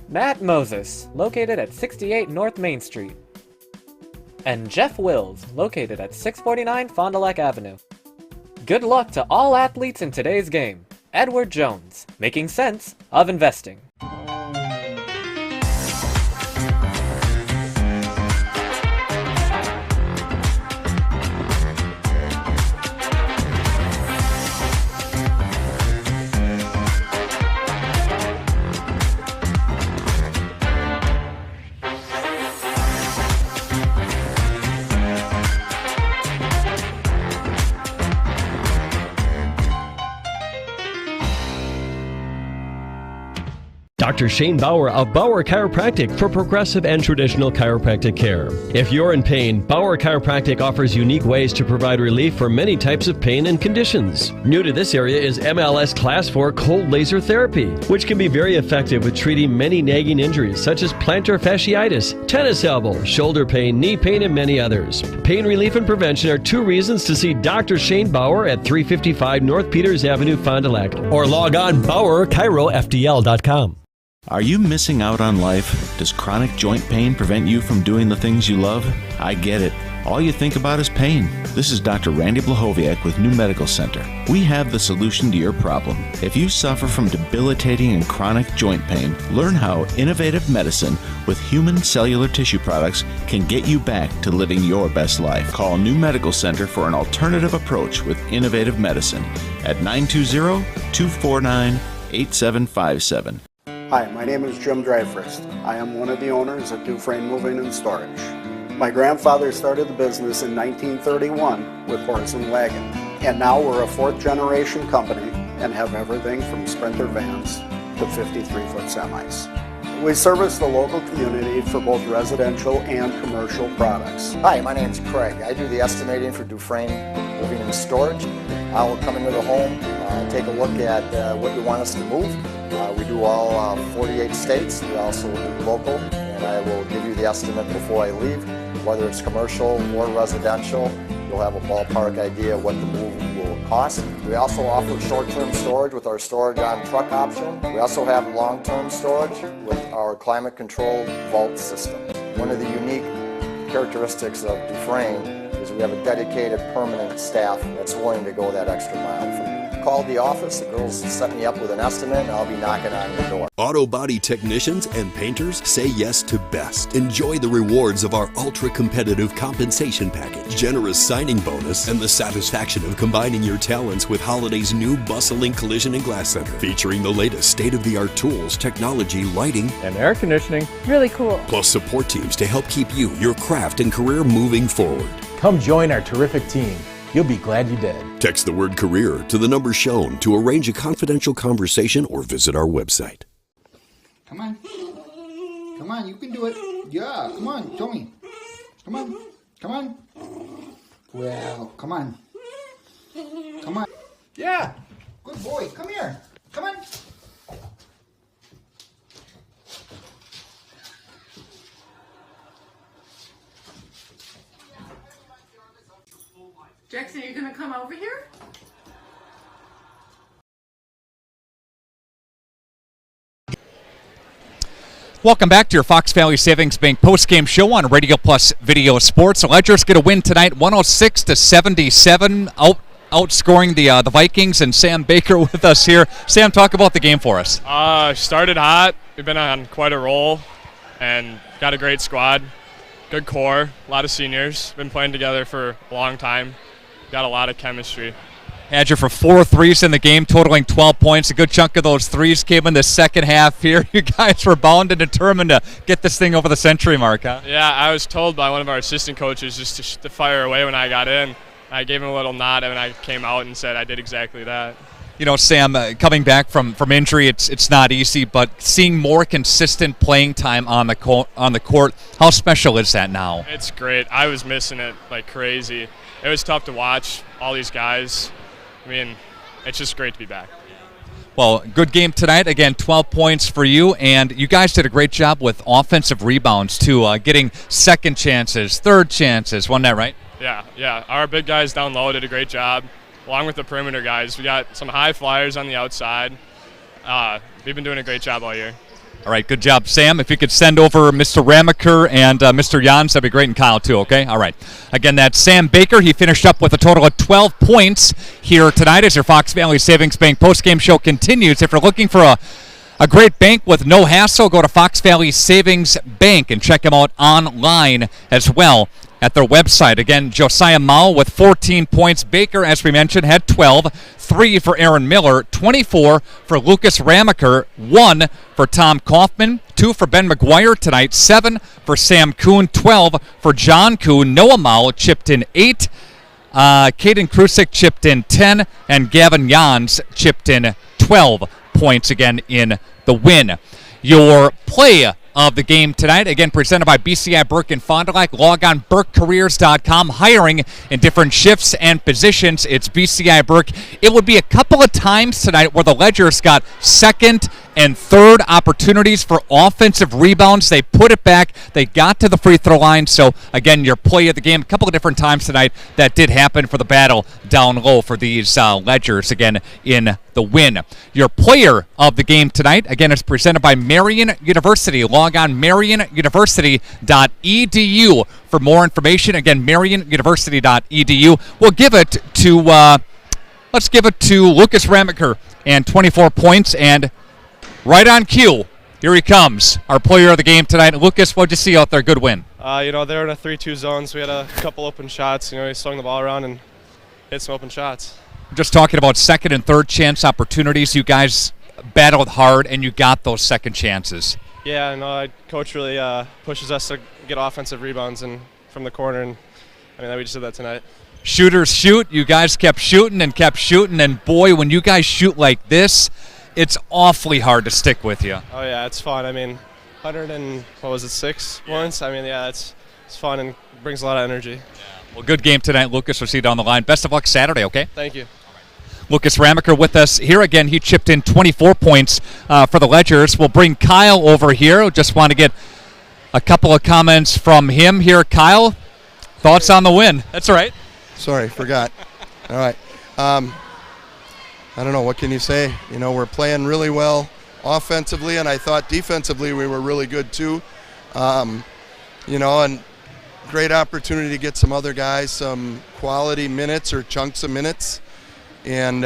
Matt Moses, located at 68 North Main Street. And Jeff Wills, located at 649 Fond du Lac Avenue. Good luck to all athletes in today's game. Edward Jones, making sense of investing. Dr. Shane Bauer of Bauer Chiropractic for progressive and traditional chiropractic care. If you're in pain, Bauer Chiropractic offers unique ways to provide relief for many types of pain and conditions. New to this area is MLS Class 4 cold laser therapy, which can be very effective with treating many nagging injuries such as plantar fasciitis, tennis elbow, shoulder pain, knee pain, and many others. Pain relief and prevention are two reasons to see Dr. Shane Bauer at 355 North Peters Avenue, Fond du Lac, or log on BauerChiroFDL.com. Are you missing out on life? Does chronic joint pain prevent you from doing the things you love? I get it. All you think about is pain. This is Dr. Randy Blahoviak with New Medical Center. We have the solution to your problem. If you suffer from debilitating and chronic joint pain, learn how innovative medicine with human cellular tissue products can get you back to living your best life. Call New Medical Center for an alternative approach with innovative medicine at 920-249-8757. Hi, my name is Jim Dryfrist. I am one of the owners of Dufresne Moving and Storage. My grandfather started the business in 1931 with horse and wagon, and now we're a fourth generation company and have everything from Sprinter vans to 53-foot semis. We service the local community for both residential and commercial products. Hi, my name is Craig. I do the estimating for Dufresne Moving and Storage. I will come into the home, take a look at what you want us to move. We do all 48 states. We also do local, and I will give you the estimate before I leave. Whether it's commercial or residential, you'll have a ballpark idea of what the move will cost. We also offer short-term storage with our storage on truck option. We also have long-term storage with our climate-controlled vault system. One of the unique characteristics of Dufresne is we have a dedicated permanent staff that's willing to go that extra mile for you. Call the office, the girls set me up with an estimate, and I'll be knocking on your door. Auto body technicians and painters say yes to best. Enjoy the rewards of our ultra-competitive compensation package, generous signing bonus, and the satisfaction of combining your talents with Holiday's new bustling collision and glass center, featuring the latest state-of-the-art tools, technology, lighting, and air conditioning. Really cool. plus support teams to help keep you, your craft, and career moving forward. Come join our terrific team. You'll be glad you did. Text the word career to the number shown to arrange a confidential conversation or visit our website. Come on. Come on, you can do it. Yeah, come on, show me. Come on. Come on. Well, come on. Come on. Yeah. Good boy. Come here. Come on. Jackson, are you going to come over here? Welcome back to your Fox Valley Savings Bank postgame show on Radio Plus Video Sports. The Ledger's going to win tonight 106-77, outscoring the Vikings, and Sam Baker with us here. Sam, talk about the game for us. Started hot. We've been on quite a roll and got a great squad. Good core, a lot of seniors. Been playing together for a long time. Got a lot of chemistry. Had you for 4 threes in the game, totaling 12 points. A good chunk of those threes came in the second half here. You guys were bound and determined to get this thing over the century mark, huh? Yeah, I was told by one of our assistant coaches just to fire away when I got in. I gave him a little nod and I came out and said I did exactly that. You know, Sam, coming back from injury, it's not easy, but seeing more consistent playing time on the court, how special is that now? It's great. I was missing it like crazy. It was tough to watch all these guys. I mean, it's just great to be back. Well, good game tonight. Again, 12 points for you, and you guys did a great job with offensive rebounds, too, getting second chances, third chances. Wasn't that right? Yeah. Our big guys down low did a great job, along with the perimeter guys. We got some high flyers on the outside. We've been doing a great job all year. All right, good job, Sam. If you could send over Mr. Ramaker and Mr. Jans, that'd be great, and Kyle, too, okay? All right. Again, that's Sam Baker. He finished up with a total of 12 points here tonight as your Fox Valley Savings Bank postgame show continues. If you're looking for a great bank with no hassle, go to Fox Valley Savings Bank and check them out online as well at their website. Again, Josiah Mao with 14 points. Baker, as we mentioned, had 12. 3 for Aaron Miller, 24 for Lucas Ramaker, 1 for Tom Kaufman, 2 for Ben McGuire tonight, 7 for Sam Kuhn, 12 for John Kuhn. Noah Mao chipped in 8. Caden Krusik chipped in 10, and Gavin Jans chipped in 12 points again in the win. Your play of the game tonight, again presented by BCI Burke and Fond du Lac. Log on burkecareers.com, hiring in different shifts and positions. It's BCI Burke. It would be a couple of times tonight where the Ledgers got second and third opportunities for offensive rebounds. They put it back. They got to the free throw line. So, again, your play of the game, a couple of different times tonight that did happen for the battle down low for these Ledgers, again, in the win. Your player of the game tonight, again, is presented by Marian University. Log on marianuniversity.edu for more information. Again, marianuniversity.edu. We'll give it to, let's give it to Lucas Ramaker and 24 points, and right on cue, here he comes, our player of the game tonight. Lucas, what'd you see out there? Good win. They were in a 3-2 zone, so we had a couple open shots. He swung the ball around and hit some open shots. Just talking about second and third chance opportunities. You guys battled hard, and you got those second chances. Yeah, no, Coach really pushes us to get offensive rebounds and from the corner, and we just did that tonight. Shooters shoot. You guys kept shooting, and boy, when you guys shoot like this, it's awfully hard to stick with you. Oh, yeah, it's fun. 106 points? It's fun and brings a lot of energy. Yeah. Well, good game tonight, Lucas. We'll see you down the line. Best of luck Saturday, okay? Thank you. Lucas Ramaker with us here again. He chipped in 24 points for the Ledgers. We'll bring Kyle over here. Just want to get a couple of comments from him here. Kyle, thoughts on the win? That's all right. Sorry, forgot. All right. I don't know, what can you say? We're playing really well offensively, and I thought defensively we were really good too. And great opportunity to get some other guys some quality minutes or chunks of minutes. And,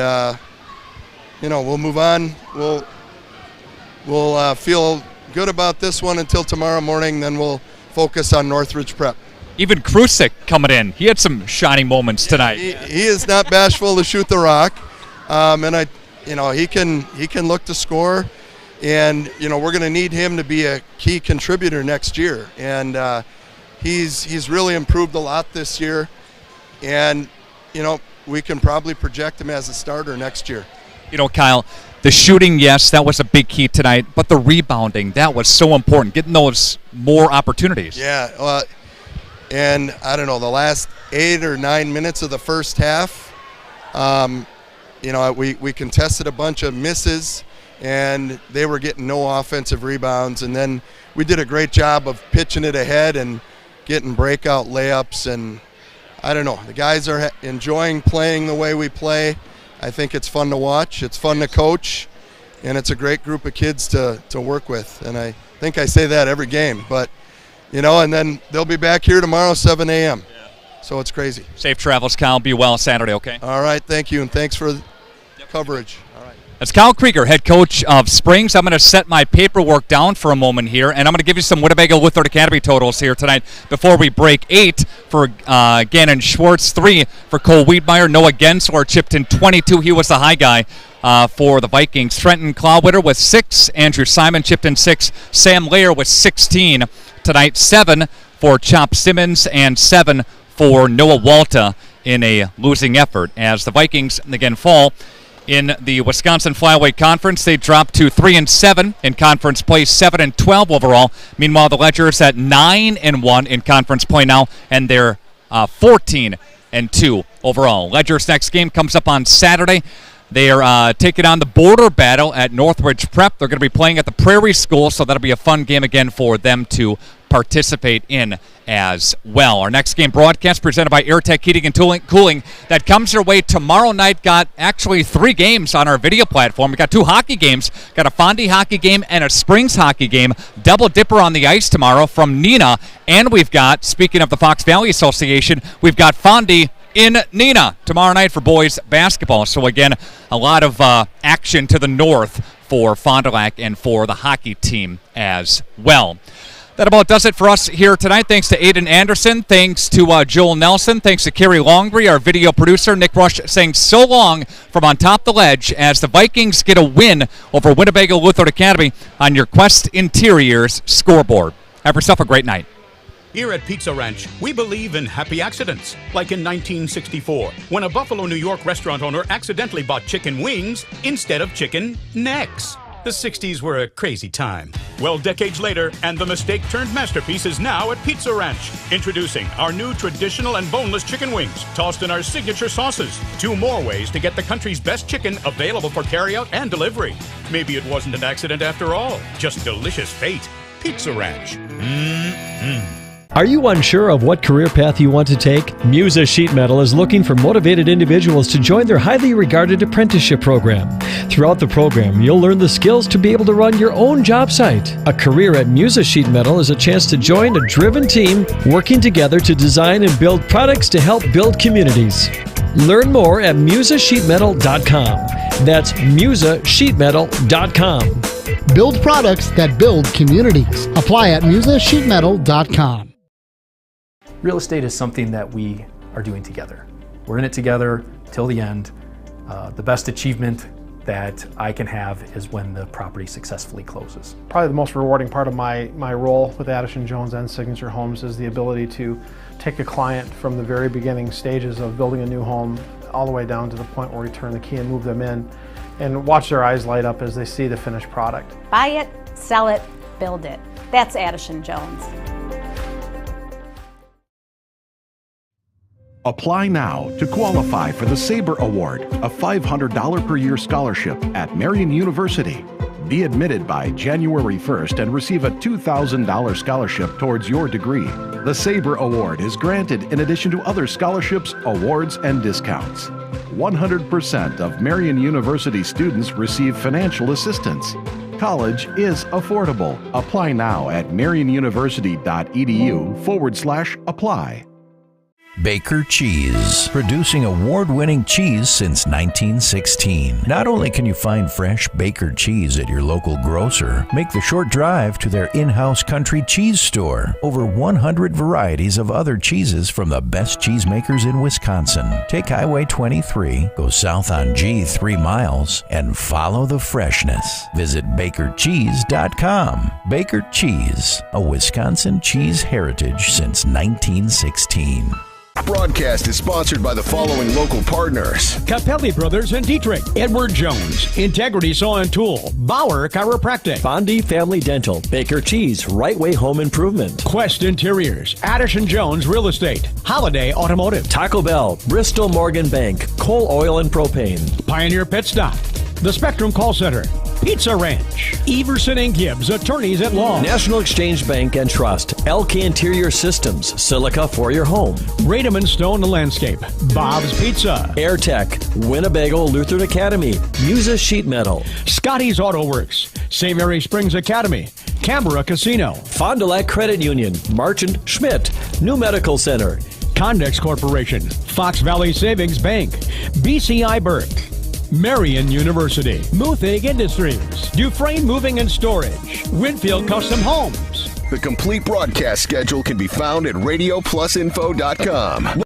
we'll move on. We'll feel good about this one until tomorrow morning, then we'll focus on Northridge Prep. Even Krusik coming in. He had some shining moments tonight. He is not bashful to shoot the rock. And he can look to score, and we're going to need him to be a key contributor next year. And he's really improved a lot this year. And we can probably project him as a starter next year. Kyle, the shooting, yes, that was a big key tonight, but the rebounding, that was so important, getting those more opportunities. Yeah, and I don't know, the last 8 or 9 minutes of the first half, we contested a bunch of misses, and they were getting no offensive rebounds, and then we did a great job of pitching it ahead and getting breakout layups, and I don't know, the guys are enjoying playing the way we play. I think it's fun to watch, it's fun to coach, and it's a great group of kids to work with, and I think I say that every game, but and then they'll be back here tomorrow 7 a.m. So it's crazy. Safe travels, Kyle. Be well Saturday, okay? All right, thank you, and thanks for the coverage. All right. That's Kyle Krieger, head coach of Springs. I'm going to set my paperwork down for a moment here, and I'm going to give you some Winnebago Lutheran Academy totals here tonight before we break. 8 for Gannon Schwartz, 3 for Cole Wiedmeyer. Noah Gensler chipped in 22. He was the high guy for the Vikings. Trenton Clawwitter with 6. Andrew Simon chipped in 6. Sam Layer with 16 tonight. 7 for Chop Simmons and 7 for Noah Walta in a losing effort as the Vikings again fall in the Wisconsin Flyweight Conference. They dropped to 3-7 in conference play, 7-12 overall. Meanwhile, the Ledgers at 9-1 in conference play now, and they're 14-2 overall. Ledgers' next game comes up on Saturday. They are taking on the border battle at Northridge Prep. They're going to be playing at the Prairie School, so that'll be a fun game again for them to participate in as well. Our next game broadcast presented by AirTech Heating and Cooling that comes your way tomorrow night. Got actually 3 games on our video platform. We got 2 hockey games. Got a Fondy hockey game and a Springs hockey game. Double dipper on the ice tomorrow from Neenah. And we've got, speaking of the Fox Valley Association, we've got Fondy in Neenah tomorrow night for boys basketball. So again, a lot of action to the north for Fond du Lac and for the hockey team as well. That about does it for us here tonight. Thanks to Aiden Anderson. Thanks to Joel Nelson. Thanks to Kerry Longbry, our video producer. Nick Rush saying so long from on top the ledge as the Vikings get a win over Winnebago Lutheran Academy on your Quest Interiors scoreboard. Have yourself a great night. Here at Pizza Ranch, we believe in happy accidents, like in 1964, when a Buffalo, New York restaurant owner accidentally bought chicken wings instead of chicken necks. The 60s were a crazy time. Well, decades later, and the mistake-turned masterpiece is now at Pizza Ranch. Introducing our new traditional and boneless chicken wings, tossed in our signature sauces. 2 more ways to get the country's best chicken available for carryout and delivery. Maybe it wasn't an accident after all, just delicious fate. Pizza Ranch. Are you unsure of what career path you want to take? Musa Sheet Metal is looking for motivated individuals to join their highly regarded apprenticeship program. Throughout the program, you'll learn the skills to be able to run your own job site. A career at Musa Sheet Metal is a chance to join a driven team working together to design and build products to help build communities. Learn more at musasheetmetal.com. That's musasheetmetal.com. Build products that build communities. Apply at musasheetmetal.com. Real estate is something that we are doing together. We're in it together till the end. The best achievement that I can have is when the property successfully closes. Probably the most rewarding part of my role with Addison Jones and Signature Homes is the ability to take a client from the very beginning stages of building a new home all the way down to the point where we turn the key and move them in and watch their eyes light up as they see the finished product. Buy it, sell it, build it. That's Addison Jones. Apply now to qualify for the Sabre Award, a $500 per year scholarship at Marian University. Be admitted by January 1st and receive a $2,000 scholarship towards your degree. The Sabre Award is granted in addition to other scholarships, awards, and discounts. 100% of Marian University students receive financial assistance. College is affordable. Apply now at marianuniversity.edu/apply. Baker Cheese, producing award-winning cheese since 1916. Not only can you find fresh Baker cheese at your local grocer, make the short drive to their in-house country cheese store. Over 100 varieties of other cheeses from the best cheesemakers in Wisconsin. Take Highway 23, go south on G 3 miles, and follow the freshness. Visit bakercheese.com. Baker Cheese, a Wisconsin cheese heritage since 1916. broadcast is sponsored by the following local partners: Capelli Brothers in Dietrich, Edward Jones, Integrity Saw and Tool, Bauer Chiropractic, Bondi Family Dental, Baker Cheese, Right Way Home Improvement, Quest Interiors, Addison Jones Real Estate, Holiday Automotive, Taco Bell, Bristol Morgan Bank, Coal Oil and Propane, Pioneer Pit Stop, The Spectrum Call Center, Pizza Ranch, Everson and Gibbs, Attorneys at Law, National Exchange Bank and Trust, LK Interior Systems, Silica for your home, Radom and Stone Landscape, Bob's Pizza, AirTech, Winnebago Lutheran Academy, Musa Sheet Metal, Scotty's Auto Works, St. Mary Springs Academy, Canberra Casino, Fond du Lac Credit Union, Marchant Schmidt, New Medical Center, Condex Corporation, Fox Valley Savings Bank, BCI Burke, Marion University, Muthig Industries, Dufresne Moving and Storage, Winfield Custom Homes. The complete broadcast schedule can be found at RadioPlusInfo.com.